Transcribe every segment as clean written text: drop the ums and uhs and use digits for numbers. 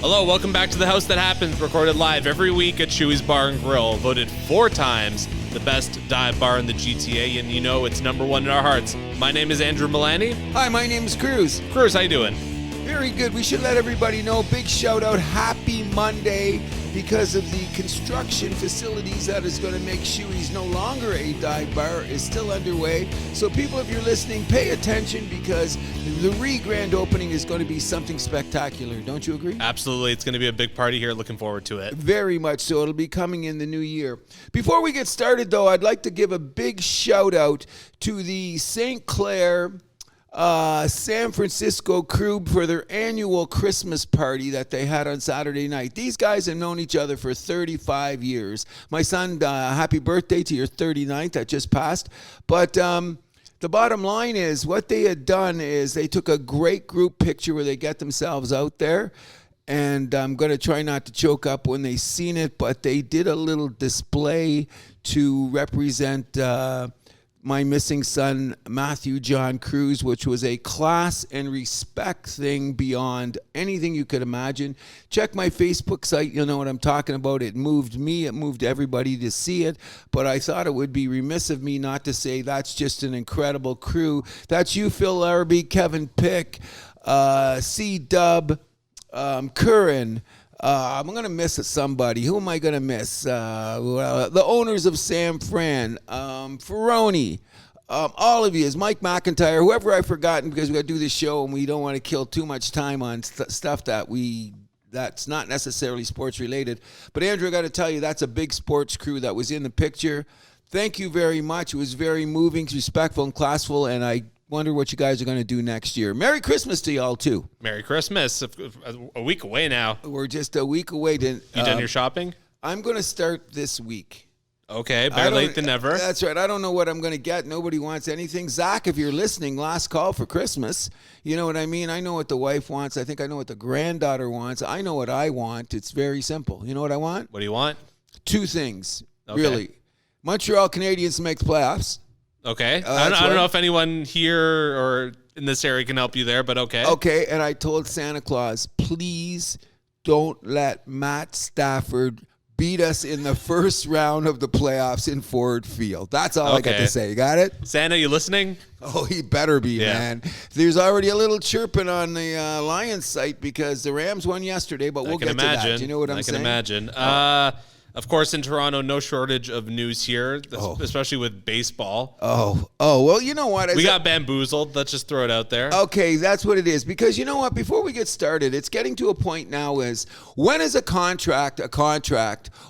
Hello, welcome back to The House That Happens, recorded live every week at Chewy's Bar and Grill, voted 4 times the best dive bar in the GTA, and you know it's number 1 in our hearts. My name is Andrew Milani. Hi, my name is Cruz. Cruz, how you doing? Very good. We should let everybody know, big shout out, happy Monday, because of the construction facilities that is going to make Shoey's no longer a dive bar is still underway. So people, if you're listening, pay attention because the grand opening is going to be something spectacular. Don't you agree? Absolutely. It's going to be a big party here. Looking forward to it. Very much so. It'll be coming in the new year. Before we get started, though, I'd like to give a big shout out to the St. Clair San Francisco crew for their annual Christmas party that they had on Saturday night. These guys have known each other for 35 years. My son, happy birthday to your 39th that just passed. But the bottom line is what they had done is they took a great group picture where they get themselves out there. And I'm going to try not to choke up when they seen it, but they did a little display to represent my missing son, Matthew John Cruz, which was a class and respect thing beyond anything you could imagine. Check my Facebook site. You'll know what I'm talking about. It moved me. It moved everybody to see it. But I thought it would be remiss of me not to say that's just an incredible crew. That's you, Phil Larrabee, Kevin Pick, C-Dub, Curran. I'm going to miss somebody. Who am I going to miss? The owners of San Fran, Ferroni, all of you, Mike McIntyre, whoever I've forgotten, because we got to do this show and we don't want to kill too much time on stuff that's not necessarily sports related. But Andrew, I got to tell you, that's a big sports crew that was in the picture. Thank you very much. It was very moving, respectful, and classful, and I wonder what you guys are going to do next year. Merry Christmas to y'all, too. Merry Christmas. A week away now. We're just a week away. You done your shopping? I'm going to start this week. Okay, better late than never. That's right. I don't know what I'm going to get. Nobody wants anything. Zach, if you're listening, last call for Christmas. You know what I mean? I know what the wife wants. I think I know what the granddaughter wants. I know what I want. It's very simple. You know what I want? What do you want? 2 things, really. Montreal Canadiens to make the playoffs. Okay. I don't know if anyone here or in this area can help you there, but okay. Okay, and I told Santa Claus, please don't let Matt Stafford beat us in the first round of the playoffs in Ford Field. That's all I got to say. You got it? Santa, you listening? Oh, he better be, man. There's already a little chirping on the Lions site because the Rams won yesterday, but we'll get to that. You know what I'm saying? I can imagine. Of course, in Toronto, no shortage of news here, especially with baseball. Well, you know what? We got bamboozled. Let's just throw it out there. Okay, that's what it is. Because you know what? Before we get started, it's getting to a point now is when is a contract,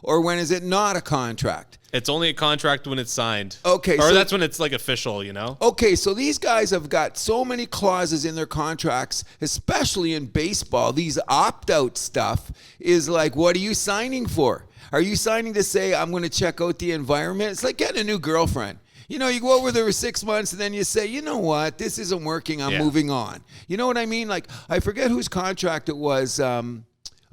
or when is it not a contract? It's only a contract when it's signed. Okay. Or that's when it's like official, you know? Okay, so these guys have got so many clauses in their contracts, especially in baseball. These opt-out stuff is like, what are you signing for? Are you signing to say, I'm going to check out the environment? It's like getting a new girlfriend. You know, you go over there for 6 months and then you say, you know what, this isn't working. I'm moving on. You know what I mean? Like, I forget whose contract it was. I'm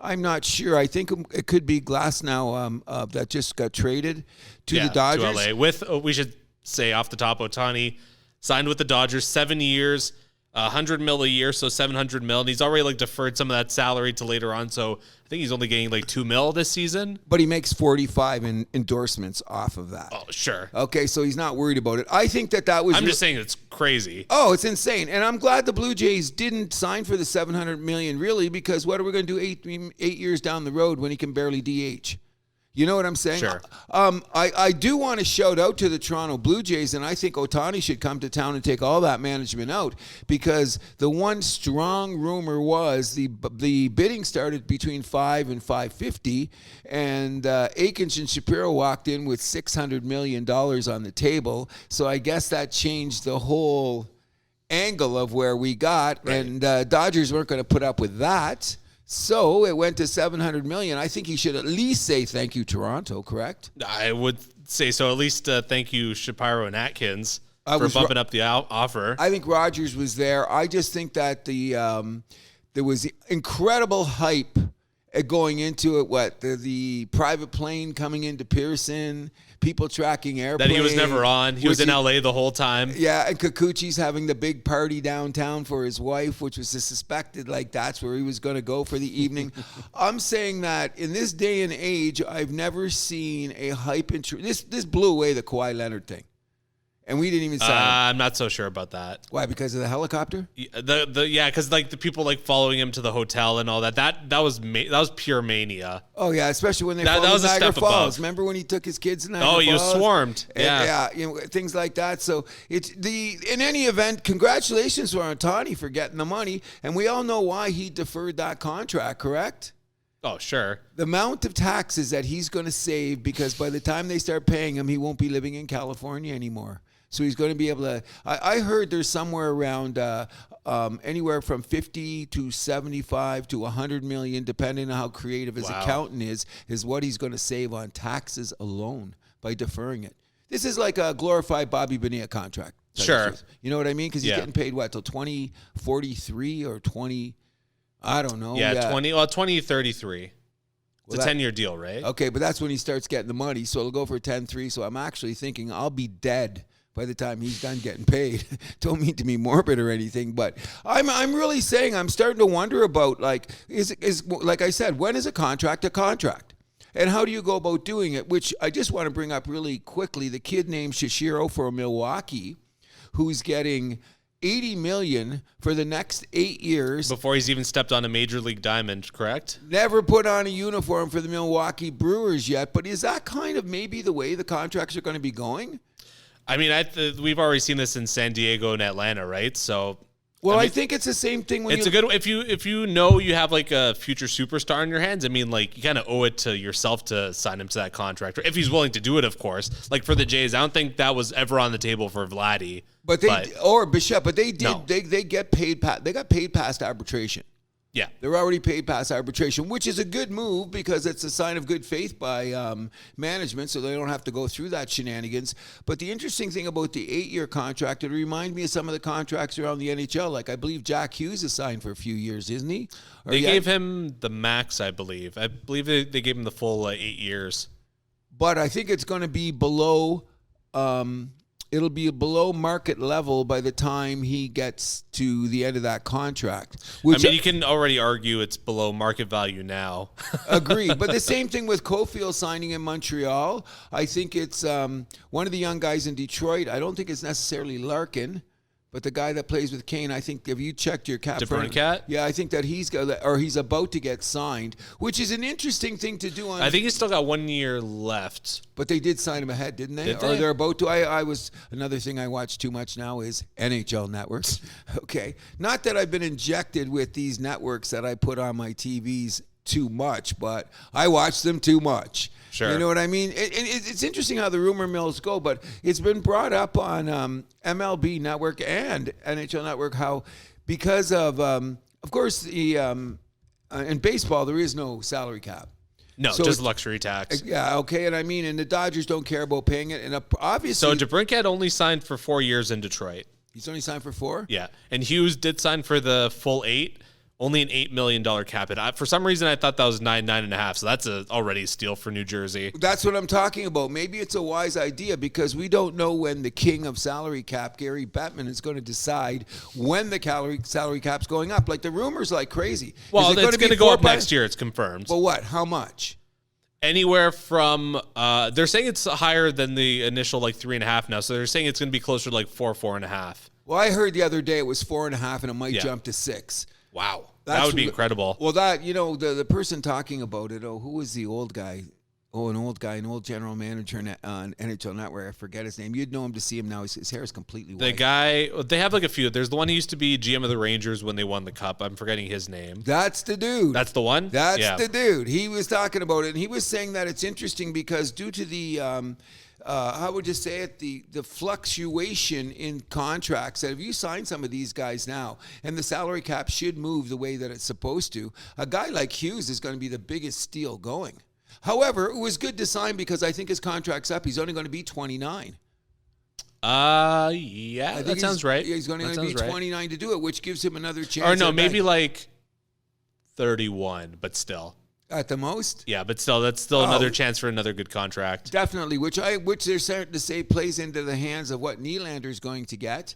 not sure. I think it could be Glasnow that just got traded to the Dodgers. To LA. With, we should say off the top, Ohtani signed with the Dodgers 7 years, $100 million a year, so $700 million. And he's already like deferred some of that salary to later on, so I think he's only getting like $2 million this season. But he makes 45 in endorsements off of that. Oh, sure. Okay, so he's not worried about it. I think that was. I'm just saying it's crazy. Oh, it's insane, and I'm glad the Blue Jays didn't sign for the $700 million, really, because what are we going to do 8 years down the road when he can barely DH? You know what I'm saying? Sure. I do want to shout out to the Toronto Blue Jays, and I think Ohtani should come to town and take all that management out because the one strong rumor was the bidding started between $5 and $550, and Akins and Shapiro walked in with $600 million on the table. So I guess that changed the whole angle of where we got, right. And Dodgers weren't going to put up with that. So it went to $700 million. I think he should at least say thank you, Toronto, correct? I would say so. At least thank you, Shapiro and Atkins, for bumping up the offer. I think Rogers was there. I just think that there was incredible hype going into it, what the private plane coming into Pearson, people tracking airplanes that he was never on. He was in LA the whole time. Yeah, and Kikuchi's having the big party downtown for his wife, which was suspected like that's where he was going to go for the evening. I'm saying that in this day and age, I've never seen a hype this blew away the Kawhi Leonard thing. And we didn't even sign him. I'm not so sure about that. Why? Because of the helicopter? Because like the people like following him to the hotel and all that. That was pure mania. Oh yeah, especially when they that followed was a Niagara step Falls. above. Remember when he took his kids to Niagara Falls? Oh, he was swarmed. Yeah, things like that. So in any event, congratulations to Ohtani for getting the money, and we all know why he deferred that contract. Correct? Oh, sure. The amount of taxes that he's going to save, because by the time they start paying him, he won't be living in California anymore. So he's going to be able to. I heard there's somewhere around anywhere from 50 to 75 to 100 million, depending on how creative his accountant is what he's going to save on taxes alone by deferring it. This is like a glorified Bobby Bonilla contract. Sure. You know what I mean? Because he's getting paid till 2043 or 20. I don't know. Yeah, 2033. It's a 10-year deal, right? Okay, but that's when he starts getting the money. So it'll go for 10-3. So I'm actually thinking I'll be dead by the time he's done getting paid. Don't mean to be morbid or anything, but I'm really saying I'm starting to wonder about, like, is like I said, when is a contract a contract? And how do you go about doing it? Which I just want to bring up really quickly. The kid named Shishiro from Milwaukee, who's getting $80 million for the next 8 years. Before he's even stepped on a major league diamond, correct? Never put on a uniform for the Milwaukee Brewers yet, but is that kind of maybe the way the contracts are going to be going? I mean, we've already seen this in San Diego and Atlanta, right? So, well, I think it's the same thing when it's a good if you know you have like a future superstar in your hands. I mean, like, you kind of owe it to yourself to sign him to that contract, if he's willing to do it, of course. Like for the Jays, I don't think that was ever on the table for Vladdy. Or Bichette, but they did. No. They get paid. They got paid past arbitration. Yeah, they're already paid past arbitration, which is a good move because it's a sign of good faith by management, so they don't have to go through that shenanigans. But the interesting thing about the 8-year contract, it reminds me of some of the contracts around the NHL. Like I believe Jack Hughes is signed for a few years, isn't he? They gave him the max, I believe. I believe they gave him the full 8 years. But I think it's going to be below. It'll be below market level by the time he gets to the end of that contract. Which, I mean, you can already argue it's below market value now. Agreed. But the same thing with Cofield signing in Montreal. I think it's one of the young guys in Detroit. I don't think it's necessarily Larkin, but the guy that plays with Kane. I think, have you checked your cap? DeBrincat? Yeah, I think that he's about to get signed, which is an interesting thing to do. I think he's still got 1 year left. But they did sign him ahead, didn't they? Did they? Or they're about to. Another thing I watch too much now is NHL networks. Okay. Not that I've been injected with these networks that I put on my TVs too much, but I watch them too much. Sure. You know what I mean? It's interesting how the rumor mills go, but it's been brought up on MLB Network and NHL Network how because of course, in baseball, there is no salary cap. No, so just luxury tax. Yeah, okay. And I mean, and the Dodgers don't care about paying it. And obviously. So DeBrincat only signed for 4 years in Detroit. He's only signed for 4? Yeah. And Hughes did sign for the full 8. Only an $8 million cap hit. For some reason, I thought that was 9.5. So that's already a steal for New Jersey. That's what I'm talking about. Maybe it's a wise idea because we don't know when the king of salary cap, Gary Bettman, is going to decide when the salary cap's going up. Like the rumors like crazy. Well, it's going to go up next year. It's confirmed. But what? How much? Anywhere from they're saying it's higher than the initial 3.5 now. So they're saying it's going to be closer to 4.5. Well, I heard the other day it was 4.5 and it might jump to 6. Wow. That would be incredible. Well, the person talking about it, who was the old guy? An old general manager on NHL Network. I forget his name. You'd know him to see him now. His hair is completely white. The guy, they have a few. There's the one who used to be GM of the Rangers when they won the Cup. I'm forgetting his name. That's the dude. That's the one? That's the dude. He was talking about it, and he was saying that it's interesting because due to the how would you say it? The fluctuation in contracts. That if you sign some of these guys now, and the salary cap should move the way that it's supposed to, a guy like Hughes is going to be the biggest steal going. However, it was good to sign because I think his contract's up. He's only going to be 29. Yeah, that sounds right. He's going to be 29 to do it, which gives him another chance. Or no, maybe 31, but still. At the most? Yeah, but still, that's still another chance for another good contract. Definitely, which they're starting to say plays into the hands of what Nylander's going to get.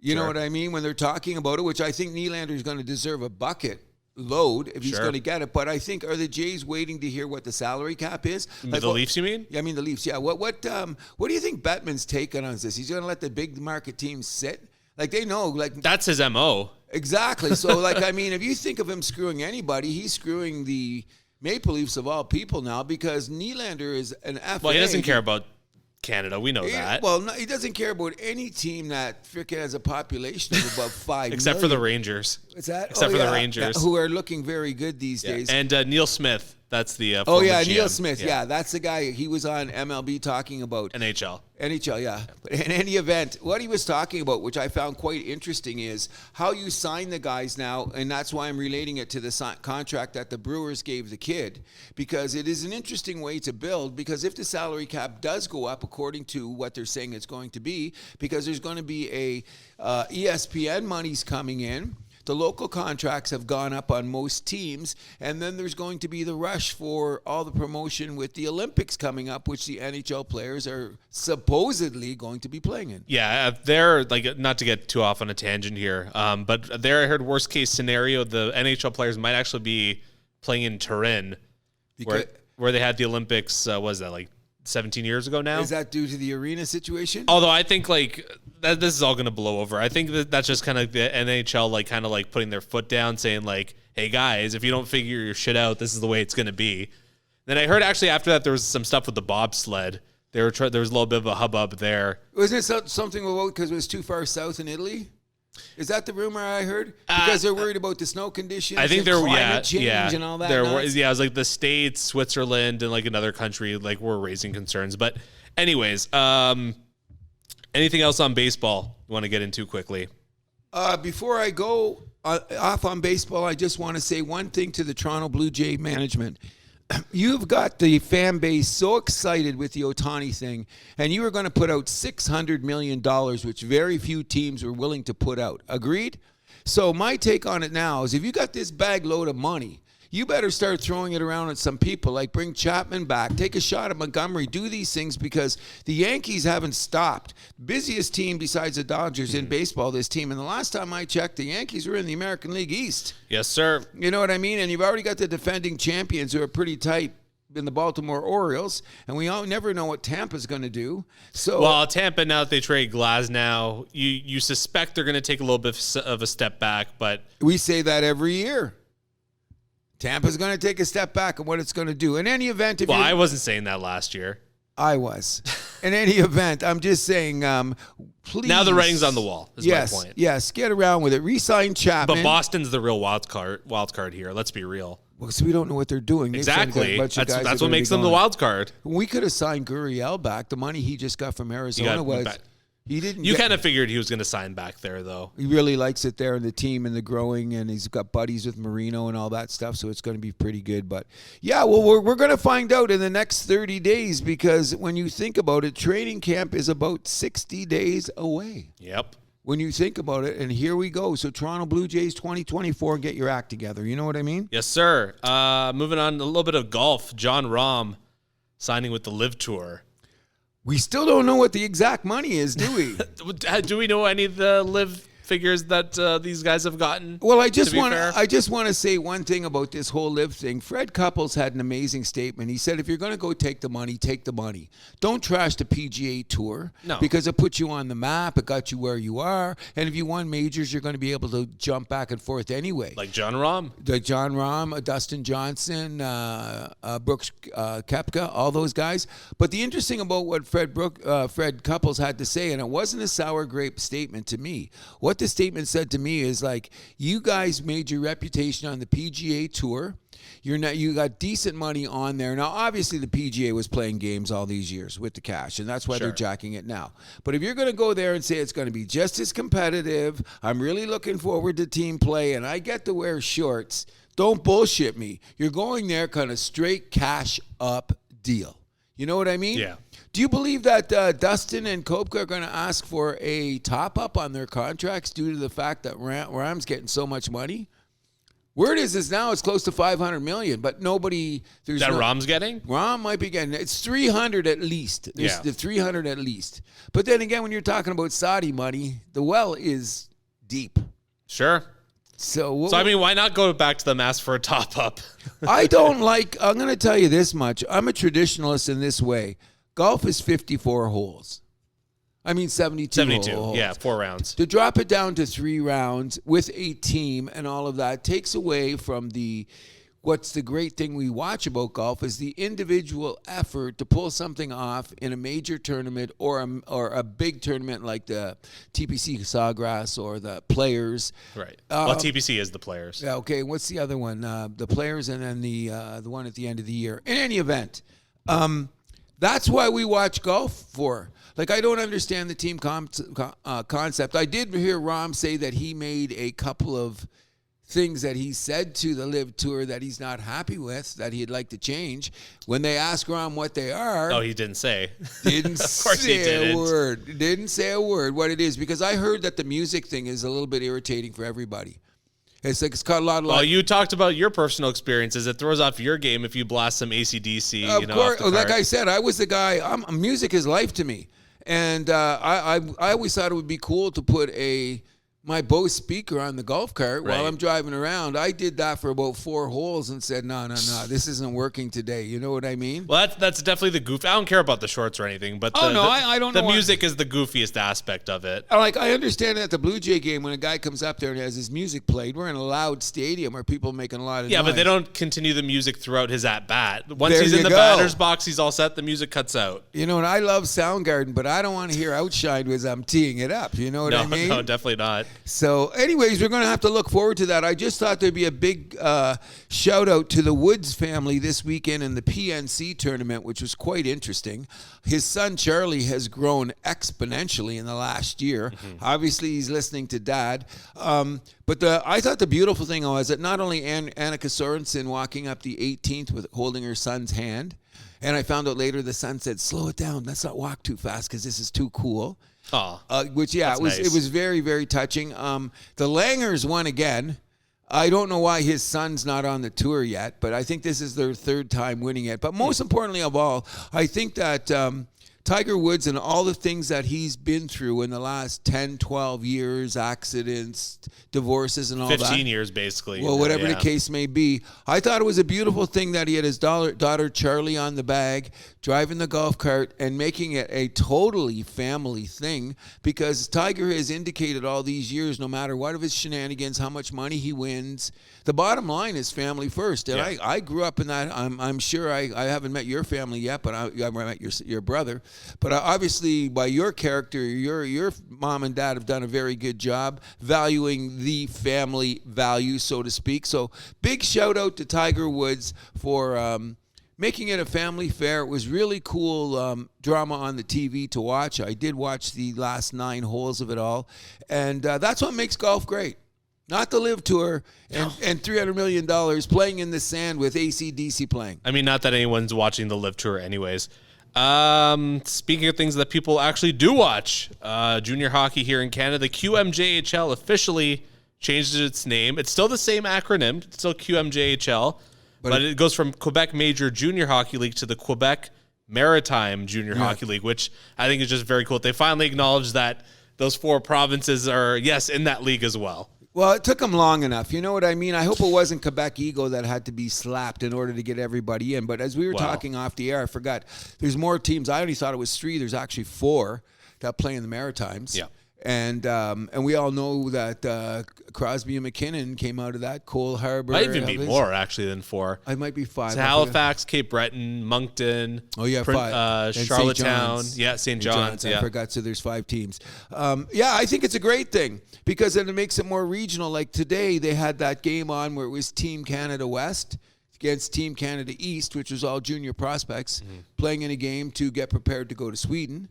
You know what I mean? When they're talking about it, which I think Nylander's going to deserve a bucket load if he's going to get it. But I think, are the Jays waiting to hear what the salary cap is? Like, the Leafs, you mean? Yeah, I mean the Leafs. Yeah. What do you think Bettman's taking on this? He's going to let the big market teams sit? Like, they know, like, that's his MO. Exactly. So, like, I mean, if you think of him screwing anybody, he's screwing the Maple Leafs of all people now, because Nylander is an FA. Well, he doesn't care about Canada. We know that. Well, no, he doesn't care about any team that freaking has a population of about 5 Except million. for the Rangers. What's that? Except for the Rangers. Who are looking very good these days. And Neil Smith. That's the Oh, yeah, GM. Neil Smith. Yeah, that's the guy. He was on MLB talking about NHL, yeah. But in any event, what he was talking about, which I found quite interesting, is how you sign the guys now, and that's why I'm relating it to the contract that the Brewers gave the kid, because it is an interesting way to build, because if the salary cap does go up according to what they're saying it's going to be, because there's going to be a ESPN money's coming in. The local contracts have gone up on most teams, and then there's going to be the rush for all the promotion with the Olympics coming up, which the NHL players are supposedly going to be playing in. Yeah, they're, like, not to get too off on a tangent here, but there I heard worst case scenario, the NHL players might actually be playing in Turin, where they had the Olympics. What was that, like 17 years ago now? Is that due to the arena situation? Although I think, like, this is all going to blow over. I think that's just kind of the NHL, like, kind of like putting their foot down, saying, like, hey guys, if you don't figure your shit out, this is the way it's going to be. Then I heard actually after that there was some stuff with the bobsled. There was a little bit of a hubbub there. Wasn't it something about because it was too far south in Italy? Is that the rumor I heard? Because they're worried about the snow conditions. I think climate change and all that. It was like the States, Switzerland, and like another country like were raising concerns. But anyways, anything else on baseball you want to get into quickly? Before I go off on baseball, I just want to say one thing to the Toronto Blue Jay management. You've got the fan base so excited with the Ohtani thing, and you were going to put out $600 million, which very few teams were willing to put out. Agreed? So my take on it now is if you got this bag load of money, you better start throwing it around at some people, like bring Chapman back, take a shot at Montgomery, do these things, because the Yankees haven't stopped. Busiest team besides the Dodgers in baseball, this team. And the last time I checked, the Yankees were in the American League East. Yes, sir. You know what I mean? And you've already got the defending champions who are pretty tight in the Baltimore Orioles, and we all never know what Tampa's going to do. So, well, Tampa, now that they trade Glasnow, you suspect they're going to take a little bit of a step back, but we say that every year. Tampa's going to take a step back on what it's going to do. In any event, I wasn't saying that last year. I was. In any event, I'm just saying, please. Now the writing's on the wall, is my point. Yes, get around with it. Re-sign Chapman. But Boston's the real wild card here. Let's be real. Well, so we don't know what they're doing. Exactly. That's what makes them the wild card. We could have signed Gurriel back. The money he just got from Arizona was... He didn't. You kind of figured he was going to sign back there, though. He really likes it there, and the team and the growing, and he's got buddies with Marino and all that stuff, so it's going to be pretty good. But, yeah, well, we're going to find out in the next 30 days, because when you think about it, training camp is about 60 days away. Yep. When you think about it, and here we go. So Toronto Blue Jays 2024, get your act together. You know what I mean? Yes, sir. Moving on, a little bit of golf. Jon Rahm signing with the Live Tour. We still don't know what the exact money is, do we? Do we know any of the live figures that these guys have gotten? Well, I just want to say one thing about this whole live thing. Fred Couples had an amazing statement. He said, if you're going to go take the money, take the money. Don't trash the PGA Tour. No. Because it put you on the map. It got you where you are. And if you won majors, you're going to be able to jump back and forth anyway. Like Jon Rahm? Like Jon Rahm, Dustin Johnson, Brooks Koepka, all those guys. But the interesting about what Fred Couples had to say, and it wasn't a sour grape statement to me. What the statement said to me is like, you guys made your reputation on the PGA Tour. You got decent money on there. Now, obviously, the PGA was playing games all these years with the cash, and that's why they're jacking it now. But if you're going to go there and say it's going to be just as competitive, I'm really looking forward to team play, and I get to wear shorts, don't bullshit me. You're going there kind of straight cash up deal. You know what I mean? Yeah. Do you believe that Dustin and Koepka are going to ask for a top-up on their contracts due to the fact that Rahm's getting so much money? Word is now it's close to 500 million, but nobody. There's That Rahm's getting? Rahm might be getting it's 300 at least. There's Yeah. the 300 at least. But then again, when you're talking about Saudi money, the well is deep. Sure. So I mean, why not go back to the Masters for a top up? I don't like. I'm going to tell you this much. I'm a traditionalist in this way. Golf is 54 holes. I mean 72 holes. Yeah, 4 rounds. To drop it down to 3 rounds with a team and all of that takes away from what's the great thing we watch about golf is the individual effort to pull something off in a major tournament or a big tournament like the TPC Sawgrass or the Players. Right. Well, TPC is the Players. Yeah. Okay. What's the other one? The Players and then the one at the end of the year. In any event, that's why we watch golf for. Like, I don't understand the team concept. I did hear Rahm say that he made a couple of things that he said to the Live Tour that he's not happy with, that he'd like to change. When they ask Rahm what they are... Oh, he didn't say. Didn't Of course he say didn't. a word. Didn't say a word what it is, because I heard that the music thing is a little bit irritating for everybody. It's like it's got a lot of... Well, you talked about your personal experiences. It throws off your game if you blast some AC/DC. Of course. Off the Like cart. I said, I was the guy... music is life to me. And I always thought it would be cool to put my Bose speaker on the golf cart while Right. I'm driving around. I did that for about 4 holes and said, no, this isn't working today. You know what I mean? Well, that's definitely the goof. I don't care about the shorts or anything, but I don't know. The music is the goofiest aspect of it. Like, I understand at the Blue Jay game when a guy comes up there and has his music played, we're in a loud stadium where people are making a lot of noise. Yeah, but they don't continue the music throughout his at-bat. Once There he's in you the go. batter's box, he's all set. The music cuts out. You know, and I love Soundgarden, but I don't want to hear Outshined as I'm teeing it up. You know what I mean? No, definitely not. So, anyways, we're going to have to look forward to that. I just thought there'd be a big shout out to the Woods family this weekend in the PNC tournament, which was quite interesting. His son Charlie has grown exponentially in the last year. Obviously, he's listening to Dad. But I thought the beautiful thing was that not only Annika Sorensen walking up the 18th with holding her son's hand, and I found out later the son said, "Slow it down. Let's not walk too fast because this is too cool." Oh, Which, yeah, that's it was nice. It was very, very touching. The Langers won again. I don't know why his son's not on the tour yet, but I think this is their 3rd time winning it. But most importantly of all, I think that Tiger Woods and all the things that he's been through in the last 10, 12 years, accidents, divorces and all 15 that. years, basically. Well, whatever Yeah. the case may be, I thought it was a beautiful thing that he had his daughter Charlie on the bag, driving the golf cart and making it a totally family thing, because Tiger has indicated all these years, no matter what of his shenanigans, how much money he wins, the bottom line is family first. And Yeah. I grew up in that. I'm sure I haven't met your family yet, but I met your brother. But obviously, by your character, your mom and dad have done a very good job valuing the family value, so to speak. So big shout out to Tiger Woods for making it a family fair. It was really cool drama on the TV to watch. I did watch the last 9 holes of it all. And that's what makes golf great. Not the Live Tour and $300 million playing in the sand with AC/DC playing. I mean, not that anyone's watching the Live Tour anyways. Speaking of things that people actually do watch, junior hockey here in Canada, the QMJHL officially changed its name. It's still the same acronym. It's still QMJHL, but it goes from Quebec Major Junior Hockey League to the Quebec Maritime Junior Hockey League, which I think is just very cool. They finally acknowledged that those 4 provinces are, yes, in that league as well. Well, it took them long enough. You know what I mean? I hope it wasn't Quebec Ego that had to be slapped in order to get everybody in. But as we were talking off the air, I forgot, there's more teams. I only thought it was 3. There's actually 4 that play in the Maritimes. Yeah. And we all know that Crosby and McKinnon came out of that. Cole Harbour. Might even be more, actually, than 4. I might be 5. It's Halifax, Cape Breton, Moncton. Oh, yeah, 5. And St. Charlottetown. John's. Yeah, St. John's. I Yeah. forgot, so there's 5 teams. Yeah, I think it's a great thing because then it makes it more regional. Like today, they had that game on where it was Team Canada West against Team Canada East, which was all junior prospects playing in a game to get prepared to go to Sweden.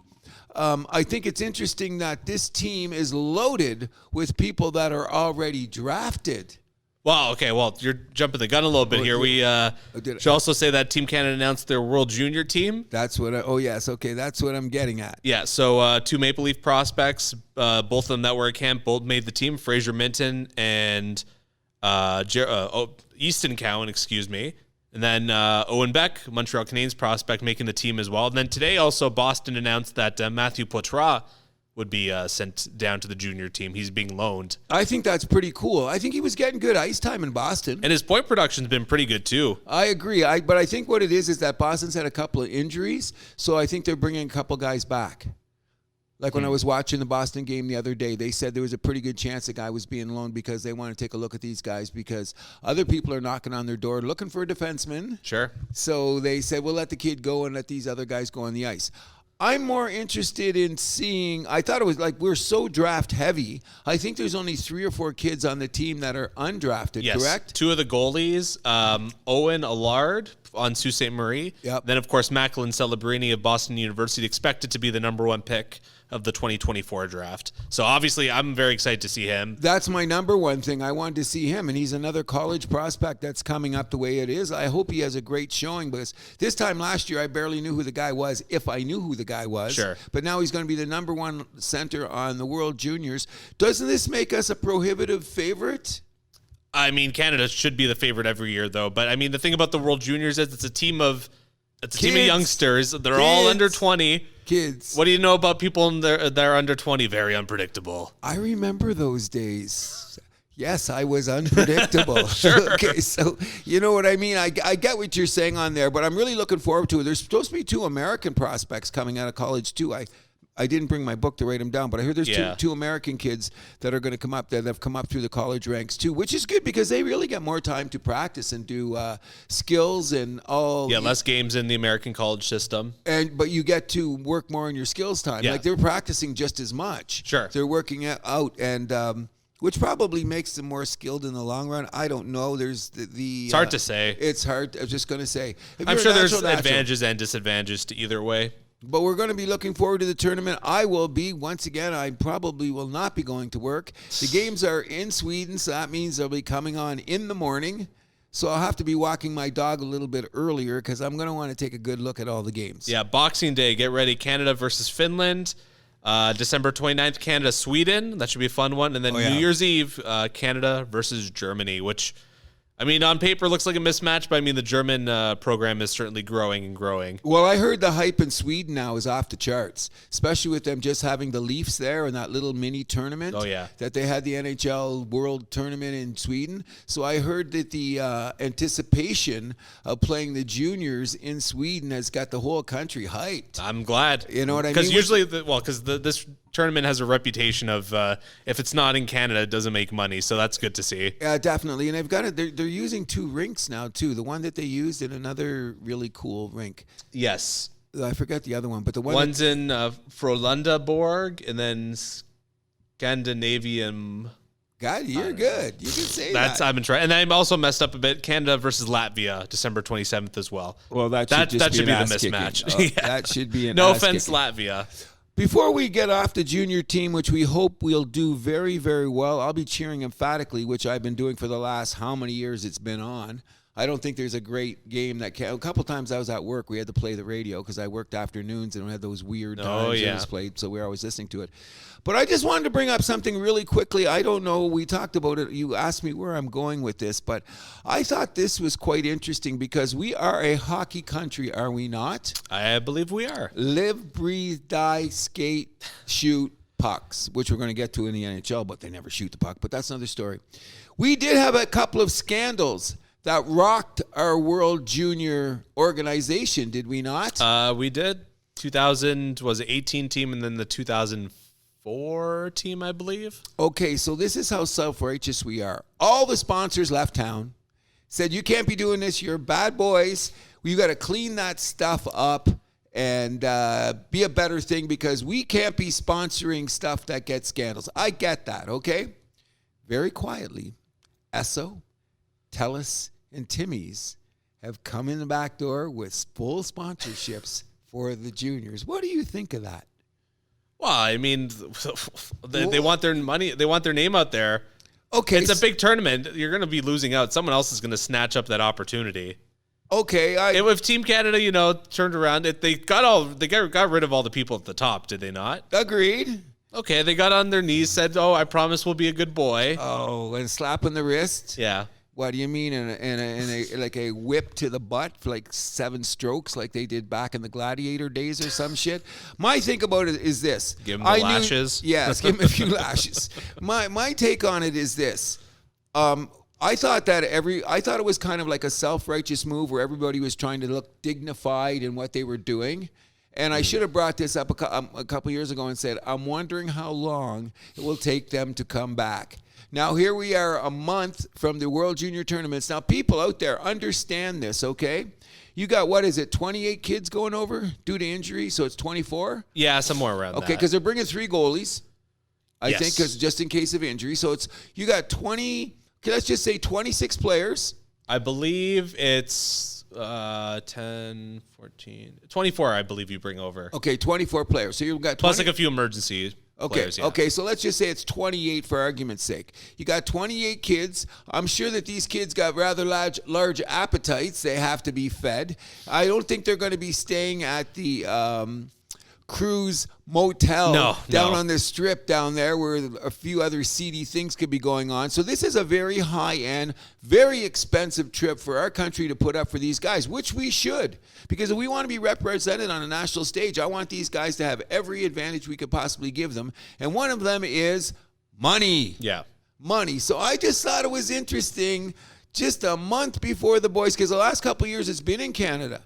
I think it's interesting that this team is loaded with people that are already drafted. Wow, okay, well, you're jumping the gun a little bit here. We should also say that Team Canada announced their World Junior team. That's what that's what I'm getting at. Yeah, so 2 Maple Leaf prospects, both of them that were at camp, both made the team, Fraser Minton and Easton Cowan, excuse me. And then Owen Beck, Montreal Canadiens prospect, making the team as well. And then today also Boston announced that Matthew Poitras would be sent down to the junior team. He's being loaned. I think that's pretty cool. I think he was getting good ice time in Boston. And his point production's been pretty good too. I agree. But I think what it is that Boston's had a couple of injuries, so I think they're bringing a couple guys back. Like when I was watching the Boston game the other day, they said there was a pretty good chance the guy was being loaned because they want to take a look at these guys because other people are knocking on their door looking for a defenseman. Sure. So they said, we'll let the kid go and let these other guys go on the ice. I'm more interested in seeing, I thought it was like we're so draft heavy. I think there's only 3 or 4 kids on the team that are undrafted, yes. Correct? 2 of the goalies, Owen Allard on Sault Ste. Marie. Yep. Then, of course, Macklin Celebrini of Boston University, expected to be the number 1 pick of the 2024 draft. So obviously I'm very excited to see him. That's my number one thing. I wanted to see him, and he's another college prospect that's coming up the way it is. I hope he has a great showing because this time last year I barely knew who the guy was, if I knew who the guy was. Sure. But now he's going to be the number 1 center on the World Juniors. Doesn't this make us a prohibitive favorite? I mean, Canada should be the favorite every year, though. But I mean, the thing about the World Juniors is it's a team of youngsters. They're all under 20. Kids. What do you know about people that are under 20? Very unpredictable. I remember those days. Yes, I was unpredictable. Sure. Okay, so you know what I mean? I get what you're saying on there, but I'm really looking forward to it. There's supposed to be 2 American prospects coming out of college, too. I didn't bring my book to write them down, but I heard there's two American kids that are going to come up that have come up through the college ranks too, which is good because they really get more time to practice and do skills and all. Yeah, less games in the American college system. But you get to work more on your skills time. Yeah. Like they're practicing just as much. Sure. They're working out and which probably makes them more skilled in the long run. I don't know. There's it's hard to say. It's hard. I was just going to say. I'm sure there's advantages and disadvantages to either way. But we're going to be looking forward to the tournament. I will be. Once again, I probably will not be going to work. The games are in Sweden, so that means they'll be coming on in the morning. So I'll have to be walking my dog a little bit earlier because I'm going to want to take a good look at all the games. Yeah, Boxing Day, get ready. Canada versus Finland. December 29th, Canada, Sweden. That should be a fun one. And then New Year's Eve, Canada versus Germany, which, I mean, on paper looks like a mismatch, but I mean, the German program is certainly growing and growing. Well, I heard the hype in Sweden now is off the charts, especially with them just having the Leafs there and that little mini tournament. Oh, yeah. That they had the NHL World Tournament in Sweden. So I heard that the anticipation of playing the juniors in Sweden has got the whole country hyped. I'm glad. You know what I mean? Because usually, this tournament has a reputation of if it's not in Canada, it doesn't make money. So that's good to see. Yeah, definitely. And they've got it. They're using 2 rinks now too. The one that they used in another really cool rink. Yes. I forget the other one, but the one's in Frölundaborg and then Scandinavium. God, you're good. You can say that. I've been trying, and I also messed up a bit. Canada versus Latvia, December 27th as well. Well, that should be the mismatch. Oh, yeah. That should be an no offense, Latvia. Before we get off the junior team, which we hope we'll do very, very well, I'll be cheering emphatically, which I've been doing for the last how many years it's been on. I don't think there's a great game that can. A couple times I was at work, we had to play the radio because I worked afternoons and we had those weird times it was played, so we were always listening to it. But I just wanted to bring up something really quickly. I don't know, we talked about it. You asked me where I'm going with this, but I thought this was quite interesting because we are a hockey country, are we not? I believe we are. Live, breathe, die, skate, shoot, pucks, which we're going to get to in the NHL, but they never shoot the puck, but that's another story. We did have a couple of scandals that rocked our World Junior organization, did we not? We did. 2000 was the 18 team and then the 2004 team, I believe. Okay, so this is how self-righteous we are. All the sponsors left town, said, you can't be doing this, you're bad boys. You got to clean that stuff up and be a better thing because we can't be sponsoring stuff that gets scandals. I get that, okay? Very quietly, Esso, TELUS, and Timmy's have come in the back door with full sponsorships for the juniors. What do you think of that? Well, I mean, they want their money. They want their name out there. Okay. It's a big tournament. You're going to be losing out. Someone else is going to snatch up that opportunity. Okay. If Team Canada, turned around, they got rid of all the people at the top, did they not? Agreed. Okay, they got on their knees, said, "Oh, I promise we'll be a good boy." Oh, and slap on the wrist? Yeah. What do you mean? In a like a whip to the butt for like 7 strokes like they did back in the gladiator days or some shit? My think about it is this. Give him the lashes. Yes, give him a few lashes. My take on it is this. I thought it was kind of like a self-righteous move where everybody was trying to look dignified in what they were doing. And I should have brought this up a couple years ago and said, I'm wondering how long it will take them to come back. Now, here we are a month from the World Junior Tournaments. Now, people out there understand this, okay? You got, 28 kids going over due to injury, so it's 24? Yeah, somewhere around that. Okay, because they're bringing 3 goalies, I Yes. think, because just in case of injury. So you got 20, let's just say 26 players. I believe it's 10, 14, 24, I believe you bring over. Okay, 24 players. So you've got 20. Plus like a few emergency players. Yeah. Okay, so let's just say it's 28 for argument's sake. You got 28 kids. I'm sure that these kids got rather large appetites. They have to be fed. I don't think they're going to be staying at the Cruz motel down on the strip down there where a few other seedy things could be going on. So this is a very high-end, very expensive trip for our country to put up for these guys, which we should. Because if we want to be represented on a national stage, I want these guys to have every advantage we could possibly give them. And one of them is money. Yeah. Money. So I just thought it was interesting just a month before the boys, because the last couple of years it's been in Canada.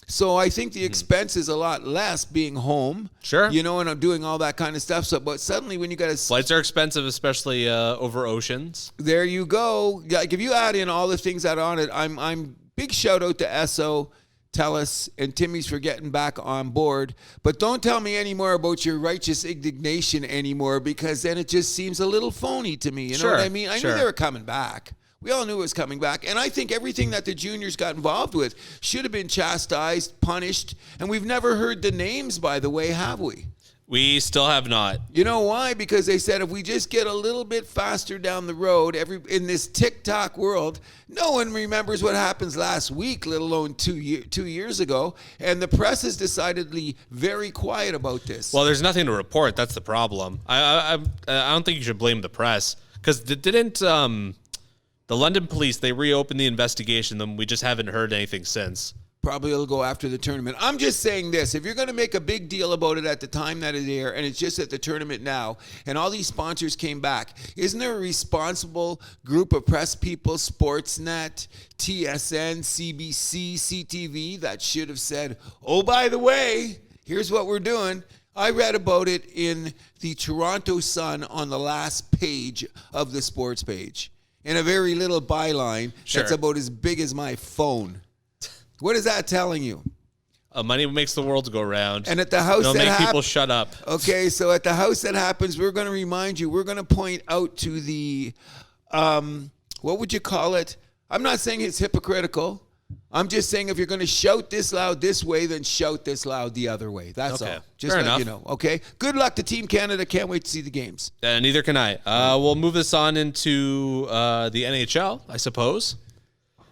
So I think the expense is a lot less being home. Sure. You know, and I'm doing all that kind of stuff. So, but suddenly when you got to... Flights are expensive, especially over oceans. There you go. Like if you add in all the things that are on it, I'm big shout out to Esso, Telus, and Timmy's for getting back on board. But don't tell me any more about your righteous indignation anymore, because then it just seems a little phony to me. You know what I mean? I knew they were coming back. We all knew it was coming back. And I think everything that the juniors got involved with should have been chastised, punished. And we've never heard the names, by the way, have we? We still have not. You know why? Because they said if we just get a little bit faster down the road, in this TikTok world, no one remembers what happens last week, let alone 2 years ago. And the press is decidedly very quiet about this. Well, there's nothing to report. That's the problem. I don't think you should blame the press, because didn't the London police, they reopened the investigation, and we just haven't heard anything since. Probably it'll go after the tournament. I'm just saying this. If you're going to make a big deal about it at the time that it's there, and it's just at the tournament now, and all these sponsors came back, isn't there a responsible group of press people, Sportsnet, TSN, CBC, CTV, that should have said, oh, by the way, here's what we're doing. I read about it in the Toronto Sun on the last page of the sports page, in a very little byline that's about as big as my phone. What is that telling you? Money makes the world go round. And at the house It'll make people shut up. Okay, so at the house that happens, we're going to remind you, we're going to point out to the, what would you call it? I'm not saying it's hypocritical. I'm just saying if you're going to shout this loud this way, then shout this loud the other way. That's all. Just let you know, okay? Good luck to Team Canada. Can't wait to see the games. Neither can I. We'll move this on into the NHL, I suppose.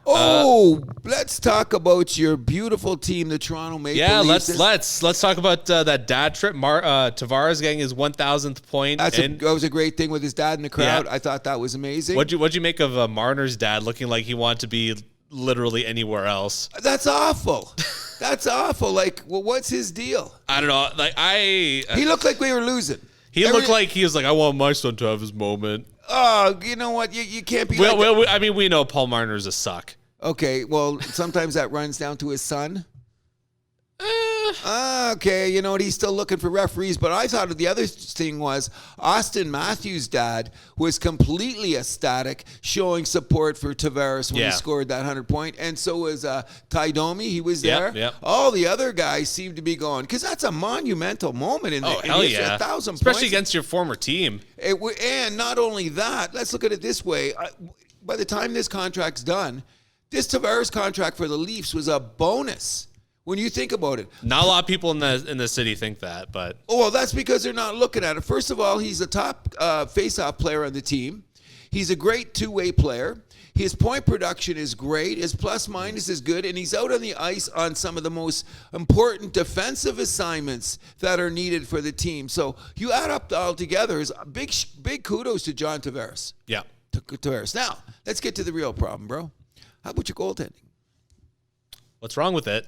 Let's talk about your beautiful team, the Toronto Maple Leafs. Yeah, let's talk about that dad trip. Tavares getting his 1,000th point. That was a great thing with his dad in the crowd. Yeah. I thought that was amazing. What'd you make of Marner's dad looking like he wanted to be literally anywhere else? That's awful. That's awful. Like, well, what's his deal? I don't know. Like he looked like we were losing. He looked like he was like, I want my son to have his moment. Oh, you know what? You can't be I mean, we know Paul Marner's a suck. Okay, well, sometimes that runs down to his son. Okay, you know what? He's still looking for referees. But I thought the other thing was Austin Matthews' dad was completely ecstatic, showing support for Tavares when he scored that 100-point. And so was Ty Domi. He was there. Yep. All the other guys seemed to be going, because that's a monumental moment in the hell yeah. 1,000 especially points. Against your former team. And not only that, let's look at it this way. By the time this contract's done, this Tavares contract for the Leafs was a bonus. When you think about it, not a lot of people in the city think that, but well, that's because they're not looking at it. First of all, he's a top face-off player on the team. He's a great two-way player. His point production is great. His plus-minus is good. And he's out on the ice on some of the most important defensive assignments that are needed for the team. So you add up all together. Is big kudos to John Tavares. Yeah. Tavares. Now, let's get to the real problem, bro. How about your goaltending? What's wrong with it?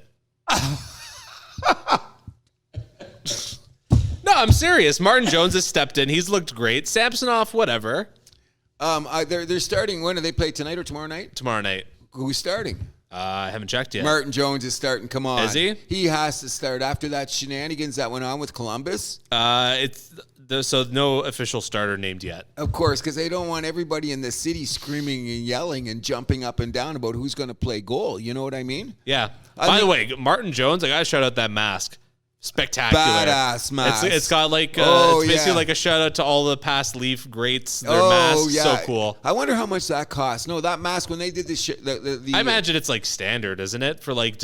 No, I'm serious. Martin Jones has stepped in. He's looked great. Samsonov, whatever. They're starting. When do they play, tonight or tomorrow night? Tomorrow night. Who's starting? I haven't checked yet. Martin Jones is starting. Come on. Is he? He has to start after that shenanigans that went on with Columbus. So no official starter named yet. Of course, because they don't want everybody in the city screaming and yelling and jumping up and down about who's going to play goal. You know what I mean? Yeah. By the way, Martin Jones, I got to shout out that mask. Spectacular. Badass mask. It's got like, it's basically like a shout out to all the past Leaf greats. Their masks, so cool. I wonder how much that costs. No, that mask, when they did this shit. I imagine it's like standard, isn't it? For like,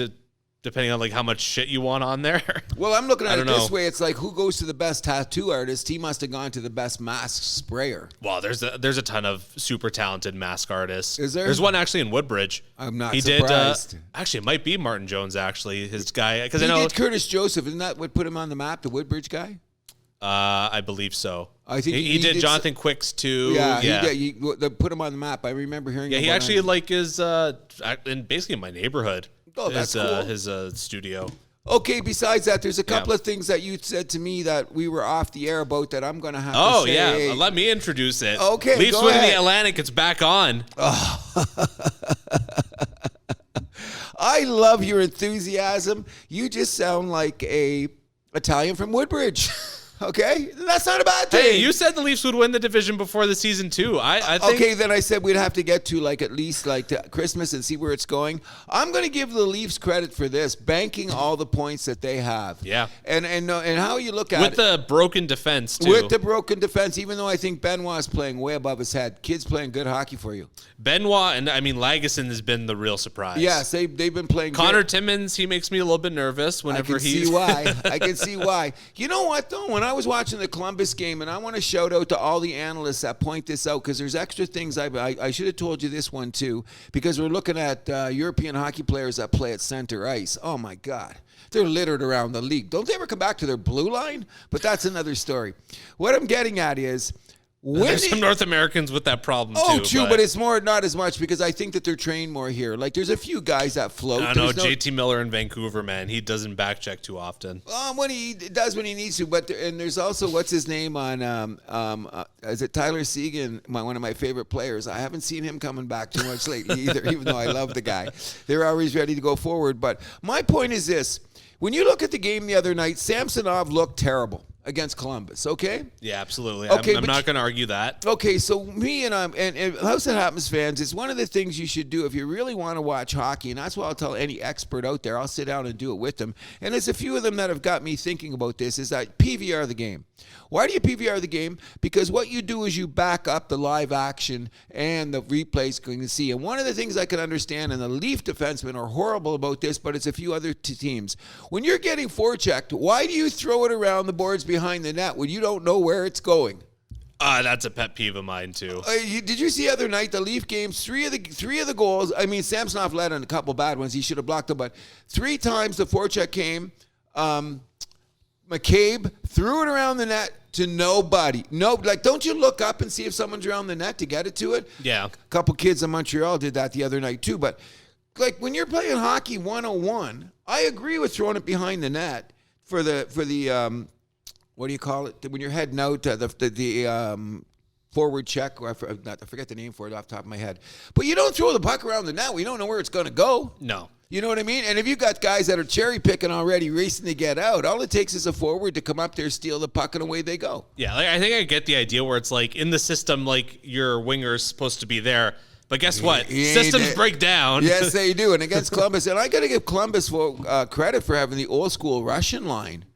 depending on like how much shit you want on there. Well, I'm looking at it this way. It's like, who goes to the best tattoo artist? He must have gone to the best mask sprayer. Well, there's a ton of super talented mask artists. Is there? There's one actually in Woodbridge. I'm not surprised. Actually, it might be Martin Jones, actually, his guy. Because he I know did Curtis Joseph. Isn't that what put him on the map, the Woodbridge guy? I believe so. I think he did Jonathan Quick's too. Yeah. He put him on the map. I remember hearing. Yeah, he actually is basically in my neighborhood. Oh, that's cool. His studio. Okay, besides that, there's a couple of things that you said to me that we were off the air about that I'm going to have to say. Oh, yeah. Let me introduce it. Okay, Leafs go winning ahead. the Atlantic. It's back on. Oh. I love your enthusiasm. You just sound like a Italian from Woodbridge. Okay? That's not a bad thing. Hey, you said the Leafs would win the division before the season too. I think. Okay, then I said we'd have to get to like at least like to Christmas and see where it's going. I'm going to give the Leafs credit for this, banking all the points that they have. Yeah. And how you look at with it. the broken defense too. With the broken defense, even though I think Benoit's playing way above his head. Kids playing good hockey for you. Benoit and Lagesson has been the real surprise. Yes, they've been playing Connor great. Timmins, he makes me a little bit nervous whenever see why. I can see why. You know what, though? When I was watching the Columbus game, and I want to shout out to all the analysts that point this out, because there's extra things. I should have told you this one, too, because we're looking at European hockey players that play at center ice. Oh, my God. They're littered around the league. Don't they ever come back to their blue line? But that's another story. What I'm getting at is, there's some North Americans with that problem too. Oh, true, but it's not as much because I think that they're trained more here. Like, there's a few guys that float. I know JT Miller in Vancouver, man. He doesn't back check too often. When he does when he needs to, and there's also what's his name on is it Tyler Seguin, one of my favorite players. I haven't seen him coming back too much lately either, even though I love the guy. They're always ready to go forward. But my point is this: when you look at the game the other night, Samsonov looked terrible against Columbus, okay? Yeah, absolutely. Okay, I'm not going to argue that. Okay, so me and House That Happens fans, it's one of the things you should do if you really want to watch hockey, and that's what I'll tell any expert out there. I'll sit down and do it with them. And there's a few of them that have got me thinking about this, is that PVR the game. Why do you PVR the game? Because what you do is you back up the live action and the replays going to see. And one of the things I can understand, and the Leaf defensemen are horrible about this, but it's a few other teams. When you're getting forechecked, why do you throw it around the boards behind the net when you don't know where it's going? That's a pet peeve of mine too. Did you see the other night the Leaf games? Three of the goals. I mean, Samsonov led on a couple bad ones. He should have blocked them, but 3 times the forecheck came. McCabe threw it around the net to nobody. No, like, don't you look up and see if someone's around the net to get it to it? Yeah. A couple kids in Montreal did that the other night too. But like, when you're playing hockey 101, I agree with throwing it behind the net for the what do you call it? When you're heading out, the forward check. I forget the name for it off the top of my head. But you don't throw the puck around the net. We don't know where it's going to go. No. You know what I mean? And if you got guys that are cherry picking already, racing to get out, all it takes is a forward to come up there, steal the puck, and away they go. Yeah, like, I think I get the idea where it's like in the system, like your winger's supposed to be there. But guess what? Systems break down. Yes, they do. And against Columbus, and I got to give Columbus credit for having the old school Russian line.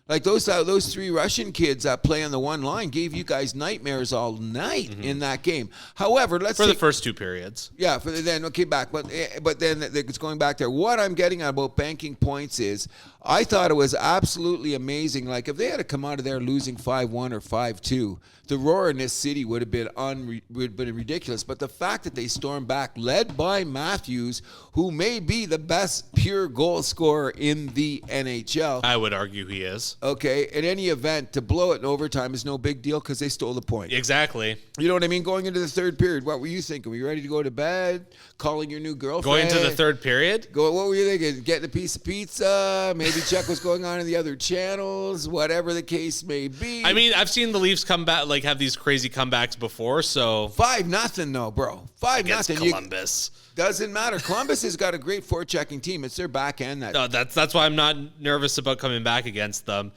Like those 3 Russian kids that play on the one line gave you guys nightmares all night in that game. However, for the first 2 periods. Yeah, but then it's going back there. What I'm getting at about banking points is, I thought it was absolutely amazing. Like, if they had to come out of there losing 5-1 or 5-2, the roar in this city would have been ridiculous. But the fact that they stormed back, led by Matthews, who may be the best pure goal scorer in the NHL. I would argue he is. Okay, in any event, to blow it in overtime is no big deal because they stole the point. Exactly. You know what I mean? Going into the third period, what were you thinking? Were you ready to go to bed? Calling your new girlfriend? Going into the third period? What were you thinking? Getting a piece of pizza? Maybe check what's going on in the other channels? Whatever the case may be. I mean, I've seen the Leafs come back, like have these crazy comebacks before, so 5-0 though, bro. 5-0. Columbus. Doesn't matter. Columbus has got a great forechecking team. It's their back end. No, that's why I'm not nervous about coming back against them.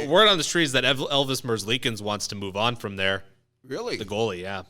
Word on the street is that Elvis Merzlikins wants to move on from there. Really? The goalie, yeah.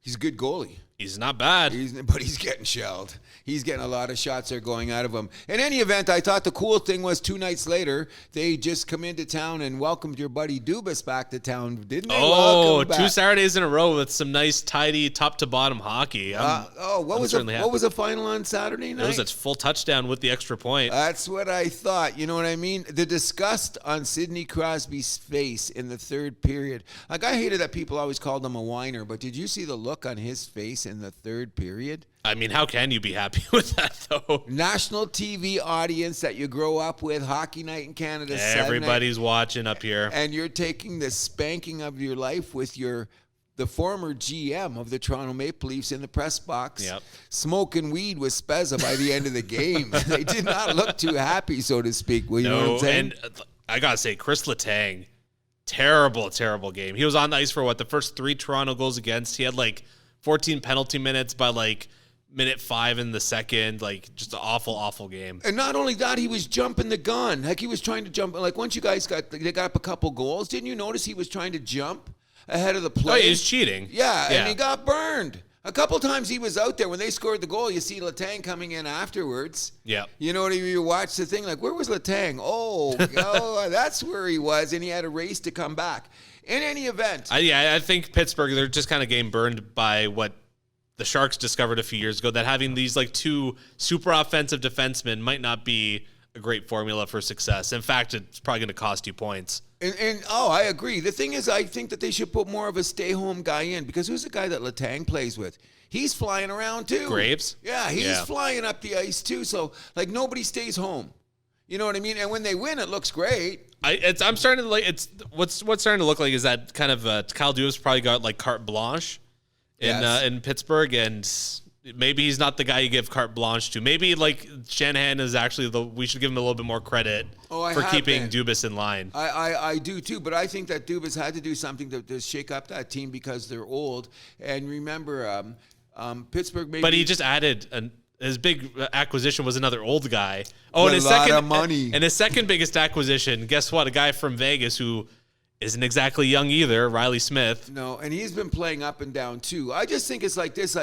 He's a good goalie. He's not bad. But he's getting shelled. He's getting a lot of shots are going out of him. In any event, I thought the cool thing was 2 nights later, they just come into town and welcomed your buddy Dubas back to town, didn't they? Oh, 2 Saturdays in a row with some nice, tidy, top-to-bottom hockey. What was the final on Saturday night? It was a full touchdown with the extra point. That's what I thought. You know what I mean? The disgust on Sidney Crosby's face in the third period. Like, I hated that people always called him a whiner, but did you see the look on his face in the third period? I mean, how can you be happy with that, though? National TV audience that you grow up with, Hockey Night in Canada. Everybody's watching up here. And you're taking the spanking of your life with the former GM of the Toronto Maple Leafs in the press box, smoking weed with Spezza by the end of the game. They did not look too happy, so to speak. You know what I'm saying? And I got to say, Chris Letang, terrible, terrible game. He was on the ice for, the first 3 Toronto goals against. He had, 14 penalty minutes by, minute 5 in the second. Just an awful, awful game. And not only that, he was jumping the gun. He was trying to jump. Once you guys got up a couple goals, didn't you notice he was trying to jump ahead of the play? Oh, he was cheating. Yeah, and he got burned. A couple times he was out there. When they scored the goal, you see Letang coming in afterwards. Yeah. You know what I mean? You watch the thing, where was Letang? Oh, that's where he was, and he had a race to come back. In any event. I think Pittsburgh, they're just kind of getting burned by what the Sharks discovered a few years ago, that having these 2 super offensive defensemen might not be a great formula for success. In fact, it's probably going to cost you points. And I agree. The thing is, I think that they should put more of a stay-home guy in, because who's the guy that Letang plays with? He's flying around too. Graves? Yeah, he's flying up the ice too. So, nobody stays home. You know what I mean? And when they win, it looks great. I'm starting to what's starting to look like is that kind of Kyle Dubas probably got carte blanche in Pittsburgh, and maybe he's not the guy you give carte blanche to. Maybe Shanahan is actually we should give him a little bit more credit for keeping Dubas in line. I do too, but I think that Dubas had to do something to shake up that team because they're old. And remember, Pittsburgh maybe. But he just added his big acquisition was another old guy. And his second of money. And his second biggest acquisition, guess what? A guy from Vegas who isn't exactly young either, Riley Smith. No, and he's been playing up and down too. I just think it's like this,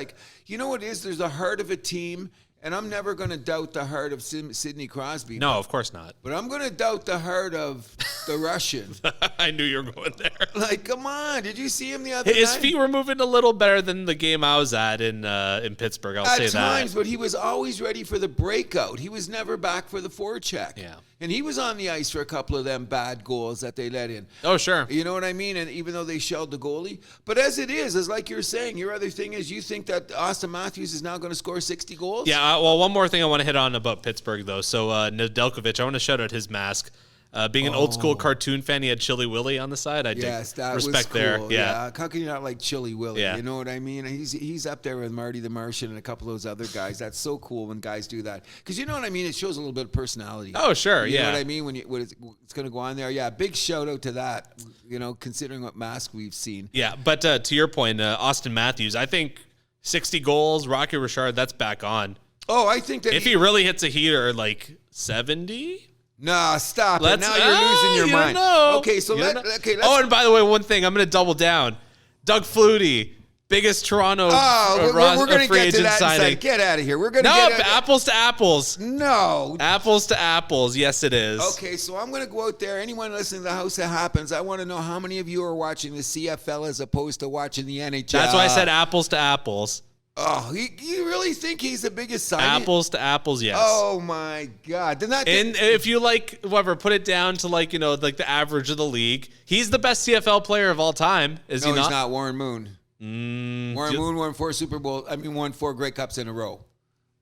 you know what it is? There's the heart of a team, and I'm never going to doubt the heart of Sidney Crosby. No, of course not. But I'm going to doubt the heart of the Russian. I knew you were going there. Come on. Did you see him the other night? His feet were moving a little better than the game I was at in Pittsburgh, I'll say that. At times, but he was always ready for the breakout. He was never back for the forecheck. Yeah. And he was on the ice for a couple of them bad goals that they let in. Oh, sure. You know what I mean? And even though they shelled the goalie. But as it is, as like you're saying, your other thing is you think that Austin Matthews is now going to score 60 goals? Yeah, well, one more thing I want to hit on about Pittsburgh, though. So Nedeljkovic, I want to shout out his mask. Being an old school cartoon fan, he had Chili Willy on the side. That respect was cool. there. Yeah. How can you not like Chili Willy? Yeah. You know what I mean? He's up there with Marty the Martian and a couple of those other guys. That's so cool when guys do that. Because you know what I mean? It shows a little bit of personality. Oh, sure. You know what I mean? When it's going to go on there. Yeah, big shout out to that, considering what mask we've seen. Yeah, but to your point, Austin Matthews, I think 60 goals, Rocky Richard, that's back on. Oh, I think that if he really hits a heater, 70? Nah, stop it. Now you're losing your mind. Know. Okay, so let's. And by the way, one thing, I'm going to double down. Doug Flutie, biggest Toronto we're going to free get to agent that signing. Get out of here. We're going to apples to apples. No. Apples to apples. Yes, it is. Okay, so I'm going to go out there. Anyone listening to the House That Happens, I want to know how many of you are watching the CFL as opposed to watching the NHL. That's why I said apples to apples. Oh, you really think he's the biggest signing? Apples to apples, yes. Oh my God! And if you put it down to the average of the league, he's the best CFL player of all time. Is he not? No, he's not. Warren Moon. Warren Moon won 4 won 4 Grey Cups in a row.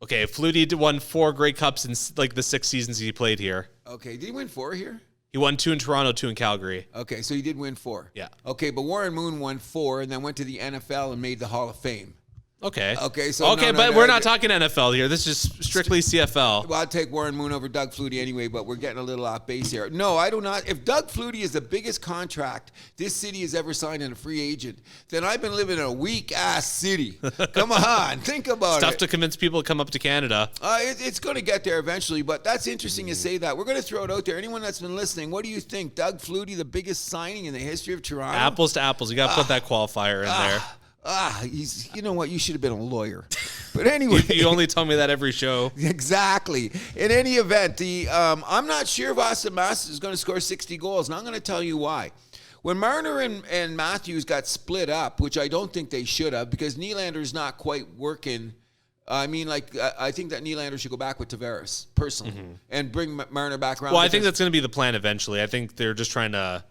Okay, Flutie won 4 Grey Cups in the 6 seasons he played here. Okay, did he win 4 here? He won 2 in Toronto, 2 in Calgary. Okay, so he did win 4. Yeah. Okay, but Warren Moon won 4 and then went to the NFL and made the Hall of Fame. Okay. Okay, but we're not talking NFL here. This is strictly CFL. Well, I'd take Warren Moon over Doug Flutie anyway, but we're getting a little off base here. No, I do not. If Doug Flutie is the biggest contract this city has ever signed in a free agent, then I've been living in a weak-ass city. Come on, think about It's it. tough to convince people to come up to Canada. It's going to get there eventually, but that's interesting to say that. We're going to throw it out there. Anyone that's been listening, what do you think? Doug Flutie, the biggest signing in the history of Toronto? Apples to apples. You got to put that qualifier in there. You know what? You should have been a lawyer. But anyway. You only tell me that every show. Exactly. In any event, I'm not sure if Austin Matthews is going to score 60 goals, and I'm going to tell you why. When Marner and Matthews got split up, which I don't think they should have, because Nylander's not quite working. I think that Nylander should go back with Tavares, personally, and bring Marner back around. Well, I think that's going to be the plan eventually. I think they're just trying to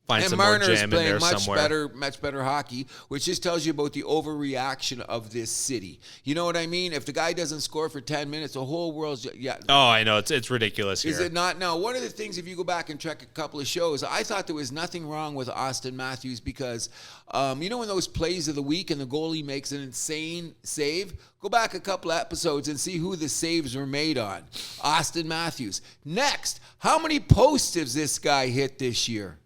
find some Marner more is jam in there playing somewhere. much better hockey, which just tells you about the overreaction of this city. You know what I mean? If the guy doesn't score for 10 minutes, the whole world's Oh, I know it's ridiculous here. Is it not? Now, one of the things, if you go back and check a couple of shows, I thought there was nothing wrong with Austin Matthews because, in those plays of the week and the goalie makes an insane save, go back a couple of episodes and see who the saves were made on. Austin Matthews. Next, how many posts has this guy hit this year?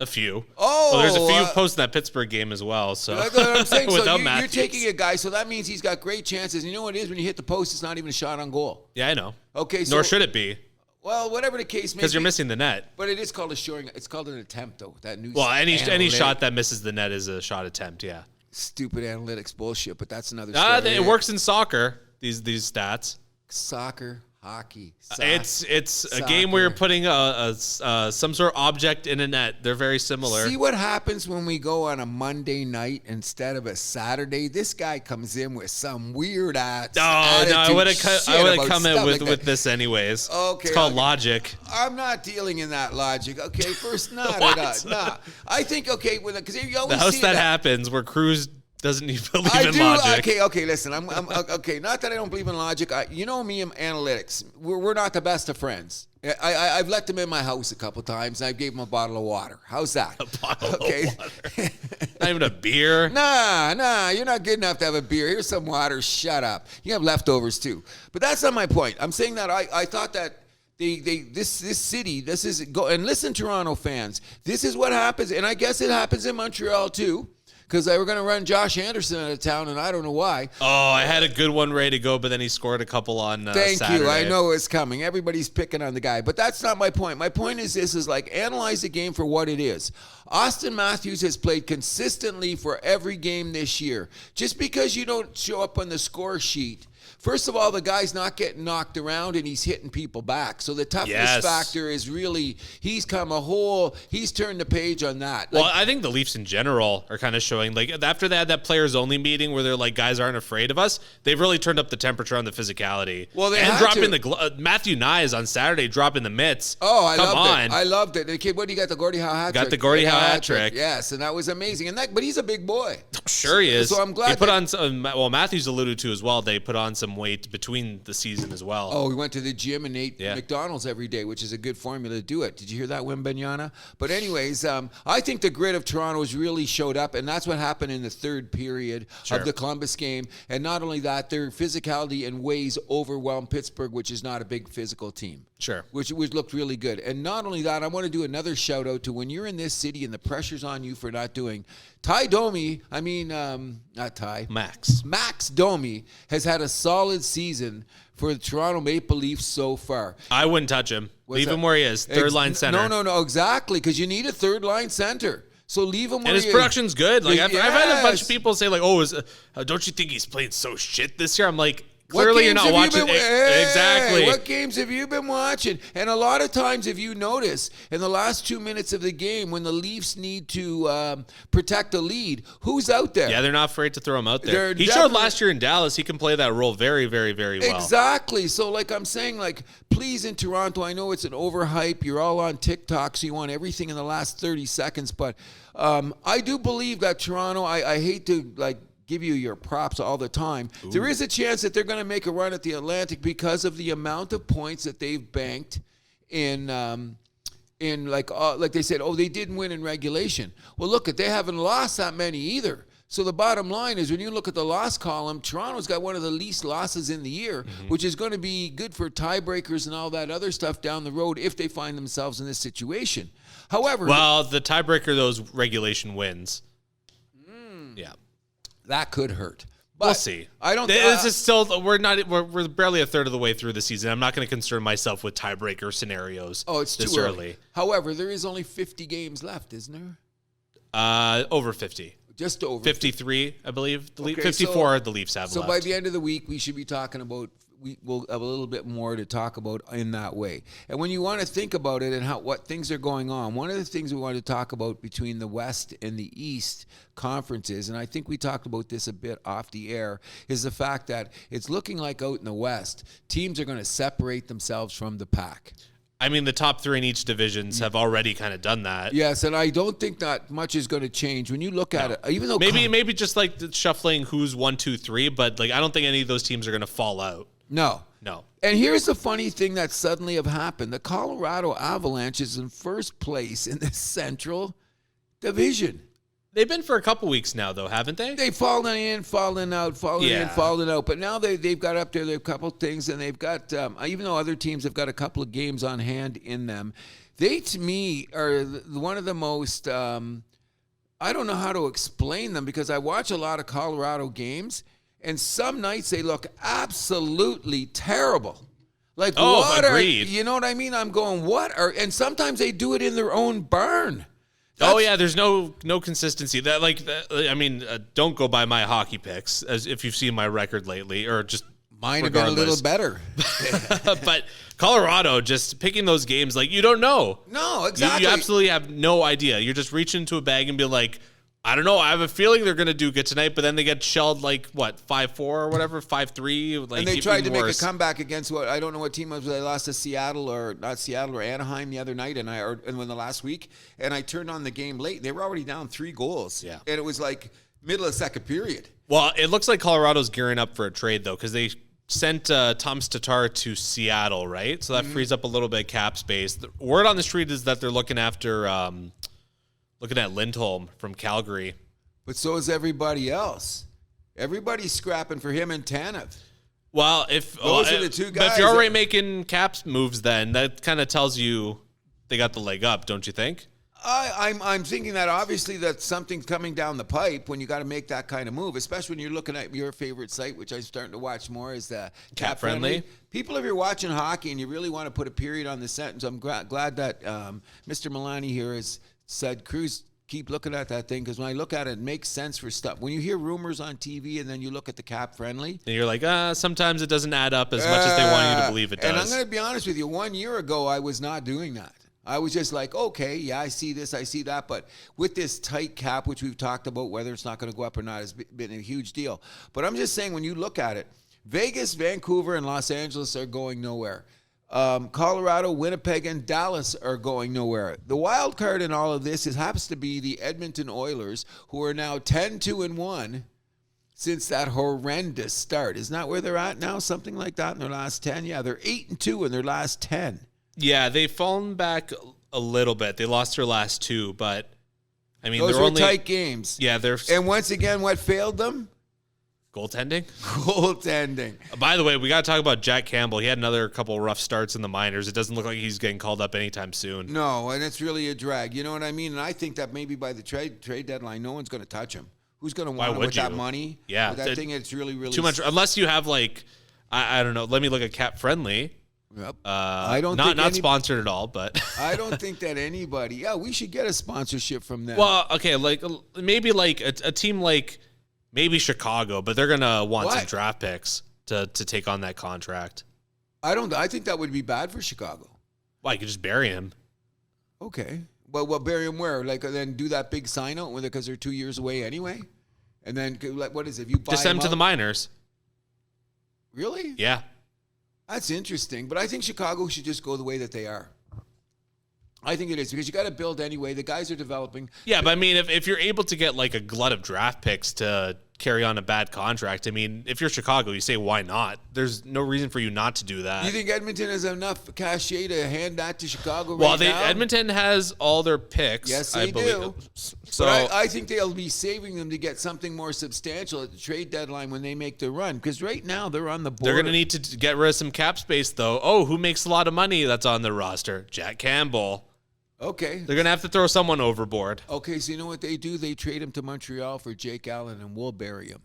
A few. Oh, well, there's a few posts in that Pittsburgh game as well. So that's what I'm saying. Without So you're Matthews. taking a guy, so that means he's got great chances. And you know what it is? When you hit the post, it's not even a shot on goal. Yeah, I know. Okay, so Nor should it be. Well, whatever the case may be. Because you're missing the net. But it is called a showing. It's called an attempt, though. That new. Well, any shot that misses the net is a shot attempt. Yeah. Stupid analytics bullshit, but that's another story. It works in soccer. These stats. Soccer, hockey. It's a game where you're putting some sort of object in a net. They're very similar. See what happens when we go on a Monday night instead of a Saturday? This guy comes in with some weird ass. No, I would have come in with this anyways. Okay, it's called logic. I'm not dealing in that logic. Okay, first not. Nah. I think because you always The house see that happens where Cruz doesn't even believe I in do. logic. Okay. Listen, I'm okay. Not that I don't believe in logic. You know me and analytics. We're not the best of friends. I've let him in my house a couple times, and I gave him a bottle of water. How's that? A bottle of water. Not even a beer. Nah. You're not good enough to have a beer. Here's some water. Shut up. You have leftovers too. But that's not my point. I'm saying that I thought that. This city, and listen, Toronto fans, this is what happens, and I guess it happens in Montreal too, because they were going to run Josh Anderson out of town, and I don't know why. Oh, I had a good one ready to go, but then he scored a couple on Thank Saturday. you. I know it's coming. Everybody's picking on the guy, but that's not my point. My point is analyze the game for what it is. Austin Matthews has played consistently for every game this year. Just because you don't show up on the score sheet, first of all, the guy's not getting knocked around and he's hitting people back. So the toughness factor is really, he's turned the page on that. Well, I think the Leafs in general are kind of showing, after they had that players only meeting where they're like, guys aren't afraid of us, they've really turned up the temperature on the physicality. Well, they and dropping Matthew Nyes on Saturday, dropping the mitts. Oh, I loved it. The kid, what do you got? The Gordie Howe hat trick. Got the Gordie Howe hat trick. Yes, and that was amazing. But he's a big boy. Sure he is. So I'm glad he put on some, Matthews alluded to as well, they put on some weight between the season as well. Oh, we went to the gym and ate McDonald's every day, which is a good formula to do it. Did you hear that, Wembanyama? But anyways, I think the grit of Toronto has really showed up, and that's what happened in the third period of the Columbus game. And not only that, their physicality in ways overwhelmed Pittsburgh, which is not a big physical team. Sure. Which looked really good. And not only that, I want to do another shout out to when you're in this city and the pressure's on you for not doing. Max Domi has had a solid season for the Toronto Maple Leafs so far. I wouldn't touch him. Leave him where he is. Third line center. No, exactly, because you need a third line center. So leave him where he is. And his production's good. I've had a bunch of people say, don't you think he's played so shit this year? I'm like, Clearly, you're not watching. Exactly. What games have you been watching? And a lot of times, if you notice, in the last 2 minutes of the game, when the Leafs need to protect the lead, who's out there? Yeah, they're not afraid to throw him out there. He showed last year in Dallas he can play that role very, very, very well. Exactly. So, like I'm saying, like, please, in Toronto, I know it's an overhype. You're all on TikTok, so you want everything in the last 30 seconds. But I do believe that Toronto, I hate to, like, give you your props all the time. Ooh. There is a chance that they're going to make a run at the Atlantic because of the amount of points that they've banked in like they said, they didn't win in regulation. Well, look, they haven't lost that many either. So the bottom line is when you look at the loss column, Toronto's got one of the least losses in the year, which is going to be good for tiebreakers and all that other stuff down the road if they find themselves in this situation. However, the tiebreaker, those regulation wins. Yeah. That could hurt. But we'll see. I don't. This is still we're barely a third of the way through the season. I'm not going to concern myself with tiebreaker scenarios. Oh, it's this too early. However, there is only 50 games left, isn't there? Over 50. Just over 53, I believe. 54. The Leafs have. So left. By the end of the week, we should be talking about. We'll have a little bit more to talk about in that way. And when you want to think about it and what things are going on, one of the things we want to talk about between the West and the East conferences, and I think we talked about this a bit off the air, is the fact that it's looking like out in the West, teams are going to separate themselves from the pack. I mean, the top three in each divisions have already kind of done that. Yes, and I don't think that much is going to change when you look at it. Even though maybe just like the shuffling who's 1, 2, 3, but like I don't think any of those teams are going to fall out. No. And here's the funny thing that suddenly have happened. The Colorado Avalanche is in first place in the Central Division. They've been for a couple weeks now, though, haven't they? They've fallen in, fallen out, fallen out. But now they've got up there. They've a couple things, and they've got, even though other teams have got a couple of games on hand in them, they, to me, are one of the most, I don't know how to explain them because I watch a lot of Colorado games, and some nights they look absolutely terrible. Like, what agreed. You know what I mean? I'm going, and sometimes they do it in their own barn. There's no consistency. Don't go by my hockey picks as if you've seen my record lately, or just mine have been a little better. But Colorado, just picking those games, like you don't know. No, exactly. You absolutely have no idea. You're just reaching into a bag and be like, I don't know. I have a feeling they're going to do good tonight, but then they get shelled 5-4 or whatever, 5-3. And they tried to make a comeback against I don't know what team it was. They lost to Seattle or Anaheim the other night, and in the last week. And I turned on the game late. They were already down 3 goals. Yeah, and it was like middle of second period. Well, it looks like Colorado's gearing up for a trade though, because they sent Tom Tatar to Seattle, right? So that frees up a little bit of cap space. The word on the street is that they're looking after. Looking at Lindholm from Calgary. But so is everybody else. Everybody's scrapping for him and Tanev. Well, those are the two guys. But if you're already making caps moves, then that kind of tells you they got the leg up, don't you think? I'm thinking that obviously that's something coming down the pipe when you got to make that kind of move, especially when you're looking at your favorite site, which I'm starting to watch more, is the Cap Friendly. People, if you're watching hockey and you really want to put a period on the sentence, I'm glad that Mr. Milani here has said, Cruz, keep looking at that thing, because when I look at it, it makes sense for stuff. When you hear rumors on TV and then you look at the Cap Friendly, and you're like, sometimes it doesn't add up as much as they want you to believe it does. And I'm going to be honest with you, 1 year ago, I was not doing that. I was just like, okay, yeah, I see this, I see that. But with this tight cap, which we've talked about, whether it's not going to go up or not, has been a huge deal. But I'm just saying, when you look at it, Vegas, Vancouver, and Los Angeles are going nowhere. Colorado, Winnipeg, and Dallas are going nowhere. The wild card in all of this happens to be the Edmonton Oilers, who are now 10-1 since that horrendous start. Isn't that where they're at now? Something like that in their last 10? Yeah, they're 8-2 in their last 10. Yeah, they've fallen back a little bit. They lost their last 2, but I mean, those were tight games. Yeah, and once again, what failed them? Goaltending. By the way, we got to talk about Jack Campbell. He had another couple rough starts in the minors. It doesn't look like he's getting called up anytime soon. No, and it's really a drag. You know what I mean? And I think that maybe by the trade deadline, no one's going to touch him. Who's going to want him with that money? Yeah. With that thing, it's really, really... Too much. Unless you have I don't know. Let me look at Cap Friendly. Yep. I don't not sponsored at all, but I don't think that anybody... Yeah, we should get a sponsorship from them. Well, okay, maybe a team like... Maybe Chicago, but they're going to want some draft picks. to take on that contract. I think that would be bad for Chicago. Well, you could just bury him. Okay. Well, bury him where? Like, then do that big sign out with it because they're 2 years away anyway? And then, like, what is it? If you buy Just send him to out? the minors. Really? Yeah. That's interesting. But I think Chicago should just go the way that they are. I think it is because you got to build anyway. The guys are developing. Yeah, but I mean, if you're able to get like a glut of draft picks to carry on a bad contract, I mean, if you're Chicago, you say, why not? There's no reason for you not to do that. You think Edmonton has enough cachet to hand that to Chicago well, now? Edmonton has all their picks. Yes, I they believe. do. So But I think they'll be saving them to get something more substantial at the trade deadline when they make the run. Because right now they're on the board. they're going to need to get rid of some cap space, though. Oh, who makes a lot of money that's on their roster? Jack Campbell. Okay. They're going to have to throw someone overboard. Okay, so you know what they do? They trade him to Montreal for Jake Allen, and we'll bury him.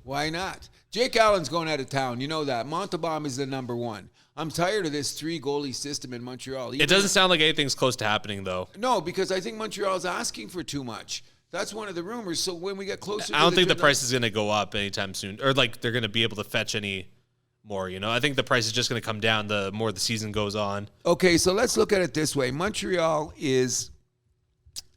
Why not? Jake Allen's going out of town. You know that. Montalban is the number one. I'm tired of this 3-goalie system in Montreal. It doesn't sound like anything's close to happening, though. No, because I think Montreal's asking for too much. That's one of the rumors. So when we get closer I to don't think the deadline- price is going to go up anytime soon, or like they're going to be able to fetch any more. You know, I think the price is just going to come down the more the season goes on. Okay, so let's look at it this way. Montreal is,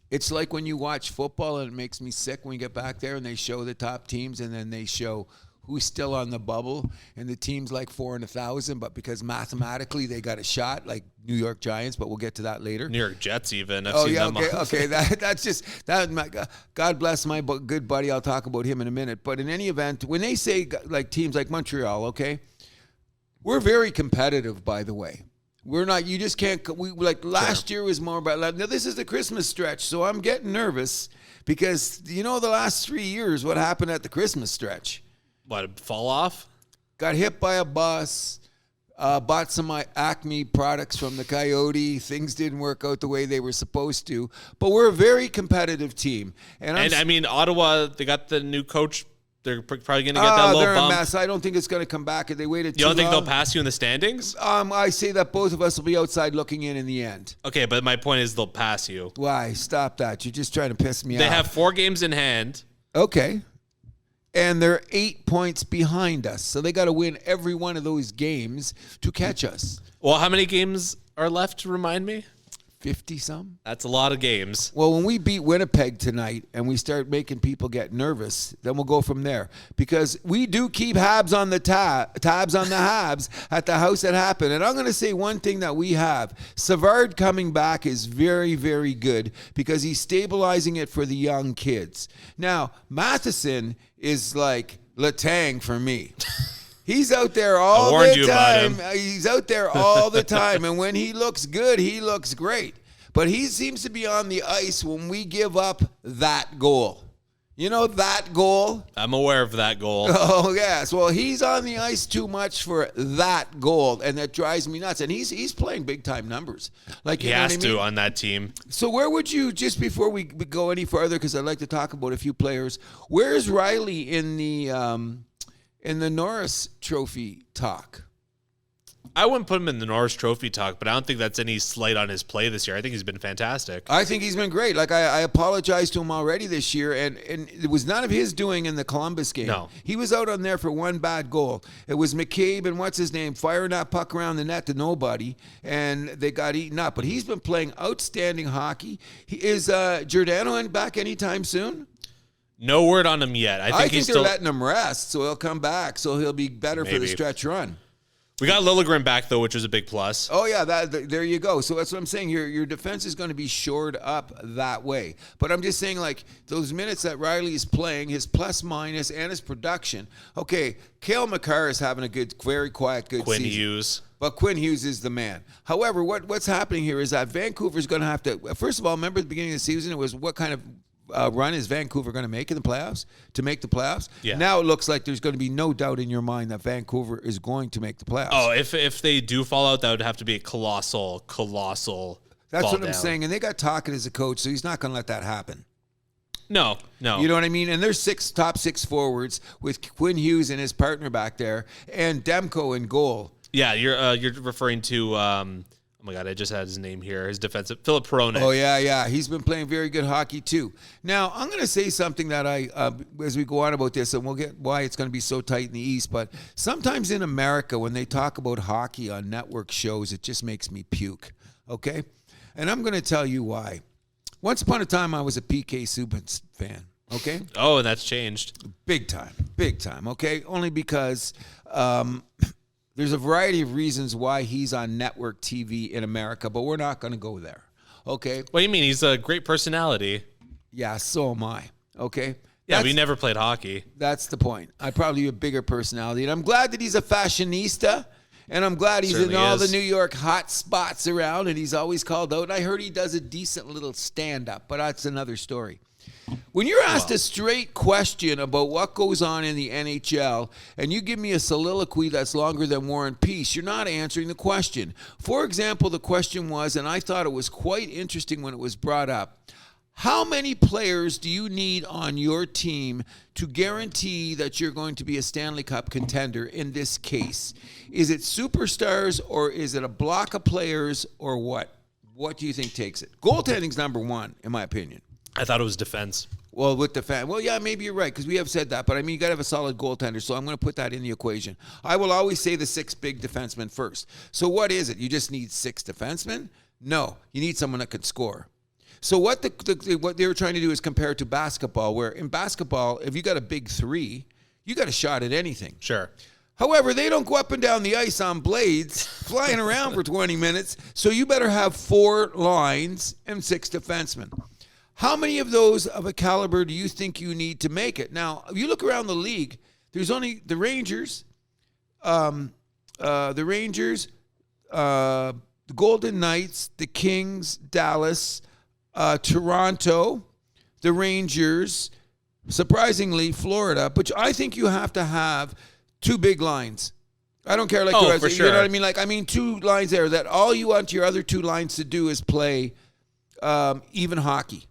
it's like when you watch football and it makes me sick when we get back there and they show the top teams and then they show who's still on the bubble and the team's like 4 in 1,000, but because mathematically they got a shot, like New York Giants, but we'll get to that later. New York Jets, even. I've seen them. Okay. That's just that. God bless my good buddy. I'll talk about him in a minute. But in any event, when they say like teams like Montreal, okay, we're very competitive. By the way, we're not. You just can't. We like last year was more about. Now this is the Christmas stretch, so I'm getting nervous because you know the last 3 years what happened at the Christmas stretch. What, fall off? Got hit by a bus. Bought some Acme products from the Coyote. Things didn't work out the way they were supposed to. But we're a very competitive team. And I mean, Ottawa, they got the new coach. They're probably going to get that little they're bump. a mess. I don't think it's going to come back. They waited too You don't think long. they'll pass you in the standings? I say that both of us will be outside looking in the end. Okay, but my point is they'll pass you. Why? Stop that. You're just trying to piss me off. They have 4 games in hand. Okay. And they're 8 points behind us. So they got to win every one of those games to catch us. Well, how many games are left, remind me? 50-some? That's a lot of games. Well, when we beat Winnipeg tonight and we start making people get nervous, then we'll go from there. Because we do keep tabs on the tabs on the Habs at the house that happened. And I'm going to say one thing that we have. Savard coming back is very, very good because he's stabilizing it for the young kids. Now, Matheson is like Letang for me. He's out there all the time. He's out there all the time. And when he looks good, he looks great. But he seems to be on the ice when we give up that goal. You know that goal? I'm aware of that goal. Oh, yes. Well, he's on the ice too much for that goal, and that drives me nuts. And he's playing big-time numbers. Like He has to on that team. So where would you, just before we go any further, because I'd like to talk about a few players, where's Riley in the Norris Trophy talk? I wouldn't put him in the Norris Trophy talk, but I don't think that's any slight on his play this year. I think he's been fantastic. I think he's been great. Like, I apologized to him already this year, and it was none of his doing in the Columbus game. No. He was out on there for one bad goal. It was McCabe and what's his name firing that puck around the net to nobody, and they got eaten up. But he's been playing outstanding hockey. Is Giordano back anytime soon? No word on him yet. I think they're letting him rest, so he'll come back, so he'll be better for the stretch run. We got Liljegren back, though, which was a big plus. Oh, yeah, there you go. So that's what I'm saying. Your defense is going to be shored up that way. But I'm just saying, like, those minutes that Riley is playing, his plus minus and his production. Okay, Cale Makar is having a very quiet, good Quinn season. Hughes. But Quinn Hughes is the man. However, what's happening here is that Vancouver's going to have to, first of all, remember at the beginning of the season, it was what kind of run is Vancouver going to make in the playoffs to make the playoffs? Yeah. Now it looks like there's going to be no doubt in your mind that Vancouver is going to make the playoffs. Oh, if they do fall out, that would have to be a colossal That's fall what I'm down. saying. And they got Tocchet as a coach, so he's not going to let that happen. No. You know what I mean? And there's top six forwards with Quinn Hughes and his partner back there and Demko in goal. Yeah, you're referring to Oh my God, I just had his name here. His defensive, Philip Peronic. Oh, yeah. He's been playing very good hockey, too. Now, I'm going to say something that as we go on about this, and we'll get why it's going to be so tight in the East, but sometimes in America, when they talk about hockey on network shows, it just makes me puke, okay? And I'm going to tell you why. Once upon a time, I was a PK Subban fan, okay? Oh, and that's changed. Big time, okay? Only because there's a variety of reasons why he's on network TV in America, but we're not going to go there, okay? What do you mean? He's a great personality. Yeah, so am I, okay? Yeah, we never played hockey. That's the point. I probably have a bigger personality, and I'm glad that he's a fashionista, and I'm glad he's Certainly in all is. the New York hot spots around, and he's always called out. And I heard he does a decent little stand-up, but that's another story. When you're asked a straight question about what goes on in the NHL, and you give me a soliloquy that's longer than War and Peace, you're not answering the question. For example, the question was, and I thought it was quite interesting when it was brought up, how many players do you need on your team to guarantee that you're going to be a Stanley Cup contender in this case? Is it superstars, or is it a block of players, or what? What do you think takes it? Goaltending's number one, in my opinion. I thought it was defense. Well, with the fan. Well, yeah, maybe you're right, because we have said that. But, I mean, you got to have a solid goaltender, so I'm going to put that in the equation. I will always say the 6 big defensemen first. So what is it? You just need 6 defensemen? No, you need someone that can score. So what what they were trying to do is compare it to basketball, where in basketball, if you got a big 3, you got a shot at anything. Sure. However, they don't go up and down the ice on blades, flying around for 20 minutes, so you better have 4 lines and 6 defensemen. How many of those of a caliber do you think you need to make it? Now, if you look around the league, there's only the Rangers, the Golden Knights, the Kings, Dallas, Toronto, the Rangers, surprisingly, Florida. But I think you have to have 2 big lines. I don't care, like the rest. For sure. You know what I mean? Like, I mean, 2 lines there that all you want your other 2 lines to do is play even hockey.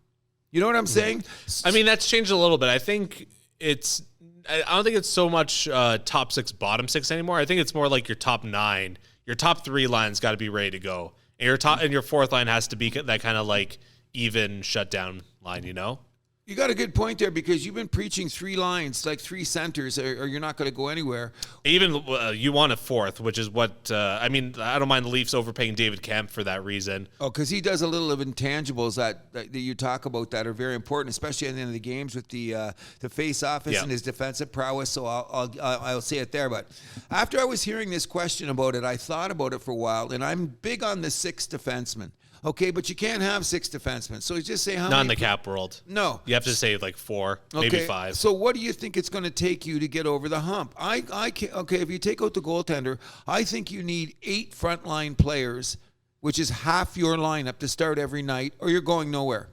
You know what I'm saying? I mean, that's changed a little bit. I don't think it's so much top 6, bottom 6 anymore. I think it's more like your top 9. Your top 3 lines got to be ready to go. And your 4th line has to be that kind of like even shutdown line, you know? You got a good point there, because you've been preaching 3 lines, like 3 centers, or you're not going to go anywhere. Even you want a 4th, which is what I mean. I don't mind the Leafs overpaying David Kemp for that reason. Oh, because he does a little of intangibles that you talk about that are very important, especially at the end of the games with the face office and his defensive prowess. So I'll say it there. But after I was hearing this question about it, I thought about it for a while, and I'm big on the 6 defensemen. Okay, but you can't have 6 defensemen. So just say how many. Not in the cap world. No. You have to say like 4, maybe 5. So what do you think it's going to take you to get over the hump? If you take out the goaltender, I think you need 8 frontline players, which is half your lineup to start every night, or you're going nowhere.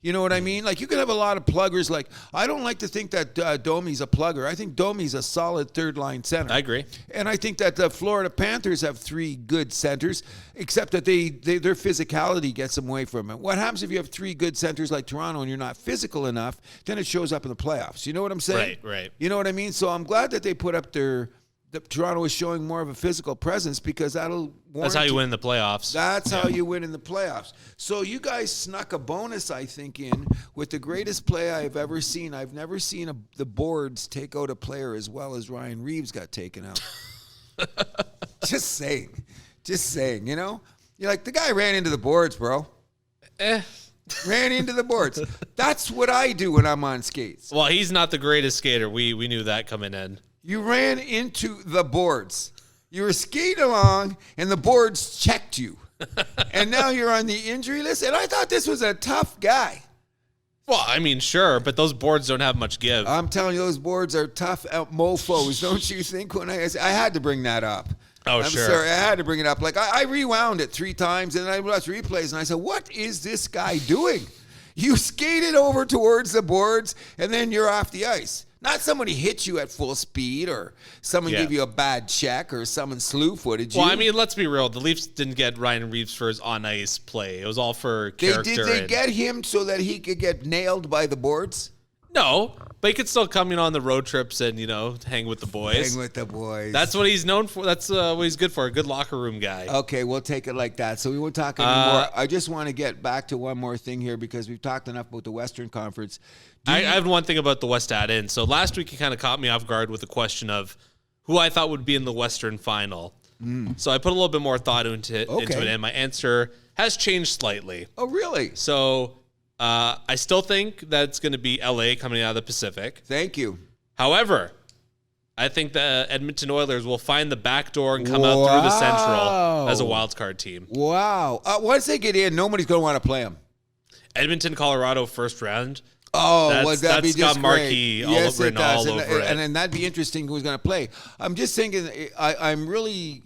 You know what I mean? Like, you can have a lot of pluggers. Like, I don't like to think that Domi's a plugger. I think Domi's a solid 3rd-line center. I agree. And I think that the Florida Panthers have 3 good centers, except that their physicality gets them away from it. What happens if you have 3 good centers like Toronto and you're not physical enough? Then it shows up in the playoffs. You know what I'm saying? Right. You know what I mean? So I'm glad that they put up that Toronto is showing more of a physical presence, because that's how you win in the playoffs. That's how you win in the playoffs. So you guys snuck a bonus, I think, in with the greatest play I've ever seen. I've never seen the boards take out a player as well as Ryan Reeves got taken out. Just saying, you know? You're like, the guy ran into the boards, bro. Ran into the boards. That's what I do when I'm on skates. Well, he's not the greatest skater. We knew that coming in. You ran into the boards. You were skating along, and the boards checked you. And now you're on the injury list. And I thought this was a tough guy. Well, I mean, sure, but those boards don't have much give. I'm telling you, those boards are tough mofos, don't you think? When I had to bring that up. I'm sure. Sorry, I had to bring it up. Like, I rewound it 3 times, and then I watched replays, and I said, what is this guy doing? You skated over towards the boards, and then you're off the ice. Not somebody hit you at full speed, or someone gave you a bad check, or someone slew-footed you. Well, I mean, let's be real. The Leafs didn't get Ryan Reeves for his on-ice play. It was all for character. Did they get him so that he could get nailed by the boards? No, but he could still come on the road trips and, hang with the boys. Hang with the boys. That's what he's known for. That's what he's good for, a good locker room guy. Okay, we'll take it like that. So we won't talk anymore. I just want to get back to one more thing here because we've talked enough about the Western Conference. I have one thing about the West to add in. So last week, he kind of caught me off guard with the question of who I thought would be in the Western final. So I put a little bit more thought into it, and my answer has changed slightly. Oh, really? So I still think that it's going to be LA coming out of the Pacific. Thank you. However, I think the Edmonton Oilers will find the back door and come out through the Central as a wild card team. Wow. Once they get in, nobody's going to want to play them. Edmonton, Colorado, first round. Oh, that'd be just got marquee great. Yes, it does. all over it. And then that'd be interesting who's going to play. I'm just thinking, I'm really...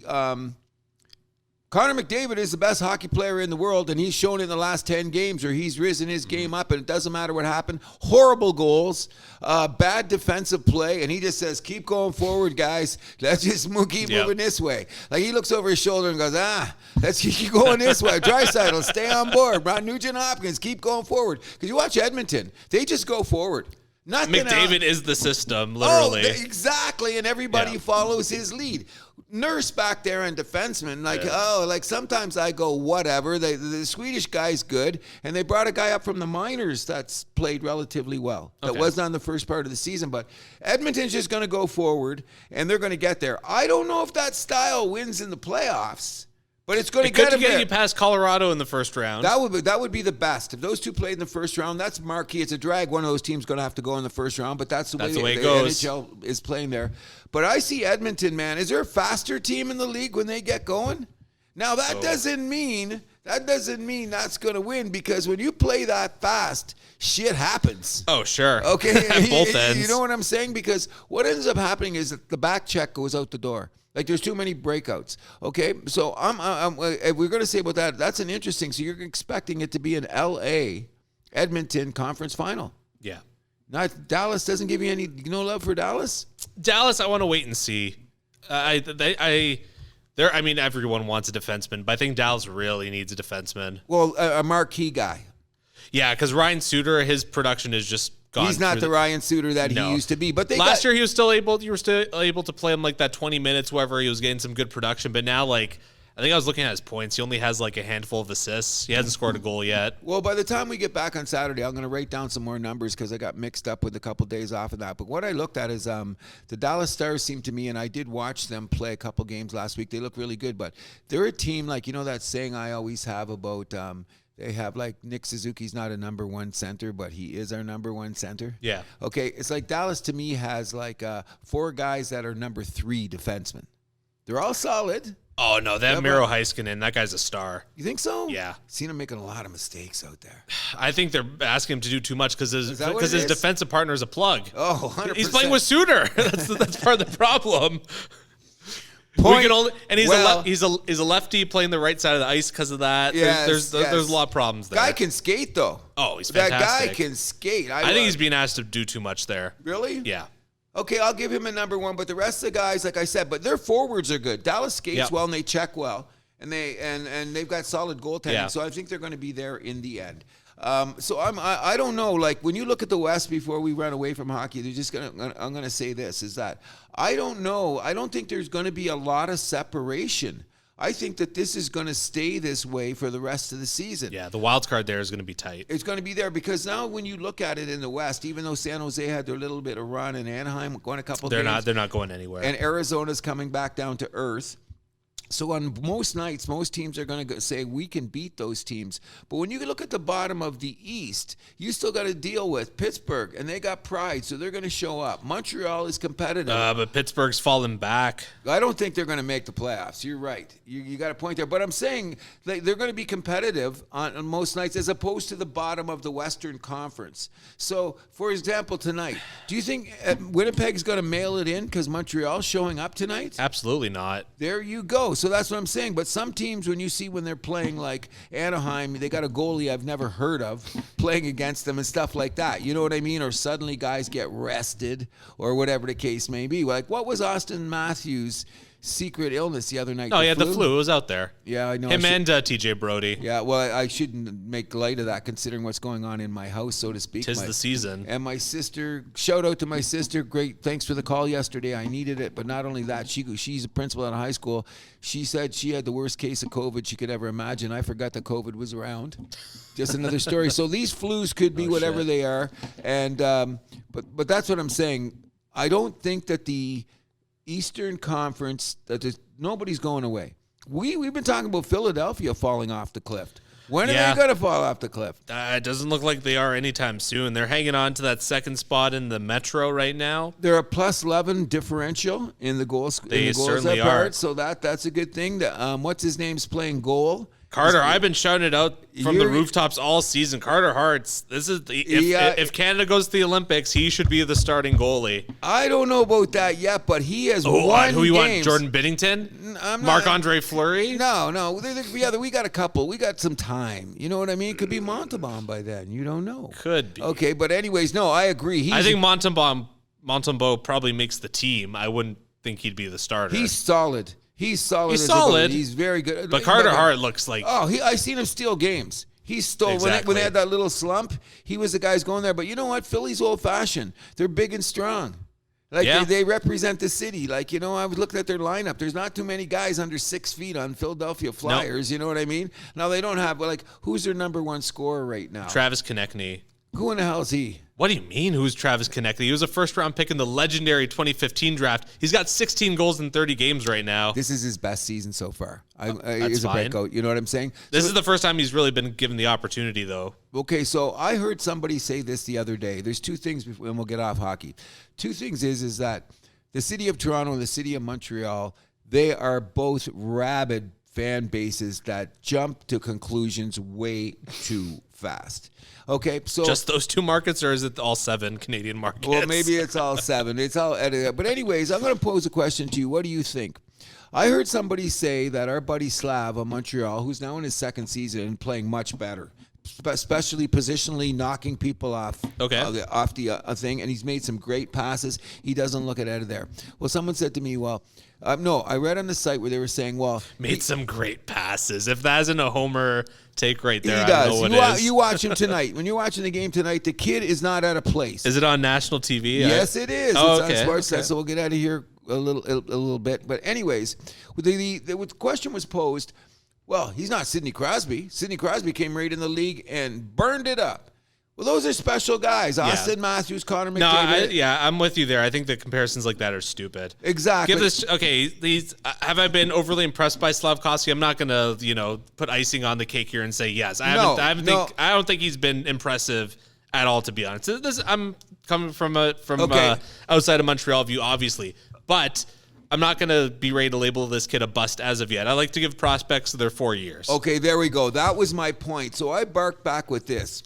Connor McDavid is the best hockey player in the world, and he's shown in the last 10 games where he's risen his game up, and it doesn't matter what happened. Horrible goals, bad defensive play, and he just says, keep going forward, guys. Let's just keep moving this way. Like, he looks over his shoulder and goes, let's keep going this way. Draisaitl, stay on board. Ron Nugent-Hopkins, keep going forward. Because you watch Edmonton, they just go forward. Nothing McDavid is the system, literally. Oh, exactly, and everybody follows his lead. Nurse back there and defenseman, sometimes I go, whatever. The Swedish guy's good, and they brought a guy up from the minors that's played relatively well. That wasn't on the first part of the season, but Edmonton's just going to go forward, and they're going to get there. I don't know if that style wins in the playoffs. But it's going to get them there. You past Colorado in the first round. That would be the best. If those two played in the first round, that's marquee. It's a drag. One of those teams going to have to go in the first round, but that's the way it goes. NHL is playing there. But I see Edmonton, man. Is there a faster team in the league when they get going? Now, that doesn't mean that's going to win, because when you play that fast, shit happens. Oh, sure. Okay. Both ends. You know what I'm saying? Because what ends up happening is that the back check goes out the door. Like, there's too many breakouts. Okay, so we're going to say about that. That's an interesting. So you're expecting it to be an LA Edmonton conference final. Yeah. Not Dallas. Doesn't give you any love for Dallas. Dallas, I want to wait and see. Everyone wants a defenseman, but I think Dallas really needs a defenseman. Well, a marquee guy. Yeah, because Ryan Suter, his production is just gone. He's not the Ryan Suter that he used to be. But last year he was still able. You were still able to play him like that 20 minutes, wherever he was getting some good production. But now, I think I was looking at his points. He only has a handful of assists. He hasn't scored a goal yet. Well, by the time we get back on Saturday, I'm going to write down some more numbers because I got mixed up with a couple days off of that. But what I looked at is the Dallas Stars seem to me, and I did watch them play a couple games last week. They look really good, but they're a team that saying I always have about they have Nick Suzuki's not a number one center, but he is our number one center. Yeah. Okay, it's like Dallas to me has four guys that are number three defensemen. They're all solid. Oh, no, that Miro Heiskanen, that guy's a star. You think so? Yeah. Seen him making a lot of mistakes out there. I think they're asking him to do too much because his defensive partner is a plug. Oh, 100%. He's playing with Suter. That's part of the problem. He's a lefty playing the right side of the ice because of that. There's a lot of problems there. Guy can skate, though. Oh, he's fantastic. That guy can skate. I think he's being asked to do too much there. Really? Yeah. Okay, I'll give him a number one, but the rest of the guys, like I said, but their forwards are good. Dallas skates well and they check well, and they've got solid goaltending. So I think they're going to be there in the end. So I don't know. When you look at the West before we run away from hockey, I'm going to say this is that I don't know. I don't think there's going to be a lot of separation. I think that this is going to stay this way for the rest of the season. Yeah, the wild card there is going to be tight. It's going to be there because now when you look at it in the West, even though San Jose had their little bit of run and Anaheim going a couple games. They're not going anywhere. And Arizona's coming back down to earth. So on most nights, most teams are going to say we can beat those teams. But when you look at the bottom of the East, you still got to deal with Pittsburgh, and they got pride, so they're going to show up. Montreal is competitive. But Pittsburgh's fallen back. I don't think they're going to make the playoffs. You're right. You got a point there. But I'm saying they're going to be competitive on most nights as opposed to the bottom of the Western Conference. So, for example, tonight, do you think Winnipeg's going to mail it in because Montreal's showing up tonight? Absolutely not. There you go. So that's what I'm saying. But some teams, when they're playing like Anaheim, they got a goalie I've never heard of playing against them and stuff like that. You know what I mean? Or suddenly guys get rested or whatever the case may be. Like, what was Austin Matthews secret illness the other night. No, he had the flu. It was out there. Yeah, I know. Him and TJ Brody. Yeah, well, I shouldn't make light of that considering what's going on in my house, so to speak. Tis the season. And my sister, shout out to my sister. Great, thanks for the call yesterday. I needed it. But not only that, she's a principal at a high school. She said she had the worst case of COVID she could ever imagine. I forgot that COVID was around. Just another story. So these flus could be whatever they are. And but that's what I'm saying. I don't think that the Eastern Conference, nobody's going away. We've been talking about Philadelphia falling off the cliff. When are they going to fall off the cliff? It doesn't look like they are anytime soon. They're hanging on to that second spot in the Metro right now. They're a plus 11 differential in the goals. They certainly are. So that's a good thing. What's his name's playing goal? Carter, I've been shouting it out from the rooftops all season. Carter Hart's. This is if Canada goes to the Olympics, he should be the starting goalie. I don't know about that yet, but he has won who you games. Want? Jordan Binnington? Marc-Andre Fleury? No. We got a couple. We got some time. You know what I mean? It could be Montalban by then. You don't know. Could be. Okay, but anyways, no, I agree. I think Montembeault probably makes the team. I wouldn't think he'd be the starter. He's solid. He's solid. He's very good. But Carter Hart looks like... I seen him steal games. He stole. Exactly. When they had that little slump, he was the guys going there. But you know what? Philly's old-fashioned. They're big and strong. They represent the city. I was looking at their lineup. There's not too many guys under 6 feet on Philadelphia Flyers. Nope. You know what I mean? Now, they don't have... who's their number one scorer right now? Travis Konechny. Who in the hell is he? What do you mean, who's Travis Konechny? He was a first-round pick in the legendary 2015 draft. He's got 16 goals in 30 games right now. This is his best season so far. That's fine. A breakout. You know what I'm saying? This is the first time he's really been given the opportunity, though. Okay, so I heard somebody say this the other day. There's two things, and we'll get off hockey. Two things is that the city of Toronto and the city of Montreal, they are both rabid fan bases that jump to conclusions way too fast. Okay, so just those two markets, or is it all 7 Canadian markets? Well, maybe it's all 7. It's all edited. But anyways, I'm going to pose a question to you. What do you think? I heard somebody say that our buddy Slav of Montreal, who's now in his second season and playing much better, especially positionally knocking people off the thing, and he's made some great passes. He doesn't look at out of there. Well, someone said to me, no, I read on the site where they were saying, made some great passes. If that isn't a homer take right there, he does. I don't know what is. You watch him tonight. When you're watching the game tonight, the kid is not at a place. Is it on national TV? Yes, it is. It's on Sportsnet, so we'll get out of here a little bit. But anyways, the question was posed, he's not Sidney Crosby. Sidney Crosby came right in the league and burned it up. Well, those are special guys. Austin Matthews, Connor McDavid. I'm with you there. I think the comparisons like that are stupid. Exactly. Have I been overly impressed by Slavkovsky? I'm not going to, put icing on the cake here and say yes. I don't think he's been impressive at all, to be honest. I'm coming from outside of Montreal view, obviously. But I'm not going to be ready to label this kid a bust as of yet. I like to give prospects their 4 years. Okay, there we go. That was my point. So I barked back with this.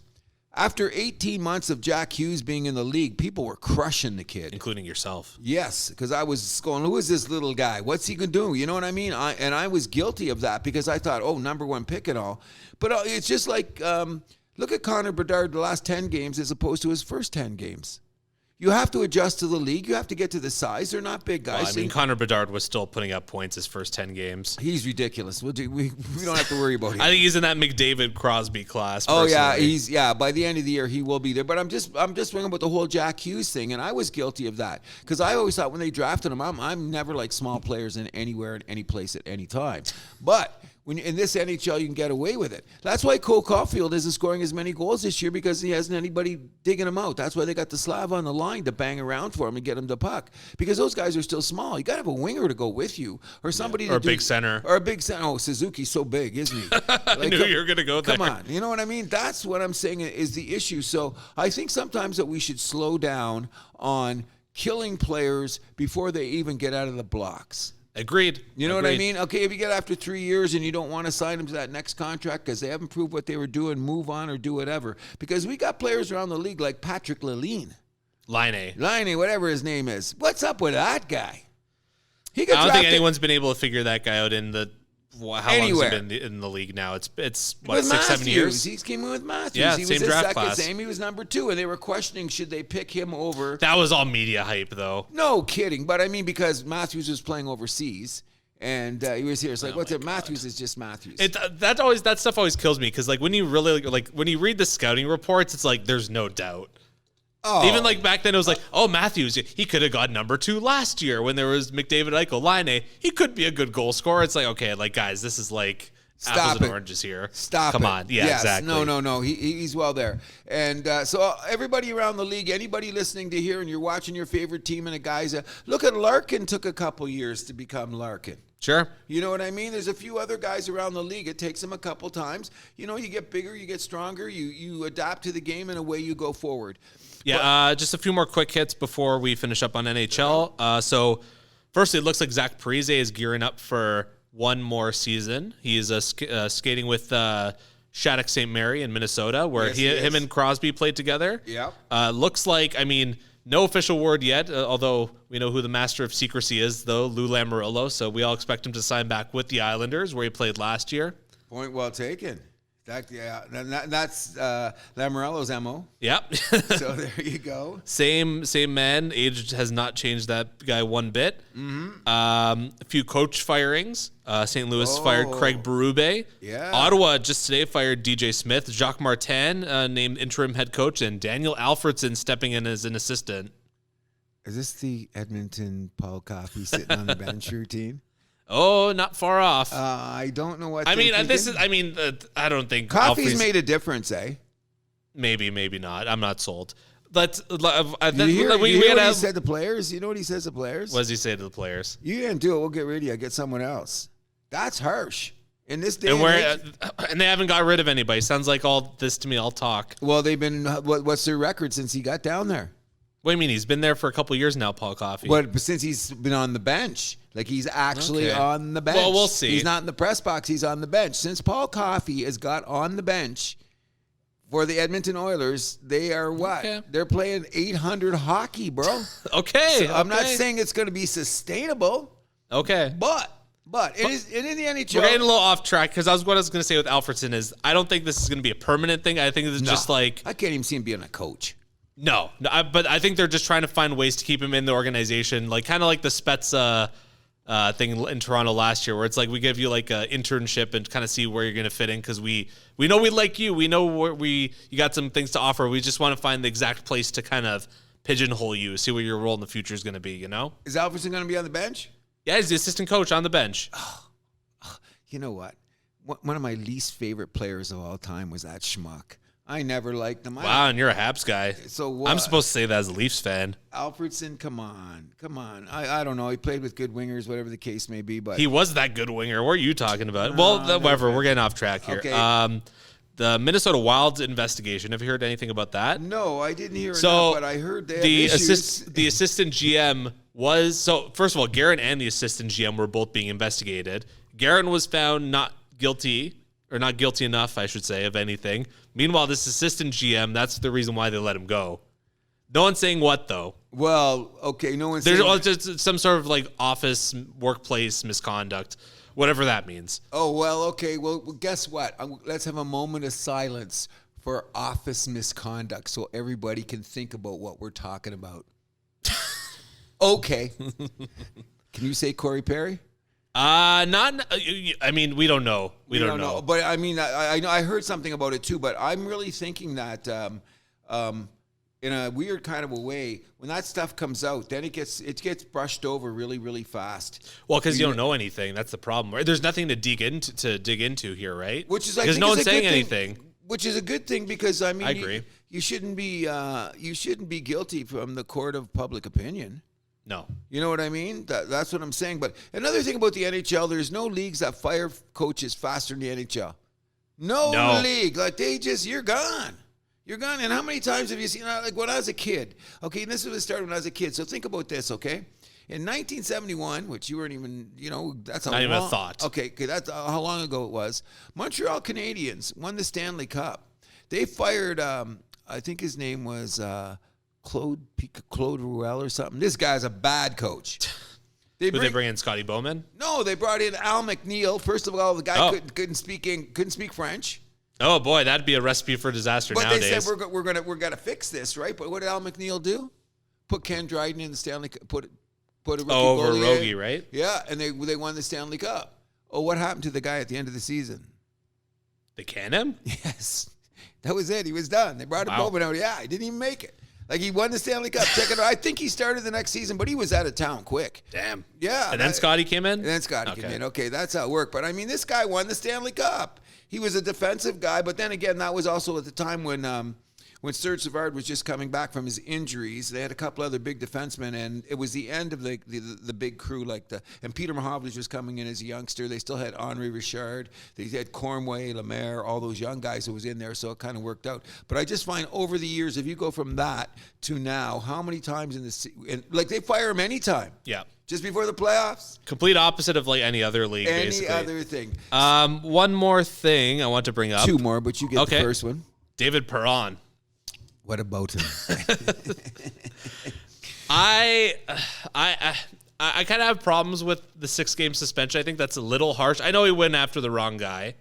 After 18 months of Jack Hughes being in the league, people were crushing the kid. Including yourself. Yes, because I was going, who is this little guy? What's he going to do? You know what I mean? I was guilty of that because I thought, number one pick and all. But it's just like, look at Connor Bedard the last 10 games as opposed to his first 10 games. You have to adjust to the league. You have to get to the size. They're not big guys. Connor Bedard was still putting up points his first 10 games. He's ridiculous. We don't have to worry about him. I think he's in that McDavid Crosby class. Oh yeah, by the end of the year he will be there. But I'm just thinking about the whole Jack Hughes thing, and I was guilty of that because I always thought when they drafted him, I'm never like small players in anywhere, in any place, at any time. But when in this NHL, you can get away with it. That's why Cole Caulfield isn't scoring as many goals this year because he hasn't anybody digging him out. That's why they got the Slav on the line to bang around for him and get him the puck because those guys are still small. You got to have a winger to go with you or somebody or a big center. Or a big center. Oh, Suzuki's so big, isn't he? I knew you were going to go there. Come on. You know what I mean? That's what I'm saying is the issue. So I think sometimes that we should slow down on killing players before they even get out of the blocks. Agreed. You know what I mean? Okay, if you get after 3 years and you don't want to sign them to that next contract because they haven't proved what they were doing, move on or do whatever. Because we got players around the league like Patrick Lalline, whatever his name is. What's up with that guy? I don't think anyone's been able to figure that guy out in the how long has he been in the league now? It's what, 6-7 years? He came in with Matthews. Yeah, he same was draft his second class. Same. He was number 2, and they were questioning should they pick him over. That was all media hype, though. No kidding, but I mean because Matthews was playing overseas. And he was here. It's like, what's it? Matthews is just Matthews. That stuff always kills me because like when you really like when you read the scouting reports, it's like there's no doubt. Oh. Even like back then, it was like, oh, Matthews, he could have got number 2 last year when there was McDavid, Eichel, Laine. He could be a good goal scorer. It's like, okay, like guys, this is like apples and oranges here. Come on. Yeah, yes. exactly. No. He's well there. And so everybody around the league, anybody listening to here and you're watching your favorite team and a guy's look at Larkin. Took a couple years to become Larkin. Sure. You know what I mean? There's a few other guys around the league. It takes them a couple times. You know, you get bigger, you get stronger, you adapt to the game and away you go forward. Yeah, just a few more quick hits before we finish up on NHL. So first, it looks like Zach Parise is gearing up for one more season. He's skating with Shattuck St. Mary in Minnesota, where him and Crosby played together. Yeah. Looks like, I mean, no official word yet, although we know who the master of secrecy is, though, Lou Lamoriello. So we all expect him to sign back with the Islanders, where he played last year. Point well taken. That's Lamoriello's MO. Yep. So there you go. Same man. Age has not changed that guy one bit. Mm-hmm. A few coach firings. St. Louis fired Craig Berube. Yeah. Ottawa just today fired DJ Smith. Jacques Martin named interim head coach, and Daniel Alfredson stepping in as an assistant. Is this the Edmonton Paul Coffey sitting on the bench routine? Oh, not far off. I don't know what. I I don't think Coffey's made a difference, eh? Maybe not. I'm not sold. But you hear what he said to players? You know what he says to players? What does he say to the players? You didn't do it. We'll get rid of you. Get someone else. That's harsh. In this day and they haven't got rid of anybody. Sounds like all this to me, all talk. Well, they've been. What's their record since he got down there? What do you mean? He's been there for a couple of years now, Paul Coffey. But since he's been on the bench. Like he's actually on the bench. Well, we'll see. He's not in the press box. He's on the bench. Since Paul Coffey has got on the bench for the Edmonton Oilers, they are what? Okay. They're playing 800 hockey, bro. Okay. So I'm not saying it's going to be sustainable. Okay. But it is in the NHL. We're getting a little off track because what I was going to say with Alfredson is I don't think this is going to be a permanent thing. I think it's just like I can't even see him being a coach. No, but I think they're just trying to find ways to keep him in the organization, like kind of like the Spezza thing in Toronto last year, where it's like we give you like an internship and kind of see where you're going to fit in because we know we like you, we know where you got some things to offer. We just want to find the exact place to kind of pigeonhole you, see what your role in the future is going to be. You know, is Alfredson going to be on the bench? Yeah, he's the assistant coach on the bench. You know what? One of my least favorite players of all time was that schmuck. I never liked him. Wow, and you're a Habs guy. So what? I'm supposed to say that as a Leafs fan. Alfredson, come on. I don't know. He played with good wingers, whatever the case may be. But he was that good winger. What are you talking about? Whatever. We're getting off track here. Okay. The Minnesota Wild's investigation. Have you heard anything about that? No, I didn't hear enough, but I heard they the assistant GM was first of all, Guerin and the assistant GM were both being investigated. Guerin was found not guilty enough, I should say, of anything. Meanwhile, this assistant GM, that's the reason why they let him go. No one's saying what, though. Well, okay, no one's saying... There's just some sort of, like, office, workplace misconduct, whatever that means. Oh, well, okay. Well, guess what? Let's have a moment of silence for office misconduct so everybody can think about what we're talking about. Okay. Can you say Corey Perry? Not. I mean, we don't know. We don't know. But I mean, I heard something about it too. But I'm really thinking that, in a weird kind of a way, when that stuff comes out, then it gets brushed over really, really fast. Well, because you don't know anything. That's the problem. Right? There's nothing to dig into here, right? Which is because no one's saying anything. Which is a good thing because I mean, I agree. You shouldn't be guilty from the court of public opinion. No. You know what I mean? That's what I'm saying. But another thing about the NHL, there's no leagues that fire coaches faster than the NHL. No league. Like you're gone. You're gone. And how many times have you seen, like when I was a kid, okay, and this was started when I was a kid. So think about this, okay? In 1971, which you weren't even, that's not even a thought. Okay, that's how long ago it was. Montreal Canadiens won the Stanley Cup. They fired, I think his name was... Claude Ruel or something. This guy's a bad coach. They bring in Scotty Bowman? No, they brought in Al McNeil. First of all, the guy couldn't speak French. Oh boy, that'd be a recipe for disaster nowadays. But they said we're gonna fix this, right? But what did Al McNeil do? Put Ken Dryden in the Stanley Cup. Put a rookie over goalie Rogie, in. right? Yeah, and they won the Stanley Cup. Oh, what happened to the guy at the end of the season? They can him? Yes. That was it. He was done. They brought him over now. Yeah, he didn't even make it. Like, he won the Stanley Cup. Check it out. I think he started the next season, but he was out of town quick. Damn. Yeah. And then Scotty came in? And then Scotty came in. Okay, that's how it worked. But, I mean, this guy won the Stanley Cup. He was a defensive guy, but then again, that was also at the time when Serge Savard was just coming back from his injuries. They had a couple other big defensemen, and it was the end of the big crew. And Peter Mahovlich was just coming in as a youngster. They still had Henri Richard. They had Cornway, Lemaire, all those young guys who was in there, so it kind of worked out. But I just find over the years, if you go from that to now, how many times they fire him anytime. Yeah. Just before the playoffs. Complete opposite of like any other league, basically. Any other thing. One more thing I want to bring up. Two more, but you get the first one. David Perron. What about him? I kind of have problems with the 6-game suspension. I think that's a little harsh. I know he went after the wrong guy.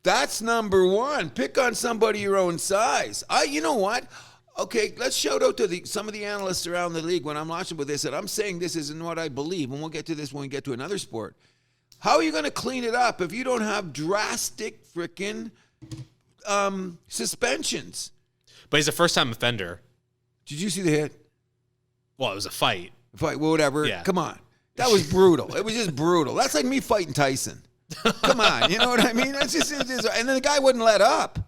That's number one. Pick on somebody your own size. You know what? Okay, let's shout out to some of the analysts around the league when I'm watching with this, and I'm saying this isn't what I believe, and we'll get to this when we get to another sport. How are you going to clean it up if you don't have drastic freaking suspensions? But he's a first-time offender. Did you see the hit? Well, it was a fight. Well, whatever. Yeah. Come on. That was brutal. It was just brutal. That's like me fighting Tyson. Come on. You know what I mean? That's just, and then the guy wouldn't let up.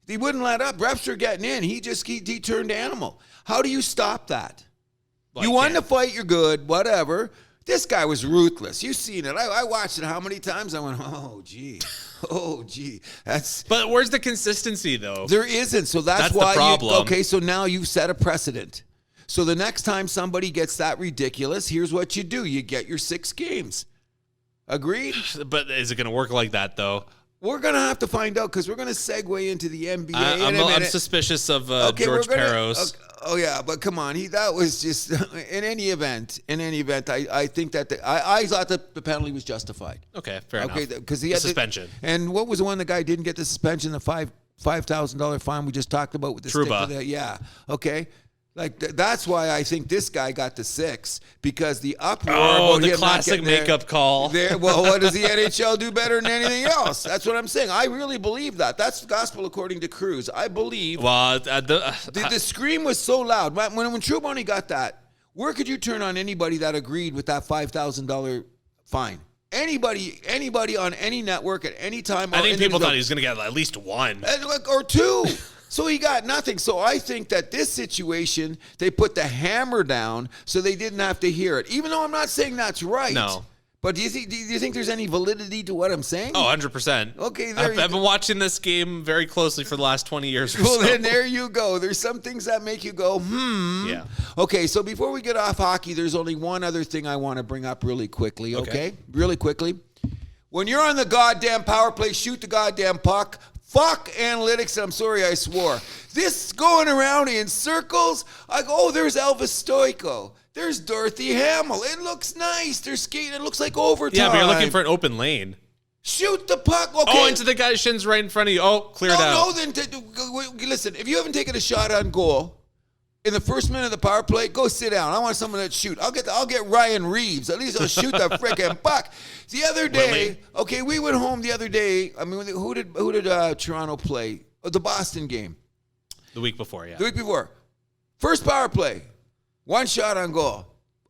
He wouldn't let up. Refs were getting in. He turned animal. How do you stop that? Well, you won the fight. You're good. Whatever. This guy was ruthless. You've seen it. I watched it how many times? I went, oh, gee. Oh, gee. But where's the consistency, though? There isn't. So that's why the problem. Okay, so now you've set a precedent. So the next time somebody gets that ridiculous, here's what you do. You get your 6 games. Agreed? But is it going to work like that, though? We're going to have to find out because we're going to segue into the NBA. I'm suspicious of George Peros. Oh, yeah, but come on. That was just, in any event, I think that, I thought that the penalty was justified. Okay, fair enough. Because he had suspension. And what was the one the guy didn't get the suspension, the $5,000 fine we just talked about with the Trouba. stick? Yeah, okay. Like, that's why I think this guy got the 6, because the uproar. Oh, the classic makeup call. Well, what does the NHL do better than anything else? That's what I'm saying. I really believe that. That's gospel according to Cruz. I believe. Well, the scream was so loud. When Trouba only got that, where could you turn on anybody that agreed with that $5,000 fine? Anybody on any network at any time. I think people thought he was going to get at least 1. Or 2. So he got nothing. So I think that this situation, they put the hammer down so they didn't have to hear it. Even though I'm not saying that's right. No. But do you think there's any validity to what I'm saying? Oh, 100%. Okay, I've been watching this game very closely for the last 20 years or well, so. then there you go. There's some things that make you go, Yeah. Okay, so before we get off hockey, there's only one other thing I want to bring up really quickly, okay? Really quickly. When you're on the goddamn power play, shoot the goddamn puck. Fuck analytics. I'm sorry I swore. This going around in circles. I go, oh, there's Elvis Stoico. There's Dorothy Hamill. It looks nice. They're skating. It looks like overtime. Yeah, but you're looking for an open lane. Shoot the puck. Okay. Oh, into the guy's shins right in front of you. Oh, cleared out. No, then listen, if you haven't taken a shot on goal in the first minute of the power play, go sit down. I want someone that shoot. I'll get Ryan Reeves. At least I'll shoot the frickin' puck. The other day, okay, we went home the other day. I mean, who did Toronto play? The Boston game. The week before, yeah. The week before. First power play. 1 shot on goal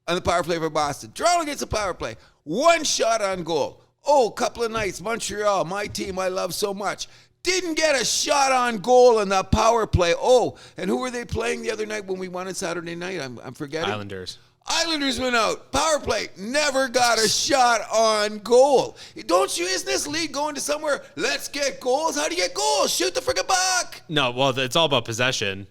on the power play for Boston. Toronto gets a power play. 1 shot on goal. Oh, a couple of nights. Montreal, my team I love so much. Didn't get a shot on goal in the power play. Oh, and who were they playing the other night when we won on Saturday night? I'm forgetting. Islanders went out. Power play. Never got a shot on goal. Isn't this league going to somewhere? Let's get goals. How do you get goals? Shoot the freaking puck. No, well, it's all about possession.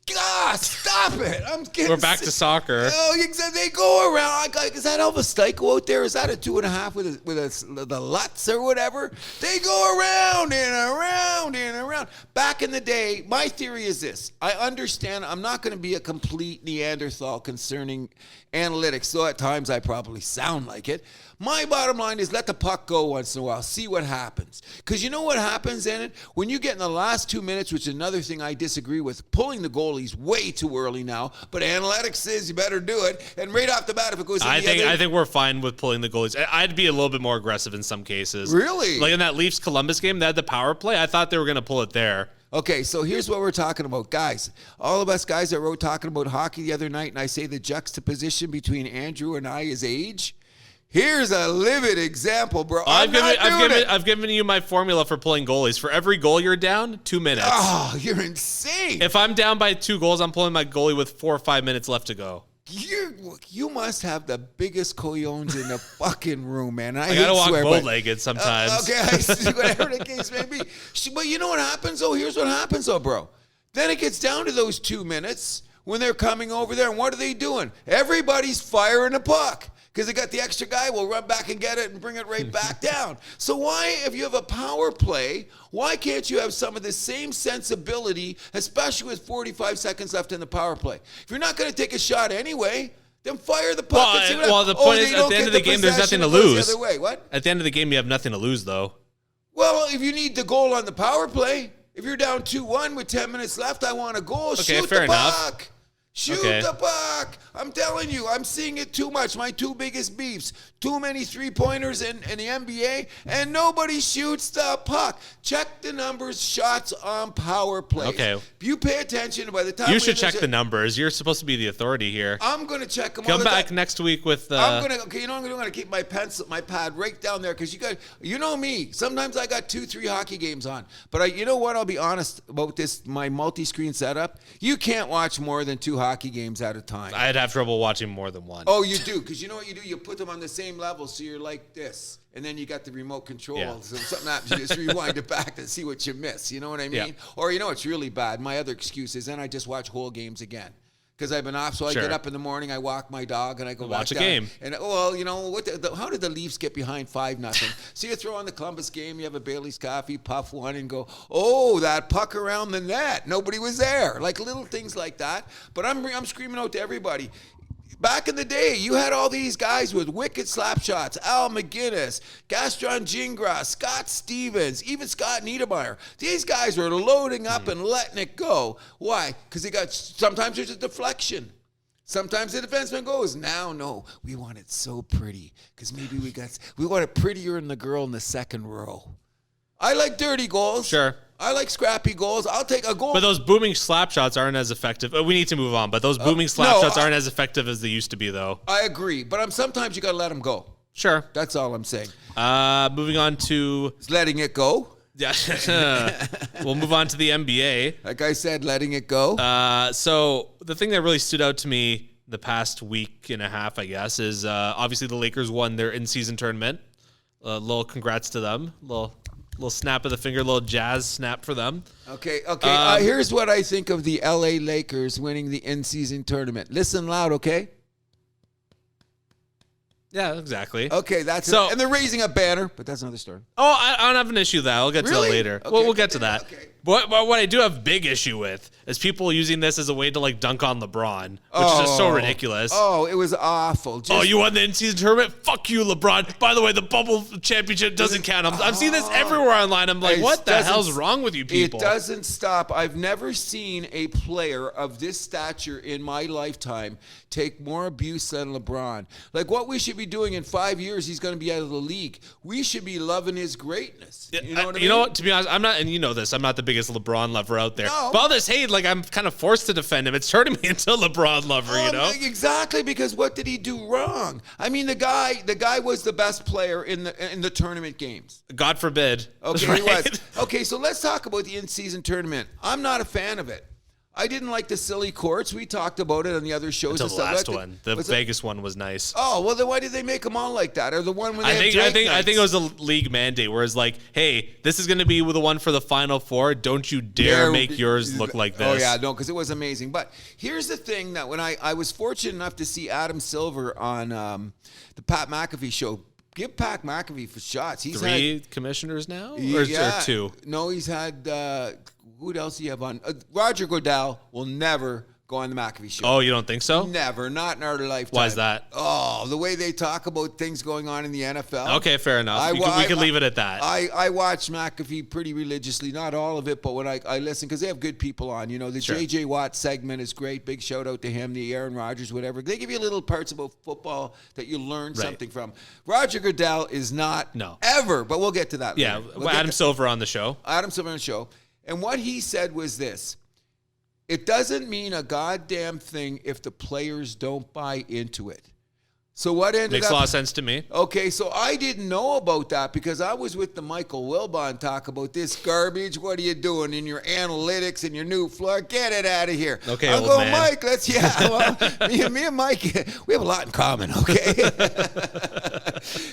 God, stop it. We're back to soccer. Oh, they go around. Is that Elvis Stoico out there? Is that a 2.5 with the Lutz or whatever? They go around and around and around. Back in the day, my theory is this. I understand I'm not going to be a complete Neanderthal concerning analytics, though at times I probably sound like it. My bottom line is let the puck go once in a while. See what happens. Because you know what happens in it? When you get in the last 2 minutes, which is another thing I disagree with, pulling the goalies way too early now. But analytics says you better do it. And right off the bat, if it goes in I think we're fine with pulling the goalies. I'd be a little bit more aggressive in some cases. Really? Like in that Leafs-Columbus game, they had the power play. I thought they were going to pull it there. Okay, so here's what we're talking about. Guys, all of us guys that wrote talking about hockey the other night, and I say the juxtaposition between Andrew and I is age. Here's a livid example, bro. I've given you my formula for pulling goalies. For every goal you're down, 2 minutes. Oh, you're insane. If I'm down by 2 goals, I'm pulling my goalie with 4 or 5 minutes left to go. You must have the biggest coyones in the fucking room, man. I gotta walk swear, bow-legged sometimes. Okay, I see whatever the case may be. But you know what happens, though? Here's what happens, though, bro. Then it gets down to those 2 minutes when they're coming over there, and what are they doing? Everybody's firing a puck. Because they got the extra guy, will run back and get it and bring it right back down. So why, if you have a power play, why can't you have some of the same sensibility, especially with 45 seconds left in the power play? If you're not going to take a shot anyway, then fire the puck. Well, the point is, at the end of the game, there's nothing to lose. The other way. What? At the end of the game, you have nothing to lose, though. Well, if you need the goal on the power play, if you're down 2-1 with 10 minutes left, I want a goal. Okay, shoot fair the enough. puck. Shoot the puck. I'm telling you, I'm seeing it too much. My 2 biggest beefs. Too many three-pointers in the NBA, and nobody shoots the puck. Check the numbers, shots on power play. Okay. If you pay attention, by the time you should check the numbers. You're supposed to be the authority here. I'm going to check them. Come back next week with. Okay, you know what I'm going to keep my pencil, my pad right down there because you know me. Sometimes I got 2-3 hockey games on, but you know what? I'll be honest about this. My multi-screen setup. You can't watch more than 2 hockey games at a time. I'd have trouble watching more than one. Oh, you do, because you know what you do? You put them on the same level, so you're like this. And then you got the remote control. Yeah. So if something happens, you just rewind it back to see what you miss. You know what I mean? Yeah. Or you know what's really bad? My other excuse is then I just watch whole games again. Because I've been off, so I get up in the morning, I walk my dog, and I go watch back a down. game. And well, you know how did the Leafs get behind 5-0? So you throw on the Columbus game, you have a Bailey's coffee, puff one, and go, oh, that puck around the net, nobody was there. Like little things like that. But I'm screaming out to everybody. Back in the day, you had all these guys with wicked slap shots. Al McGinnis, Gaston Gingras, Scott Stevens, even Scott Niedermayer. These guys were loading up and letting it go. Why? Because sometimes there's a deflection. Sometimes the defenseman goes, now, no, we want it so pretty. Because maybe we want it prettier in the girl in the second row. I like dirty goals. Sure. I like scrappy goals. I'll take a goal. But those booming slap shots aren't as effective. We need to move on. But those booming slap shots aren't as effective as they used to be, though. I agree. But sometimes you got to let them go. Sure. That's all I'm saying. Moving on to... Letting it go. Yeah. We'll move on to the NBA. Like I said, letting it go. So the thing that really stood out to me the past week and a half, I guess, is obviously the Lakers won their in-season tournament. A little congrats to them. Little snap of the finger, little jazz snap for them. Okay. Here's what I think of the LA Lakers winning the in-season tournament. Listen loud, okay? Yeah, exactly. Okay, and they're raising a banner, but that's another story. Oh, I don't have an issue with that. I'll get to that later. Okay. We'll get to that. Okay. But what I do have big issue with is people using this as a way to like dunk on LeBron, which is just so ridiculous. Oh, it was awful. You won the in-season tournament? Fuck you, LeBron. By the way, the bubble championship doesn't count. I'm seeing this everywhere online. I'm like, what the hell's wrong with you people? It doesn't stop. I've never seen a player of this stature in my lifetime take more abuse than LeBron. Like what we should be doing in 5 years, he's going to be out of the league. We should be loving his greatness. You know what I mean? You know what? To be honest, I'm not, and you know this, I'm not the biggest LeBron lover out there. No. But all this hate, like I'm kind of forced to defend him. It's turning me into a LeBron lover, you know? Exactly, because what did he do wrong? I mean, the guy was the best player in the tournament games. God forbid. Okay, right? he was. Okay, so let's talk about the in-season tournament. I'm not a fan of it. I didn't like the silly courts. We talked about it on the other shows. Until the last one. The Vegas one was nice. Oh, well, then why did they make them all like that? Or the one when I think it was a league mandate where it's like, hey, this is going to be the one for the Final Four. Don't you dare make yours look like this. Oh, yeah, no, because it was amazing. But here's the thing that when I was fortunate enough to see Adam Silver on the Pat McAfee show. Give Pat McAfee for shots. He's 3 commissioners now? Or 2? No, he's had... who else do you have on? Roger Goodell will never go on the McAfee show. Oh, you don't think so? Never, not in our lifetime. Why is that? Oh, the way they talk about things going on in the NFL. Okay, fair enough. We could leave it at that. I watch McAfee pretty religiously, not all of it, but when I listen, because they have good people on. You know, the J.J. Watt segment is great. Big shout out to him, the Aaron Rodgers, whatever. They give you little parts about football that you learn something from. Roger Goodell is not ever, but we'll get to that later. Adam Silver on the show. Adam Silver on the show. And what he said was this. It doesn't mean a goddamn thing if the players don't buy into it. So what ended up... Makes a lot of sense to me. Okay, so I didn't know about that because I was with the Michael Wilbon talk about this garbage. What are you doing in your analytics and your new floor? Get it out of here. Okay, I'll old go, man. Mike, me and Mike, we have a lot in common, okay?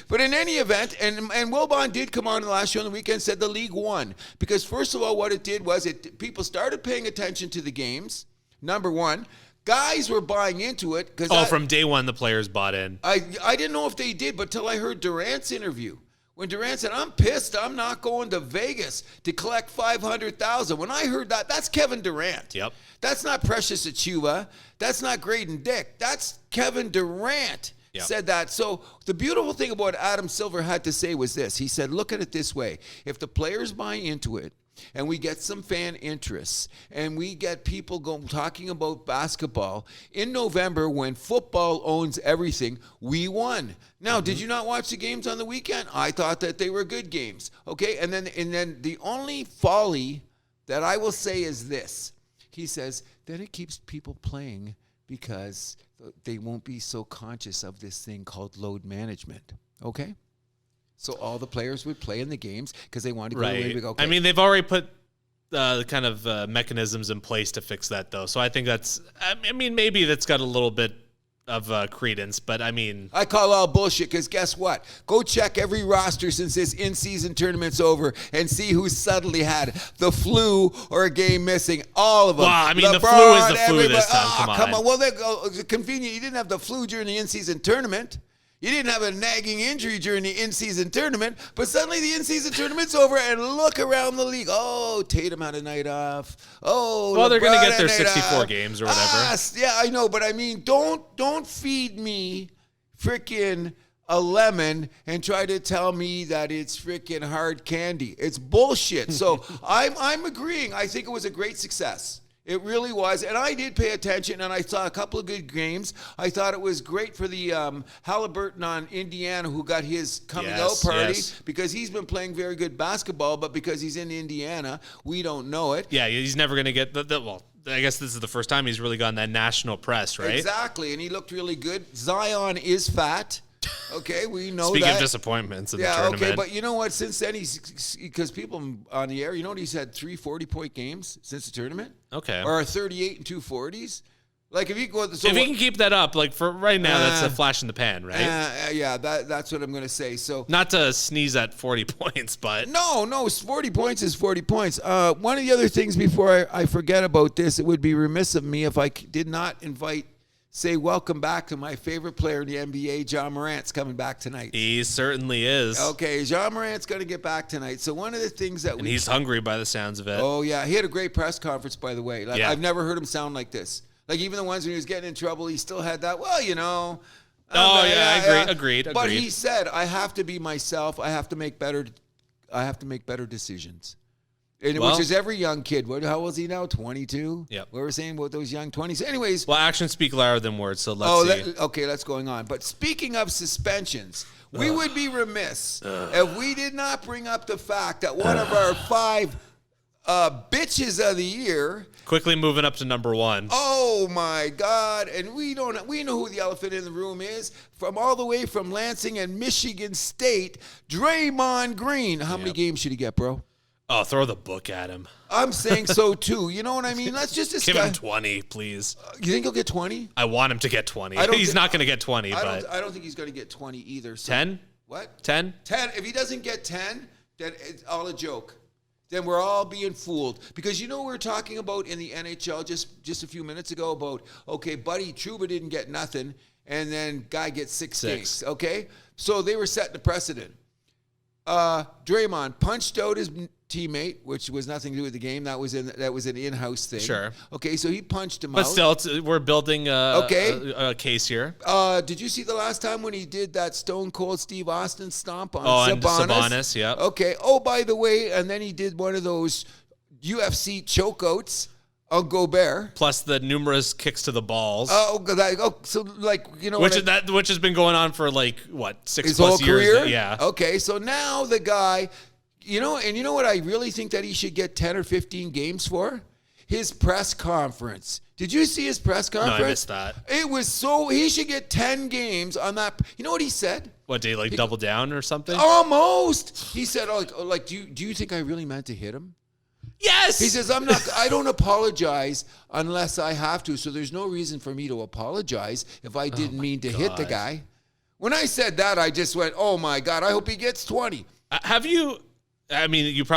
But in any event, and Wilbon did come on the last show on the weekend, said the league won. Because first of all, what it did was people started paying attention to the games, number one. Guys were buying into it. From day one, the players bought in. I didn't know if they did, but till I heard Durant's interview. When Durant said, I'm pissed, I'm not going to Vegas to collect $500,000. When I heard that, that's Kevin Durant. Yep. That's not Precious Achiuwa. That's not Graydon Dick. That's Kevin Durant. Said that. So the beautiful thing about what Adam Silver had to say was this. He said, look at it this way. If the players buy into it, and we get some fan interests, and we get people talking about basketball, in November when football owns everything, we won. Now, did you not watch the games on the weekend? I thought that they were good games. Okay, and then the only folly that I will say is this. He says, then it keeps people playing because they won't be so conscious of this thing called load management. Okay? So all the players would play in the games because they wanted to go away. Okay. I mean, they've already put the kind of mechanisms in place to fix that, though. So I think maybe that's got a little bit of credence, but I mean... I call all bullshit because guess what? Go check every roster since this in-season tournament's over and see who suddenly had the flu or a game missing. All of them. Wow, I mean, LeBron, the flu is the flu this time. Come on. Well, it's convenient. You didn't have the flu during the in-season tournament. You didn't have a nagging injury during the in-season tournament, but suddenly the in-season tournament's over and look around the league. Oh, Tatum had a night off. Oh, well, LeBron they're going to get their had a night 64 off. games or whatever. Yeah, I know, but I mean, don't feed me freaking a lemon and try to tell me that it's freaking hard candy. It's bullshit. So I'm agreeing. I think it was a great success. It really was. And I did pay attention, and I saw a couple of good games. I thought it was great for the Halliburton on Indiana who got his coming out party because he's been playing very good basketball, but because he's in Indiana, we don't know it. Yeah, he's never going to get well, I guess this is the first time he's really gotten that national press, right? Exactly, and he looked really good. Zion is fat. Okay, we know Speaking that. of disappointments in the tournament. Okay, but you know what? Since then, because people on the air, you know what? He's had 3 40-point games since the tournament. Okay. Or 38 and 2 40s. Like if you go, if he can keep that up, like for right now, that's a flash in the pan, right? Yeah, that's what I'm going to say. So not to sneeze at 40 points, but no, 40 points is 40 points. One of the other things before I forget about this, it would be remiss of me if I did not say welcome back to my favorite player in the NBA, Jon Morant's coming back tonight. He certainly is. Okay, Jon Morant's going to get back tonight. So one of the things that he's hungry by the sounds of it. Oh, yeah. He had a great press conference, by the way. I've never heard him sound like this. Like, even the ones when he was getting in trouble, he still had that, well, you know. Agreed. But he said, I have to be myself. I have to make better decisions. Which is every young kid. How old is he now? 22? Yep. We were saying about those young 20s. Anyways. Well, actions speak louder than words, so let's see. Okay, that's going on. But speaking of suspensions, we would be remiss if we did not bring up the fact that one of our 5 bitches of the year. Quickly moving up to number 1. Oh, my God. And we know who the elephant in the room is. All the way from Lansing and Michigan State, Draymond Green. How many games should he get, bro? Oh, throw the book at him. I'm saying so, too. You know what I mean? Let's just discuss. Give him 20, please. You think he'll get 20? I want him to get 20. He's not going to get 20, but... I don't think he's going to get 20 either. So 10? What? 10? 10. If he doesn't get 10, then it's all a joke. Then we're all being fooled. Because you know what we were talking about in the NHL just a few minutes ago about, okay, Buddy Trouba didn't get nothing, and then guy gets 6 games, okay? So they were setting the precedent. Draymond punched out his teammate, which was nothing to do with the game. That was an in-house thing. Sure. Okay, so he punched him But out. still, we're building a case here. Did you see the last time when he did that Stone Cold Steve Austin stomp on and Sabonis, yeah. Okay. Oh, by the way, and then he did one of those UFC chokeouts on Gobert. Plus the numerous kicks to the balls. So like, you know, which has been going on for like what, 6+ his whole years? Career? Yeah. Okay, so now the guy, you know what I really think that he should get 10 or 15 games for? His press conference. Did you see his press conference? No, I missed that. It was he should get 10 games on that. You know what he said? What, did he double down or something? Almost. He said, do you think I really meant to hit him? Yes. He says, I don't apologize unless I have to. So there's no reason for me to apologize if I didn't mean to hit the guy. When I said that, I just went, oh my God, I hope he gets 20. Have you, you've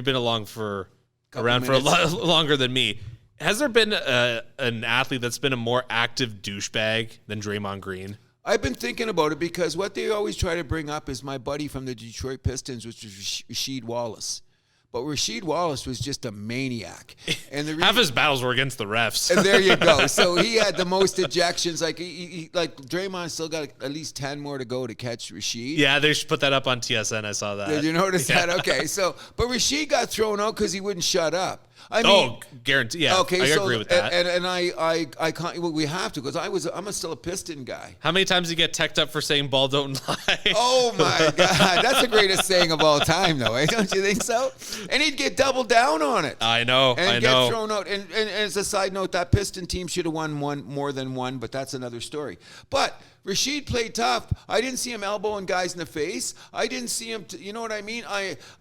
been around for longer than me. Has there been an athlete that's been a more active douchebag than Draymond Green? I've been thinking about it because what they always try to bring up is my buddy from the Detroit Pistons, which was Rasheed Wallace. But Rasheed Wallace was just a maniac. And half his battles were against the refs. And there you go. So he had the most ejections. Like like Draymond still got at least 10 more to go to catch Rasheed. Yeah, they should put that up on TSN. I saw that. Did you notice that? Okay, but Rasheed got thrown out because he wouldn't shut up. Guarantee. Yeah, okay, I agree with that. And I can't. Well, we have to because I'm still a Piston guy. How many times did you get teched up for saying "ball don't lie"? Oh my God, that's the greatest saying of all time, though. Don't you think so? And he'd get doubled down on it. I know. And get thrown out. And as a side note, that Piston team should have won more than one, but that's another story. But Rasheed played tough. I didn't see him elbowing guys in the face. I didn't see him, you know what I mean?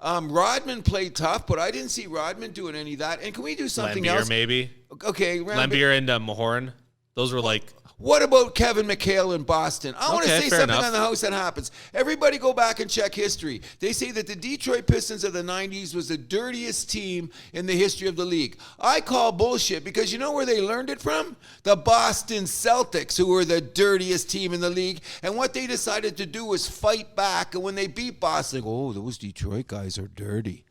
Rodman played tough, but I didn't see Rodman doing any of that. And can we do something else? Maybe. Okay. Lambier and Mahorn. Those were like... What about Kevin McHale in Boston? I want to say something enough. on the house that happens. Everybody go back and check history. They say that the Detroit Pistons of the 90s was the dirtiest team in the history of the league. I call bullshit because you know where they learned it from? The Boston Celtics, who were the dirtiest team in the league. And what they decided to do was fight back. And when they beat Boston, they go, oh, those Detroit guys are dirty.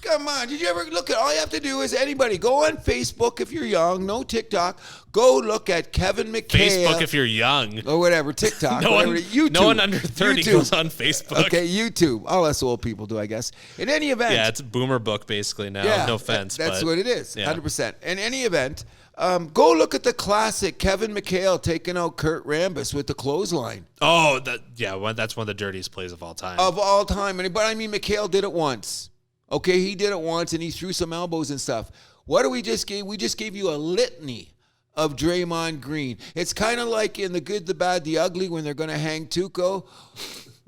Come on, did you ever look at, all you have to do is anybody, go on Facebook if you're young, no TikTok, go look at Kevin McHale. Facebook if you're young. Or whatever, TikTok, YouTube. No one under 30 goes on Facebook. Okay, YouTube. All us old people do, I guess. In any event. Yeah, it's a boomer book basically now, no offense. That's what it is, 100%. In any event, go look at the classic Kevin McHale taking out Kurt Rambis with the clothesline. Oh, that's one of the dirtiest plays of all time. But I mean, McHale did it once. Okay, he did it once, and he threw some elbows and stuff. What do we just gave? We just gave you a litany of Draymond Green. It's kind of like in The Good, the Bad, the Ugly when they're going to hang Tuco.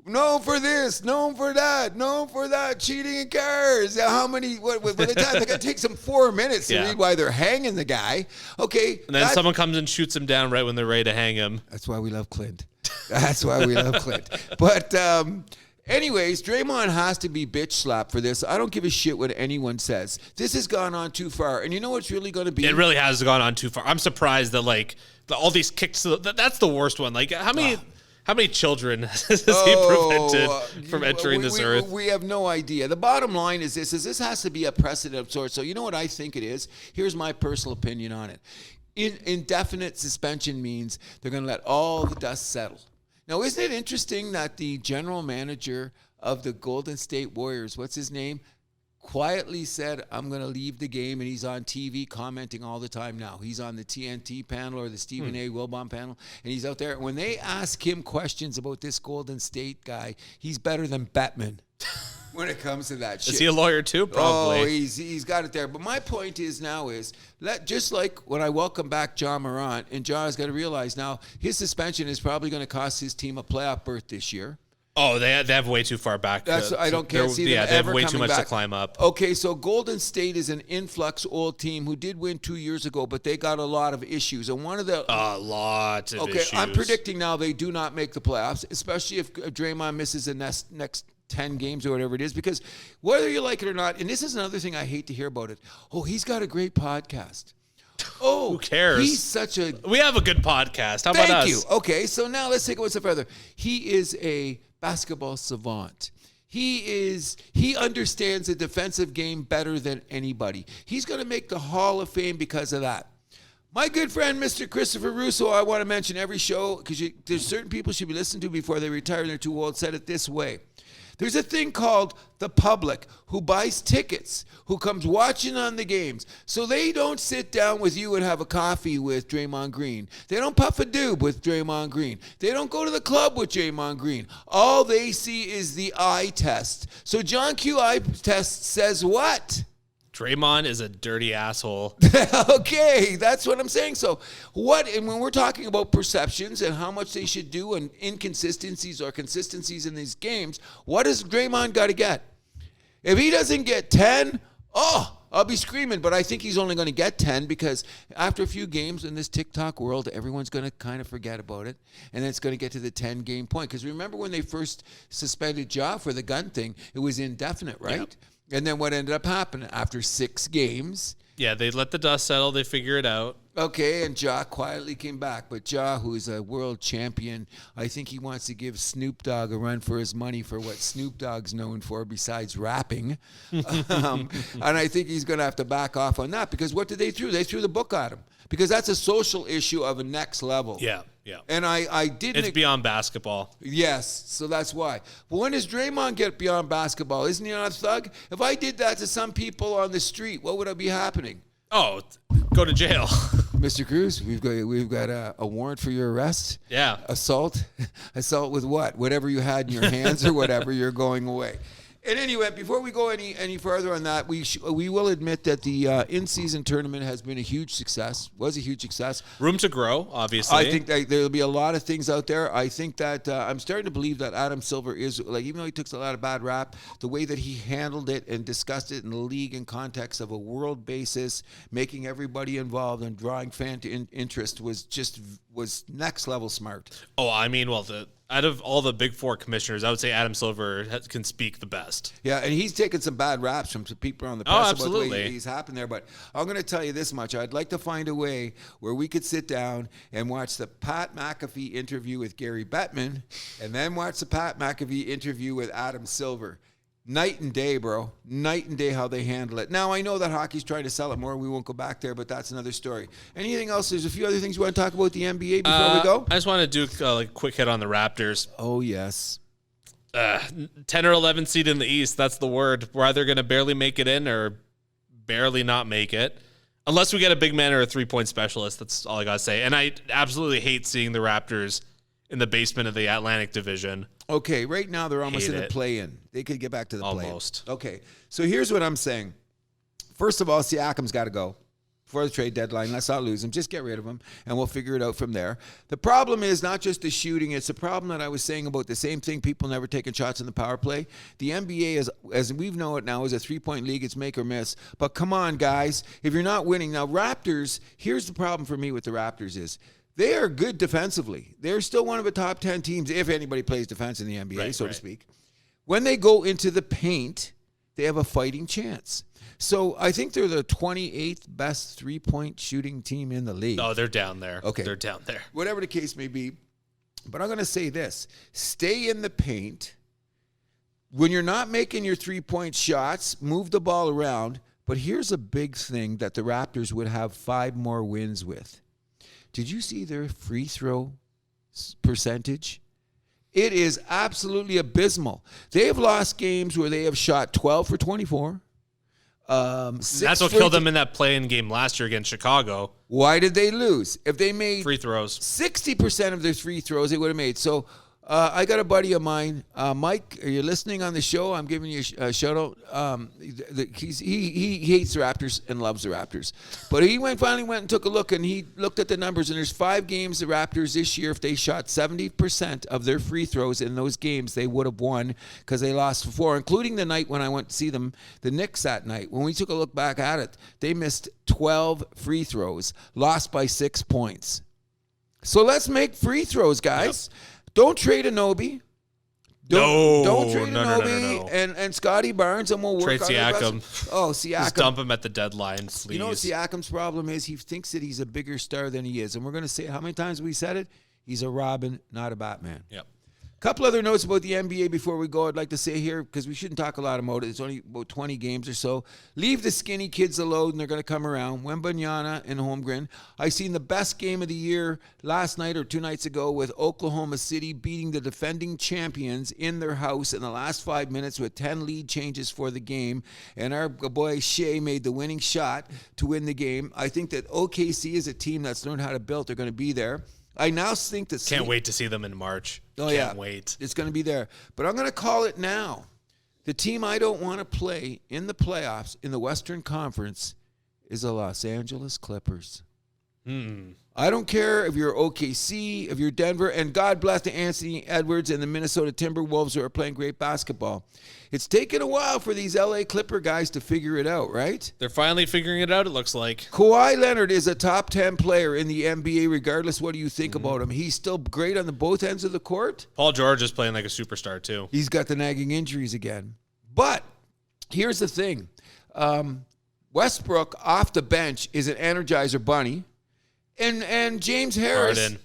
Known for this, known for that, known for that, cheating in cars. How many, by the time, they're going to take some 4 minutes to read why they're hanging the guy. Okay. And then someone comes and shoots him down right when they're ready to hang him. That's why we love Clint. But, anyways, Draymond has to be bitch slapped for this. I don't give a shit what anyone says. This has gone on too far. And you know what's really going to be? It really has gone on too far. I'm surprised that, all these kicks, that's the worst one. Like, how many children has he prevented from entering this earth? We have no idea. The bottom line is this has to be a precedent of sorts. So you know what I think it is? Here's my personal opinion on it. Indefinite suspension means they're going to let all the dust settle. Now, isn't it interesting that the general manager of the Golden State Warriors, what's his name, quietly said, I'm going to leave the game, and he's on TV commenting all the time now. He's on the TNT panel or the Stephen A. Wilbon panel, and he's out there. When they ask him questions about this Golden State guy, he's better than Bettman when it comes to that shit. Is he a lawyer too? Probably. Oh, he's got it there. But my point is just like when I welcome back Jon Rahm, and Jon's got to realize now his suspension is probably going to cost his team a playoff berth this year. Oh, they have way too far back. I can't see them they have ever way too much back. to climb up. Okay, so Golden State is an influx old team who did win 2 years ago, but they got a lot of issues. And one of the lots of issues. I'm predicting now they do not make the playoffs, especially if Draymond misses the next 10 games or whatever it is, because whether you like it or not, and this is another thing I hate to hear about it. Oh, he's got a great podcast. Oh, who cares? We have a good podcast. How about us? Thank you. Okay, so now let's take it one step further. He is a basketball savant. He understands the defensive game better than anybody. He's going to make the Hall of Fame because of that. My good friend, Mr. Christopher Russo, I want to mention every show because there's certain people should be listened to before they retire and they're too old, said it this way. There's a thing called the public who buys tickets, who comes watching on the games. So they don't sit down with you and have a coffee with Draymond Green. They don't puff a doob with Draymond Green. They don't go to the club with Draymond Green. All they see is the eye test. So John Q eye test says what? Draymond is a dirty asshole. Okay, that's what I'm saying. So and when we're talking about perceptions and how much they should do and inconsistencies or consistencies in these games, what does Draymond got to get? If he doesn't get 10, I'll be screaming, but I think he's only going to get 10 because after a few games in this TikTok world, everyone's going to kind of forget about it, and then it's going to get to the 10-game point. Because remember when they first suspended Ja for the gun thing, it was indefinite, right? Yep. And then what ended up happening after 6 games? Yeah, they let the dust settle. They figure it out. Okay, and Ja quietly came back. But Ja, who is a world champion, I think he wants to give Snoop Dogg a run for his money for what Snoop Dogg's known for besides rapping. And I think he's going to have to back off on that because what did they do? They threw the book at him because that's a social issue of a next level. Yeah. Yeah. And I didn't. It's beyond basketball. Yes, so that's why. But when does Draymond get beyond basketball? Isn't he on a thug? If I did that to some people on the street, what would be happening? Oh, go to jail. Mr. Cruz, we've got a warrant for your arrest. Yeah. Assault with what? Whatever you had in your hands or whatever, you're going away. And anyway, before we go any further on that, we will admit that the in-season tournament has been a huge success. Was a huge success. Room to grow, obviously. I think that there'll be a lot of things out there. I think that I'm starting to believe that Adam Silver is, like, even though he took a lot of bad rap, the way that he handled it and discussed it in the league in context of a world basis, making everybody involved and drawing fan interest was next level smart. Oh, I mean, well, out of all the Big Four commissioners, I would say Adam Silver can speak the best. Yeah, and he's taken some bad raps from some people on the press about the way he's happened there. But I'm going to tell you this much. I'd like to find a way where we could sit down and watch the Pat McAfee interview with Gary Bettman and then watch the Pat McAfee interview with Adam Silver. Night and day, bro. Night and day how they handle it. Now, I know that hockey's trying to sell it more. We won't go back there, but that's another story. Anything else? There's a few other things you want to talk about the NBA before we go? I just want to do a quick hit on the Raptors. Oh, yes. 10 or 11 seed in the East, that's the word. We're either going to barely make it in or barely not make it. Unless we get a big man or a three-point specialist. That's all I got to say. And I absolutely hate seeing the Raptors in the basement of the Atlantic Division. Okay, right now they're almost in the play-in. They could get back to the play-in. Almost. Okay, so here's what I'm saying. First of all, Siakam's got to go before the trade deadline. Let's not lose him. Just get rid of him, and we'll figure it out from there. The problem is not just the shooting. It's the problem that I was saying about the same thing, people never taking shots in the power play. The NBA, is, as we know it now, is a three-point league. It's make or miss. But come on, guys. If you're not winning. Now, Raptors, here's the problem for me with the Raptors is they are good defensively. They're still one of the top 10 teams, if anybody plays defense in the NBA, so to speak. When they go into the paint, they have a fighting chance. So I think they're the 28th best three-point shooting team in the league. Oh, they're down there. Okay. They're down there. Whatever the case may be. But I'm going to say this. Stay in the paint. When you're not making your three-point shots, move the ball around. But here's a big thing that the Raptors would have 5 more wins with. Did you see their free throw percentage? It is absolutely abysmal. They have lost games where they have shot 12 for 24. That's what killed them in that play-in game last year against Chicago. Why did they lose? If they made free throws, 60% of their free throws, they would have made. So I got a buddy of mine, Mike. Are you listening on the show? I'm giving you a shout out. He hates the Raptors and loves the Raptors, but he finally went and took a look, and he looked at the numbers. And there's 5 games the Raptors this year. If they shot 70% of their free throws in those games, they would have won because they lost 4, including the night when I went to see them, the Knicks that night. When we took a look back at it, they missed 12 free throws, lost by 6 points. So let's make free throws, guys. Yep. Don't trade Anobi. Don't trade Anobi and Scotty Barnes, and we'll work trade on Siakam. Oh, Siakam. Just dump him at the deadline, please. You know what Siakam's problem is? He thinks that he's a bigger star than he is. And we're going to say, how many times have we said it? He's a Robin, not a Batman. Yep. Couple other notes about the NBA before we go. I'd like to say here, because we shouldn't talk a lot about it. It's only about 20 games or so. Leave the skinny kids alone, and they're going to come around. Wembanyama and Holmgren. I seen the best game of the year last night or 2 nights ago with Oklahoma City beating the defending champions in their house in the last 5 minutes with 10 lead changes for the game. And our boy Shea made the winning shot to win the game. I think that OKC is a team that's learned how to build. They're going to be there. I now think that... Can't wait to see them in March. Oh, Can't wait. It's going to be there. But I'm going to call it now. The team I don't want to play in the playoffs in the Western Conference is the Los Angeles Clippers. I don't care if you're OKC, if you're Denver, and God bless the Anthony Edwards and the Minnesota Timberwolves who are playing great basketball. It's taken a while for these LA Clipper guys to figure it out, right? They're finally figuring it out, it looks like. Kawhi Leonard is a top 10 player in the NBA, regardless what do you think about him. He's still great on the both ends of the court. Paul George is playing like a superstar, too. He's got the nagging injuries again. But here's the thing. Westbrook off the bench is an Energizer bunny. And James Harden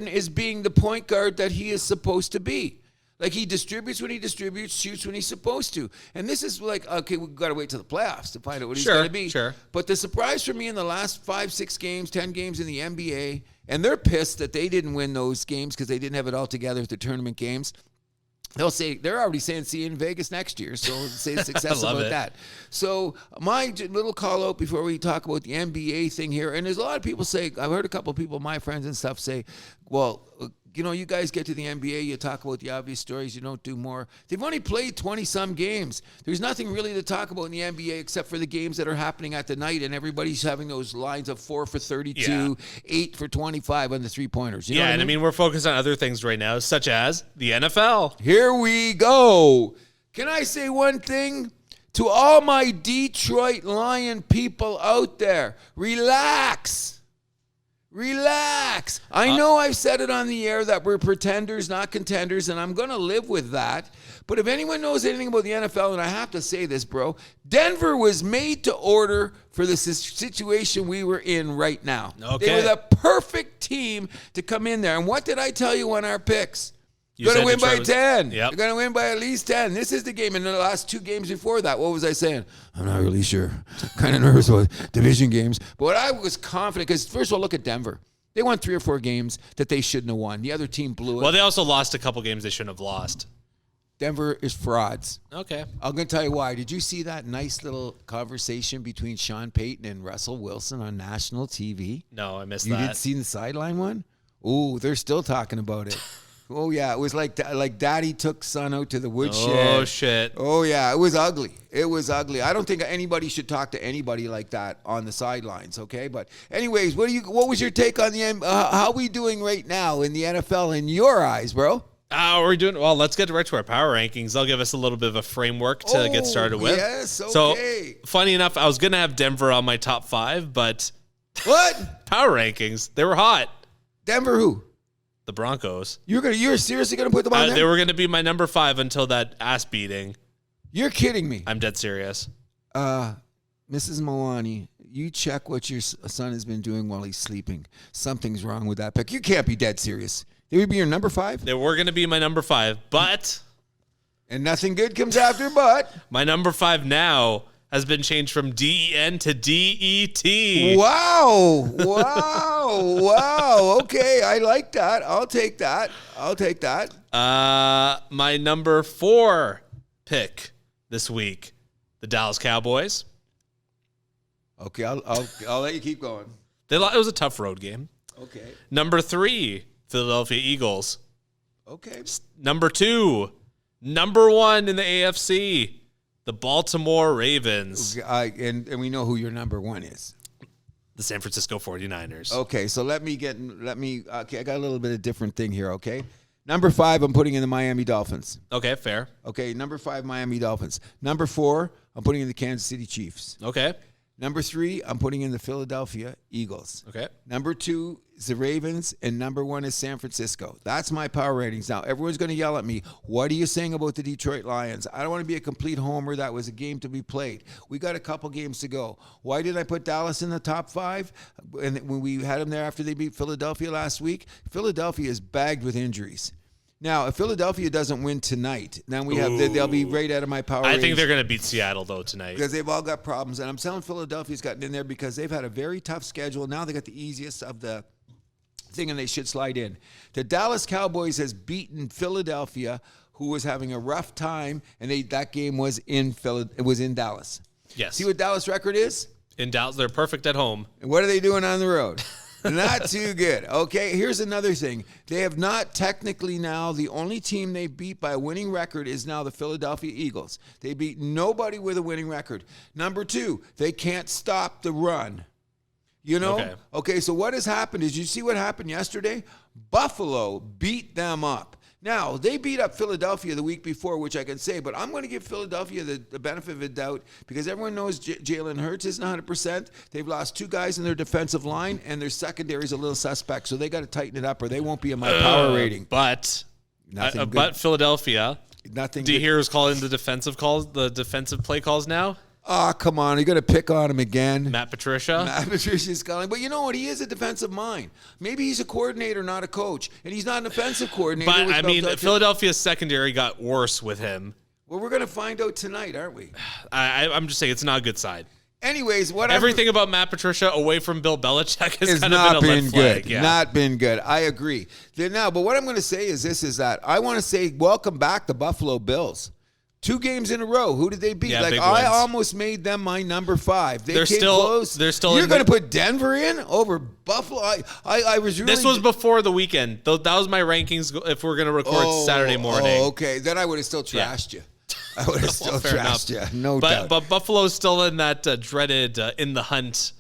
is being the point guard that he is supposed to be. Like, he distributes when he distributes, shoots when he's supposed to. And this is like, okay, we've got to wait till the playoffs to find out what he's going to be. Sure. But the surprise for me in the last 5, 6 games, 10 games in the NBA, and they're pissed that they didn't win those games because they didn't have it all together with the tournament games. They'll say, they're already saying see you in Vegas next year, so say success about that. So my little call out before we talk about the NBA thing here, and there's a lot of people say, I've heard a couple of people, my friends and stuff, say, well, you know, you guys get to the NBA, you talk about the obvious stories, you don't do more. They've only played 20-some games. There's nothing really to talk about in the NBA except for the games that are happening at the night, and everybody's having those lines of 4 for 32, 8 for 25 on the three-pointers. You know what I mean? We're focused on other things right now, such as the NFL. Here we go. Can I say one thing? To all my Detroit Lion people out there, relax. Relax. I know I've said it on the air that we're pretenders, not contenders, and I'm going to live with that. But if anyone knows anything about the NFL, and I have to say this, bro, Denver was made to order for the situation we were in right now. Okay. They were the perfect team to come in there. And what did I tell you on our picks? You're going to win by 10. Yep. You're going to win by at least 10. This is the game. In the last 2 games before that, what was I saying? I'm not really sure. Kind of nervous about division games. But I was confident because, first of all, look at Denver. They won 3 or 4 games that they shouldn't have won. The other team blew it. Well, they also lost a couple games they shouldn't have lost. Denver is frauds. Okay. I'm going to tell you why. Did you see that nice little conversation between Sean Payton and Russell Wilson on national TV? No, I missed that. You didn't see the sideline one? Ooh, they're still talking about it. Oh, yeah. It was like daddy took son out to the woodshed. Oh, shit. Oh, yeah. It was ugly. It was ugly. I don't think anybody should talk to anybody like that on the sidelines, okay? But anyways, what was your take on how are we doing right now in the NFL in your eyes, bro? We're doing well. Let's get right to our power rankings. They'll give us a little bit of a framework to get started with. Yes, okay. So, funny enough, I was going to have Denver on my top 5, but what? Power rankings, they were hot. Denver who? The Broncos. You're seriously gonna put them on there? They were gonna be my number 5 until that ass beating. You're kidding me. I'm dead serious. Mrs. Moani, you check what your son has been doing while he's sleeping. Something's wrong with that pick. You can't be dead serious. They would be your number 5? They were gonna be my number 5, but and nothing good comes after but. My number 5 now has been changed from DEN to DET. Wow. Okay, I like that. I'll take that. My number 4 pick this week, the Dallas Cowboys. Okay, I'll let you keep going. It was a tough road game. Okay. Number 3, Philadelphia Eagles. Okay. Number 2, number 1 in the AFC, the Baltimore Ravens. And we know who your number 1 is. The San Francisco 49ers. Okay, so okay, I got a little bit of different thing here, okay? Number 5, I'm putting in the Miami Dolphins. Okay, fair. Okay, number 5, Miami Dolphins. Number 4, I'm putting in the Kansas City Chiefs. Okay. Number 3, I'm putting in the Philadelphia Eagles. Okay. Number 2 is the Ravens, and number 1 is San Francisco. That's my power ratings. Now, everyone's going to yell at me, what are you saying about the Detroit Lions? I don't want to be a complete homer. That was a game to be played. We got a couple games to go. Why did I put Dallas in the top 5? And when we had them there after they beat Philadelphia last week, Philadelphia is bagged with injuries. Now, if Philadelphia doesn't win tonight, then they'll be right out of my power range. I think they're going to beat Seattle, though, tonight. Because they've all got problems. And I'm telling Philadelphia's gotten in there because they've had a very tough schedule. Now they got the easiest of the thing, and they should slide in. The Dallas Cowboys has beaten Philadelphia, who was having a rough time, and that game was in Dallas. Yes. See what Dallas' record is? In Dallas, they're perfect at home. And what are they doing on the road? Not too good. Okay, here's another thing. They have not technically now, the only team they beat by a winning record is now the Philadelphia Eagles. They beat nobody with a winning record. Number 2, they can't stop the run. You know? Okay, so what has happened is, you see what happened yesterday? Buffalo beat them up. Now, they beat up Philadelphia the week before, which I can say, but I'm going to give Philadelphia the benefit of the doubt because everyone knows Jalen Hurts isn't 100%. They've lost 2 guys in their defensive line, and their secondary is a little suspect, so they got to tighten it up or they won't be in my power rating. But Philadelphia, nothing. Do you hear who's calling the defensive play calls now? Oh, come on. You're going to pick on him again. Matt Patricia? Matt Patricia's calling. But you know what? He is a defensive mind. Maybe he's a coordinator, not a coach. And he's not an offensive coordinator. But, I mean, Philadelphia's secondary got worse with him. Well, we're going to find out tonight, aren't we? I'm just saying it's not a good side. Anyways, everything about Matt Patricia away from Bill Belichick has kind not of been a been red good. flag. Yeah. Not been good. I agree. But what I'm going to say is that I want to say welcome back the Buffalo Bills. 2 games in a row. Who did they beat? Yeah, I almost made them my number 5. They're came still close. They're still. You're going to put Denver in over Buffalo? I was really. This was before the weekend. That was my rankings. If we're going to record Saturday morning. Oh, okay. Then I would have still trashed you. I would have still trashed you. No doubt. But Buffalo's still in that dreaded in the hunt.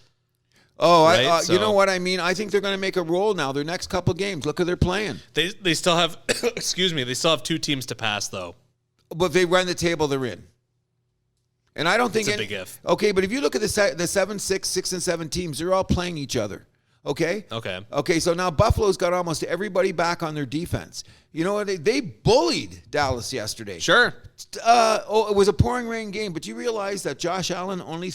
Oh, right? You know what I mean? I think they're going to make a roll now. Their next couple games. Look who they're playing. They still have. Excuse me. They still have 2 teams to pass though. But if they run the table, they're in. And I don't think it's a big if. Okay, but if you look at the 7, 6, and 7 teams, they're all playing each other. Okay? Okay, so now Buffalo's got almost everybody back on their defense. You know what? They bullied Dallas yesterday. Sure. It was a pouring rain game, but you realize that Josh Allen only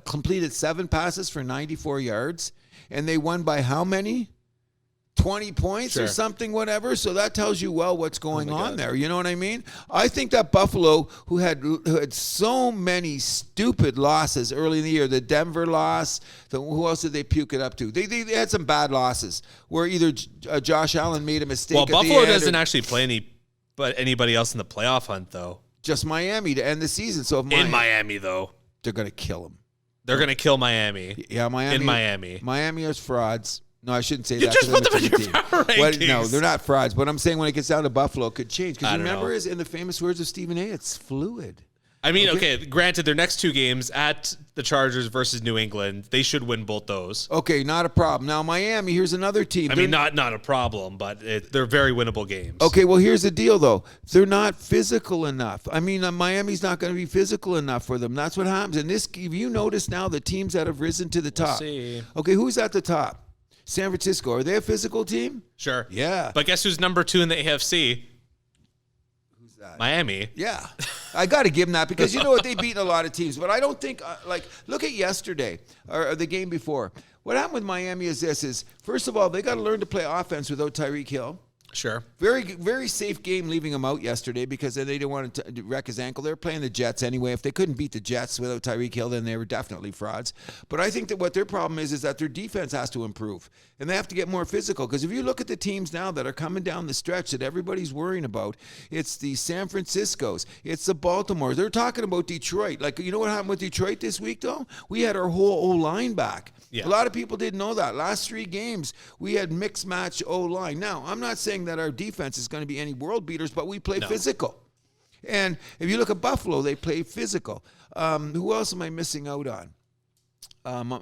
completed 7 passes for 94 yards, and they won by how many? 20 points or something, whatever. So that tells you what's going on there. You know what I mean? I think that Buffalo, who had so many stupid losses early in the year, the Denver loss, who else did they puke it up to? They had some bad losses where either Josh Allen made a mistake. Well, Buffalo doesn't actually play anybody else in the playoff hunt, though. Just Miami to end the season. So in Miami, though, they're going to kill them. They're going to kill Miami. Yeah, Miami. In Miami. Miami is frauds. No, I shouldn't say you that. You just put them in your power rankings. No, they're not frauds. But I'm saying when it gets down to Buffalo, it could change. Because remember, in the famous words of Stephen A., it's fluid. I mean, okay, granted, their next 2 games at the Chargers versus New England, they should win both those. Okay, not a problem. Now, Miami, here's another team. I mean, not a problem, but they're very winnable games. Okay, well, here's the deal, though. They're not physical enough. I mean, Miami's not going to be physical enough for them. That's what happens. And if you notice now the teams that have risen to the top. We'll see. Okay, who's at the top? San Francisco. Are they a physical team? Sure. Yeah. But guess who's number 2 in the AFC? Who's that? Miami. Yeah. I got to give them that because you know what? They've beaten a lot of teams. But I don't think, look at yesterday or the game before. What happened with Miami is first of all, they got to learn to play offense without Tyreek Hill. Sure. Very, very safe game leaving him out yesterday because they didn't want to wreck his ankle. They were playing the Jets anyway. If they couldn't beat the Jets without Tyreek Hill, then they were definitely frauds. But I think that what their problem is that their defense has to improve. And they have to get more physical. Because if you look at the teams now that are coming down the stretch that everybody's worrying about, it's the San Franciscos. It's the Baltimores. They're talking about Detroit. Like, you know what happened with Detroit this week, though? We had our whole O-line back. Yeah. A lot of people didn't know that. Last 3 games, we had mixed match O-line. Now, I'm not saying that our defense is going to be any world beaters, but we play physical. And if you look at Buffalo, they play physical. Who else am I missing out on?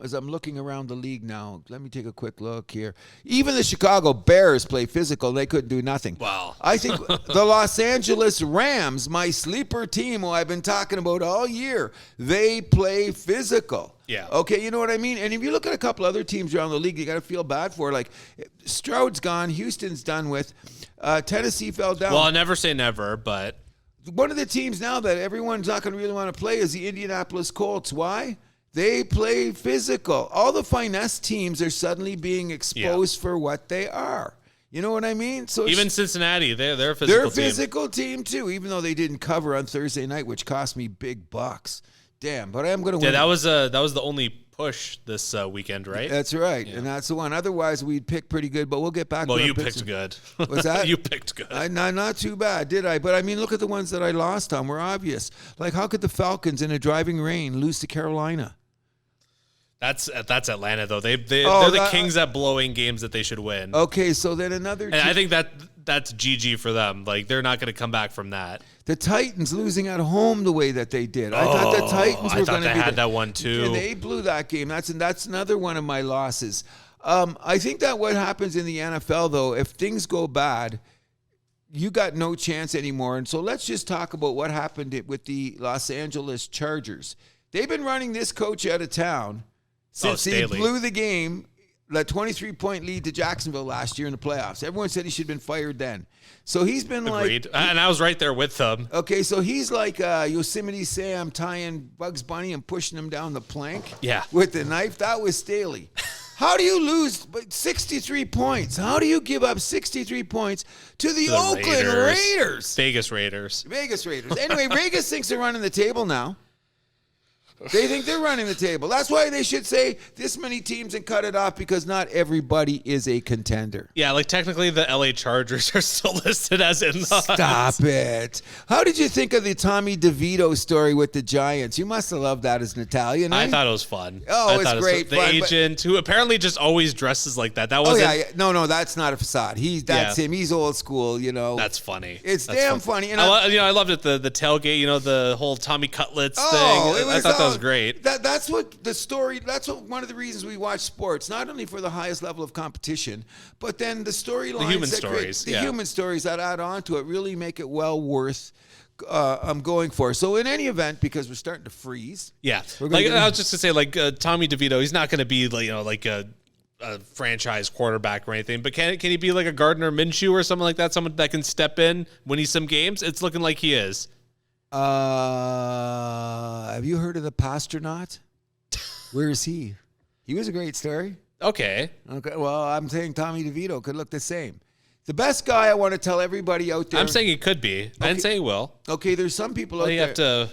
As I'm looking around the league now, let me take a quick look here. Even the Chicago Bears play physical. They couldn't do nothing. Wow. I think the Los Angeles Rams, my sleeper team who I've been talking about all year, they play physical. Yeah. Okay, you know what I mean? And if you look at a couple other teams around the league, you got to feel bad for. Like, Stroud's gone. Houston's done with. Tennessee fell down. Well, I'll never say never, but one of the teams now that everyone's not going to really want to play is the Indianapolis Colts. Why? They play physical. All the finesse teams are suddenly being exposed for what they are. You know what I mean? So Even Cincinnati, they're a physical they're a team. physical team too, even though they didn't cover on Thursday night, which cost me big bucks. Damn, but I am going to win. Yeah, that was the only push this weekend, right? That's right, and that's the one. Otherwise, we'd pick pretty good, but we'll get back. Well, to you picked good. What's that? You picked good. Not too bad, did I? But I mean, look at the ones that I lost on. Were obvious. Like, how could the Falcons in a driving rain lose to Carolina? That's Atlanta though. They're the kings at blowing games that they should win. Okay, so then another. And I think that's GG for them. Like they're not going to come back from that. The Titans losing at home the way that they did. I thought the Titans were going to be. They had that one too. And they blew that game. That's another one of my losses. I think that what happens in the NFL though, if things go bad, you got no chance anymore. And so let's just talk about what happened with the Los Angeles Chargers. They've been running this coach out of town since he blew the game, that 23-point lead to Jacksonville last year in the playoffs. Everyone said he should have been fired then. So he's been Agreed. And I was right there with them. Okay, so he's like Yosemite Sam tying Bugs Bunny and pushing him down the plank with the knife. That was Staley. How do you lose 63 points? How do you give up 63 points to the Oakland Raiders? Vegas Raiders. Anyway, Vegas thinks they're running the table now. They think they're running the table. That's why they should say this many teams and cut it off, because not everybody is a contender. Yeah, like technically the LA Chargers are still listed as in the Stop it. How did you think of the Tommy DeVito story with the Giants? You must have loved that as an Italian. I thought it was fun. Oh, it's great The fun. agent who apparently just always dresses like that. That wasn't. Oh, yeah. No, that's not a facade. That's him. He's old school, you know. That's funny. It's damn funny. And I loved it. The tailgate, you know, the whole Tommy Cutlets thing. I thought that was great. That's what the story. That's what one of the reasons we watch sports, not only for the highest level of competition, but then the storylines, the human stories that add on to it really make it well worth. I'm going for. So in any event, because we're starting to freeze. Yeah, like I was just to say, like Tommy DeVito, he's not going to be like a franchise quarterback or anything, but can he be like a Gardner Minshew or something like that? Someone that can step in, win some games. It's looking like he is. Have you heard of the Pastronaut? Where is he? He was a great story. Okay. Well, I'm saying Tommy DeVito could look the same. The best guy I want to tell everybody out there. I'm saying he could be. I didn't say he will. Okay, there's some people out there. You have to.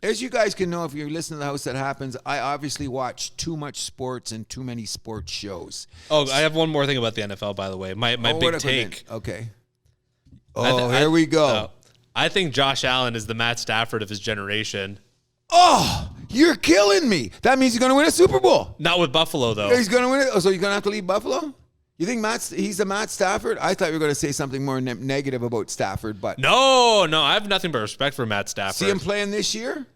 As you guys can know, if you're listening to The House That Happens, I obviously watch too much sports and too many sports shows. Oh, I have one more thing about the NFL, by the way. My big take. Okay. Here we go. I think Josh Allen is the Matt Stafford of his generation. Oh, you're killing me. That means he's going to win a Super Bowl. Not with Buffalo, though. He's going to win it. Oh, so you're going to have to leave Buffalo? You think he's the Matt Stafford? I thought you were going to say something more negative about Stafford, but no, I have nothing but respect for Matt Stafford. See him playing this year?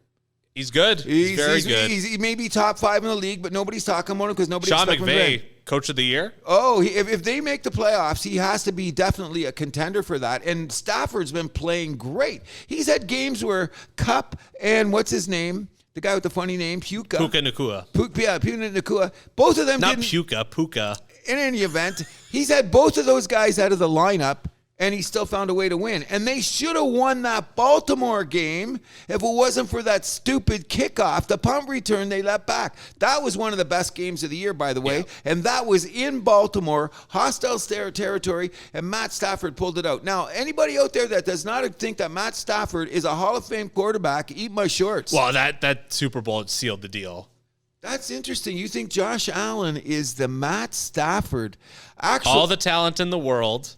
He's good. He's very good. He may be top 5 in the league, but nobody's talking about him because nobody. Sean McVay, Coach of the Year. Oh, if they make the playoffs, he has to be definitely a contender for that. And Stafford's been playing great. He's had games where Kupp and what's his name, the guy with the funny name, Puka Nacua. Puka Nacua. Both of them not Puka. In any event, he's had both of those guys out of the lineup, and he still found a way to win. And they should have won that Baltimore game if it wasn't for that stupid kickoff, the punt return they let back. That was one of the best games of the year, by the way. Yeah. And that was in Baltimore, hostile territory, and Matt Stafford pulled it out. Now, anybody out there that does not think that Matt Stafford is a Hall of Fame quarterback, eat my shorts. Well, that Super Bowl sealed the deal. That's interesting. You think Josh Allen is the Matt Stafford? Actually, all the talent in the world,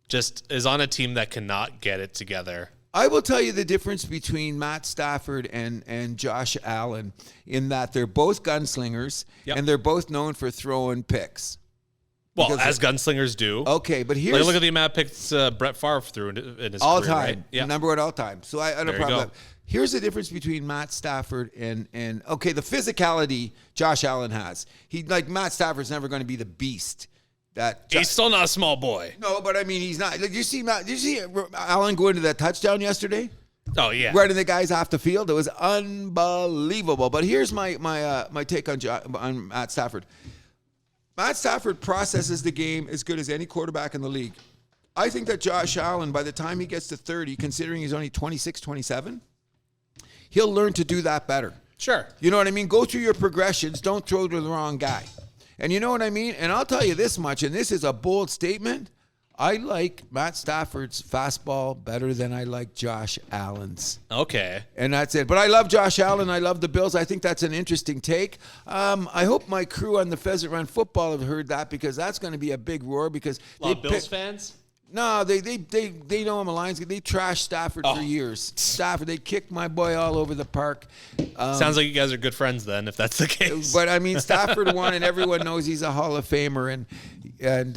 just is on a team that cannot get it together. I will tell you the difference between Matt Stafford and Josh Allen in that they're both gunslingers, and they're both known for throwing picks. Well, as gunslingers do. Okay, but here's... look at the amount of picks Brett Favre threw in his all career, time. Right? Yeah. Number one all time. So I don't problem. Go. Here's the difference between Matt Stafford and the physicality Josh Allen has. Matt Stafford's never going to be the beast. He's still not a small boy. No, but I mean, he's not. Did you see Allen go into that touchdown yesterday? Oh yeah, running the guys off the field. It was unbelievable. But here's my take on Matt Stafford. Matt Stafford processes the game as good as any quarterback in the league. I think that Josh Allen, by the time he gets to 30, considering he's only 26, 27, he'll learn to do that better. Sure. You know what I mean? Go through your progressions. Don't throw to the wrong guy. And you know what I mean? And I'll tell you this much, and this is a bold statement. I like Matt Stafford's fastball better than I like Josh Allen's. Okay. And that's it. But I love Josh Allen. I love the Bills. I think that's an interesting take. I hope my crew on the Pheasant Run Football have heard that, because that's going to be a big roar. Because a lot of Bills fans? No, they know I'm a Lions. They trashed Stafford for years. Stafford, they kicked my boy all over the park. Sounds like you guys are good friends then, if that's the case. But I mean, Stafford won, and everyone knows he's a Hall of Famer, and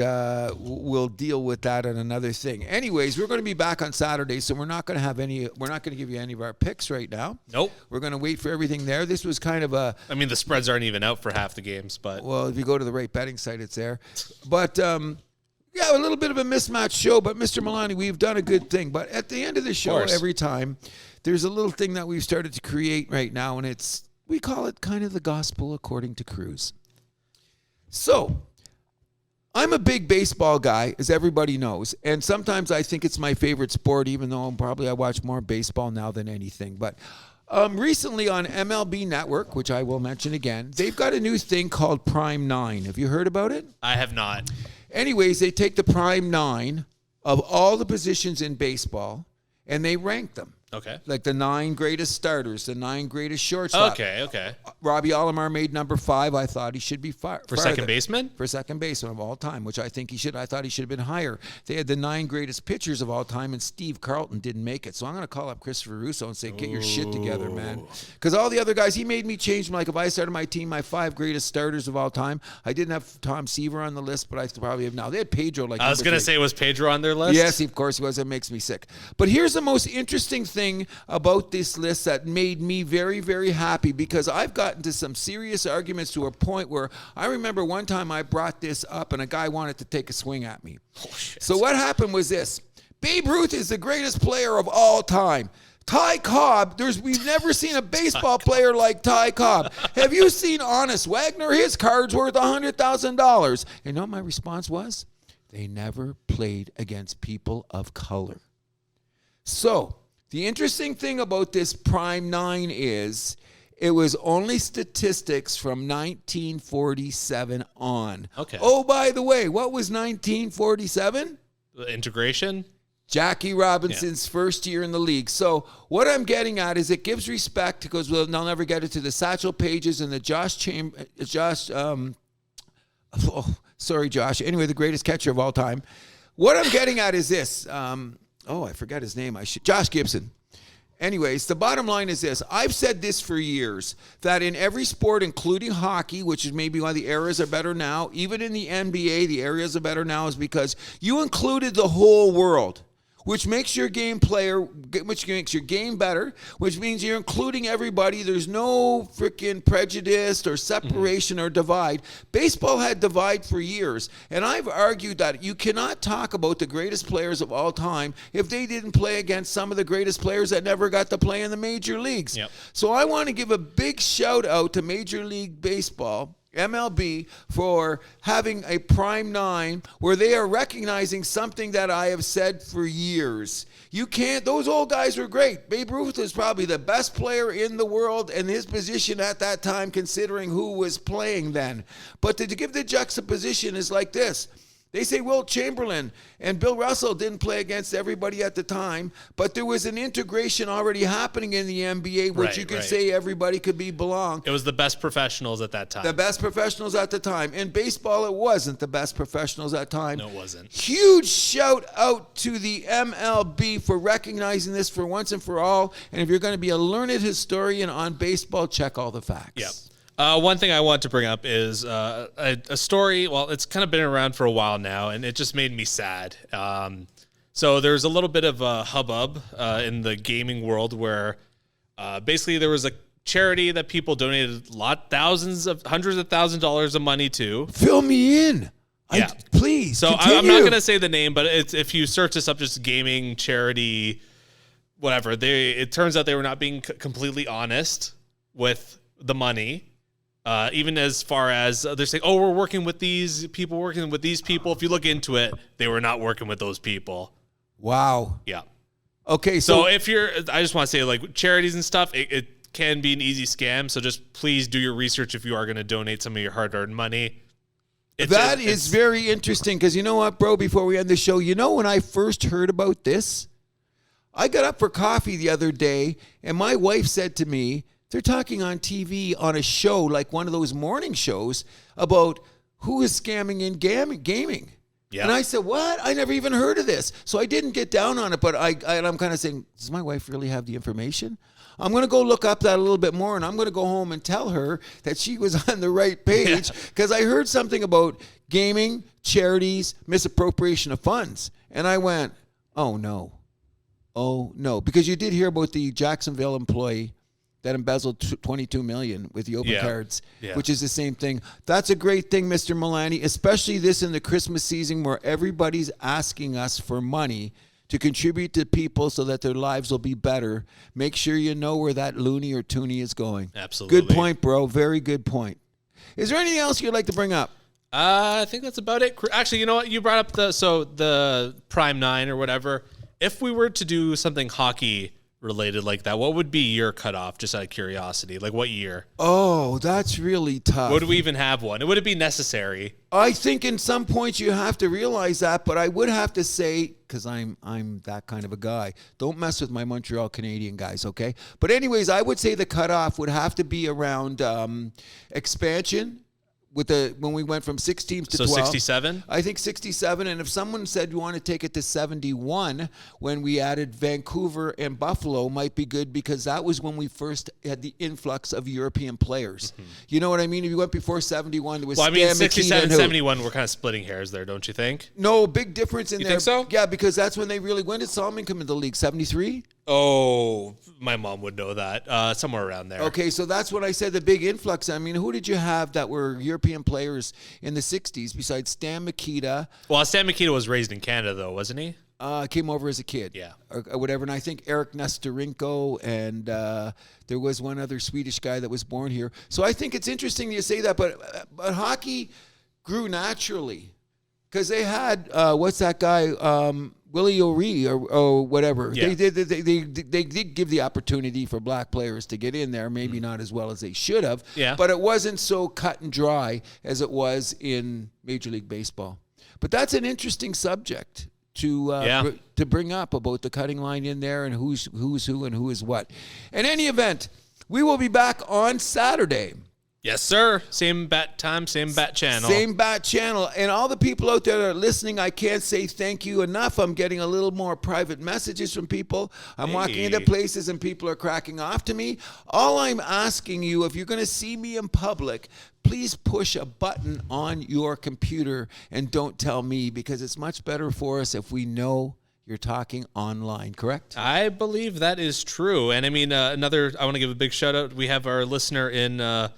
we'll deal with that on another thing. Anyways, we're going to be back on Saturday, so we're not going to have any. We're not going to give you any of our picks right now. Nope. We're going to wait for everything there. This was kind of a. I mean, the spreads aren't even out for half the games, but well, if you go to the right betting site, it's there. But yeah, a little bit of a mismatched show, but Mr. Milani, we've done a good thing. But at the end of the show, every time, there's a little thing that we've started to create right now, and we call it kind of the gospel according to Cruz. So, I'm a big baseball guy, as everybody knows, and sometimes I think it's my favorite sport, even though I watch more baseball now than anything. But recently on MLB Network, which I will mention again, they've got a new thing called Prime 9. Have you heard about it? I have not. Anyways, they take the Prime 9 of all the positions in baseball, and they rank them. Okay. Like the 9 greatest starters, the 9 greatest shortstops. Okay. Robbie Alomar made number 5. I thought he should be fired. For second baseman? For second baseman of all time, which I think he should. I thought he should have been higher. They had the 9 greatest pitchers of all time, and Steve Carlton didn't make it. So I'm going to call up Christopher Russo and say, get your shit together, man. Because all the other guys, he made me change. Like if I started my team, my 5 greatest starters of all time, I didn't have Tom Seaver on the list, but I probably have now. They had Pedro. I was going to say, was Pedro on their list? Yes, of course he was. It makes me sick. But here's the most interesting thing about this list that made me very, very happy, because I've gotten to some serious arguments to a point where I remember one time I brought this up and a guy wanted to take a swing at me. So what happened was this. Babe Ruth is the greatest player of all time. Ty Cobb, we've never seen a baseball player like Ty Cobb. Have you seen Honest Wagner? His card's worth $100,000. You know what my response was? They never played against people of color. So the interesting thing about this Prime 9 is it was only statistics from 1947 on. Okay. Oh, by the way, what was 1947? The integration? Jackie Robinson's first year in the league. So what I'm getting at is it gives respect, because they'll never get it, to the Satchel Pages and the Josh. Anyway, the greatest catcher of all time. What I'm getting at is this. I forgot his name. Josh Gibson. Anyways, the bottom line is this. I've said this for years, that in every sport, including hockey, which is maybe why the eras are better now, even in the NBA, the areas are better now, is because you included the whole world, which makes your game better, which means you're including everybody. There's no freaking prejudice or separation or divide. Baseball had divide for years, and I've argued that you cannot talk about the greatest players of all time if they didn't play against some of the greatest players that never got to play in the major leagues. Yep. So I want to give a big shout out to Major League Baseball, MLB, for having a Prime 9 where they are recognizing something that I have said for years. Those old guys were great. Babe Ruth was probably the best player in the world in his position at that time, considering who was playing then. But to give the juxtaposition is like this. They say Wilt Chamberlain and Bill Russell didn't play against everybody at the time, but there was an integration already happening in the NBA, which you could say everybody could belong. It was the best professionals at that time. The best professionals at the time. In baseball, it wasn't the best professionals at the time. No, it wasn't. Huge shout out to the MLB for recognizing this for once and for all. And if you're going to be a learned historian on baseball, check all the facts. Yep. One thing I want to bring up is a story. Well, it's kind of been around for a while now, and it just made me sad. So there's a little bit of a hubbub in the gaming world where basically there was a charity that people donated hundreds of thousands of dollars of money to. Fill me in. Yeah. Please. So I'm not going to say the name, but if you search this up, just gaming charity, whatever. It turns out they were not being completely honest with the money. Even as far as they're saying, we're working with these people. If you look into it, they were not working with those people. Wow. Yeah. Okay. So I just want to say, like, charities and stuff, it can be an easy scam. So just please do your research if you are going to donate some of your hard-earned money. That is very interesting because you know what, bro, before we end the show, you know when I first heard about this, I got up for coffee the other day and my wife said to me, they're talking on TV on a show, like one of those morning shows, about who is scamming in gaming. Yeah. And I said, what? I never even heard of this. So I didn't get down on it, but I'm kind of saying, does my wife really have the information? I'm going to go look up that a little bit more, and I'm going to go home and tell her that she was on the right page because I heard something about gaming, charities, misappropriation of funds. And I went, oh, no. Oh, no. Because you did hear about the Jacksonville employee that embezzled $22 million with the open cards, which is the same thing. That's a great thing, Mr. Milani, especially this in the Christmas season where everybody's asking us for money to contribute to people so that their lives will be better. Make sure you know where that loony or toonie is going. Absolutely. Good point, bro. Very good point. Is there anything else you'd like to bring up? I think that's about it. Actually, you know what? You brought up the Prime 9 or whatever. If we were to do something hockey related like that, what would be your cutoff, just out of curiosity? Like what year? Oh, that's really tough. Would we even have one? Would it be necessary? I think in some points you have to realize that, but I would have to say, because I'm that kind of a guy, don't mess with my Montreal Canadian guys, okay? But anyways, I would say the cutoff would have to be around expansion. When we went from 6 teams to 12. So 67? I think 67. And if someone said you want to take it to 71, when we added Vancouver and Buffalo, might be good because that was when we first had the influx of European players. Mm-hmm. You know what I mean? If you went before 71, there was Stan 67 and 71, we're kind of splitting hairs there, don't you think? No, big difference in there. You think so? Yeah, because that's when they really, when did Solomon come into the league? 73? Oh, my mom would know that. Somewhere around there. Okay, so that's what I said, the big influx. I mean, who did you have that were European players in the 60s besides Stan Mikita? Well, Stan Mikita was raised in Canada, though, wasn't he? Came over as a kid. Yeah. Or whatever. And I think Eric Nestorenko and there was one other Swedish guy that was born here. So I think it's interesting you say that, but hockey grew naturally because they had, what's that guy, Willie O'Ree or whatever. Yeah. They did give the opportunity for black players to get in there, maybe not as well as they should have, but it wasn't so cut and dry as it was in Major League Baseball. But that's an interesting subject to bring up about the cutting line in there and who's who and who is what. In any event, we will be back on Saturday. Yes, sir. Same bat time, same bat channel. Same bat channel. And all the people out there that are listening, I can't say thank you enough. I'm getting a little more private messages from people. I'm walking into places and people are cracking off to me. All I'm asking you, if you're going to see me in public, please push a button on your computer and don't tell me, because it's much better for us if we know you're talking online, correct? I believe that is true. And I mean, I want to give a big shout out. We have our listener in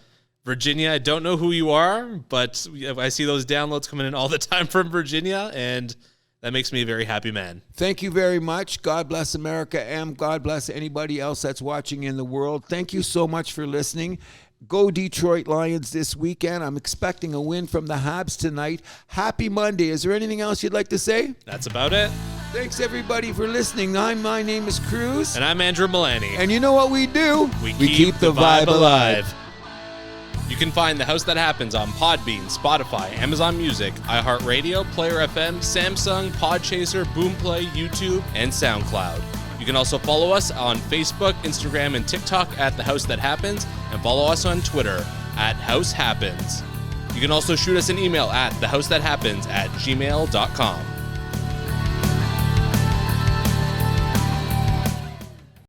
Virginia. I don't know who you are, but I see those downloads coming in all the time from Virginia, and that makes me a very happy man. Thank you very much. God bless America, and God bless anybody else that's watching in the world. Thank you so much for listening. Go Detroit Lions this weekend. I'm expecting a win from the Habs tonight. Happy Monday. Is there anything else you'd like to say? That's about it. Thanks, everybody, for listening. My name is Cruz. And I'm Andrew Milani. And you know what we do? We keep the vibe alive. You can find The House That Happens on Podbean, Spotify, Amazon Music, iHeartRadio, Player FM, Samsung, Podchaser, Boomplay, YouTube, and SoundCloud. You can also follow us on Facebook, Instagram, and TikTok at The House That Happens, and follow us on Twitter at House Happens. You can also shoot us an email at thehousethathappens@gmail.com.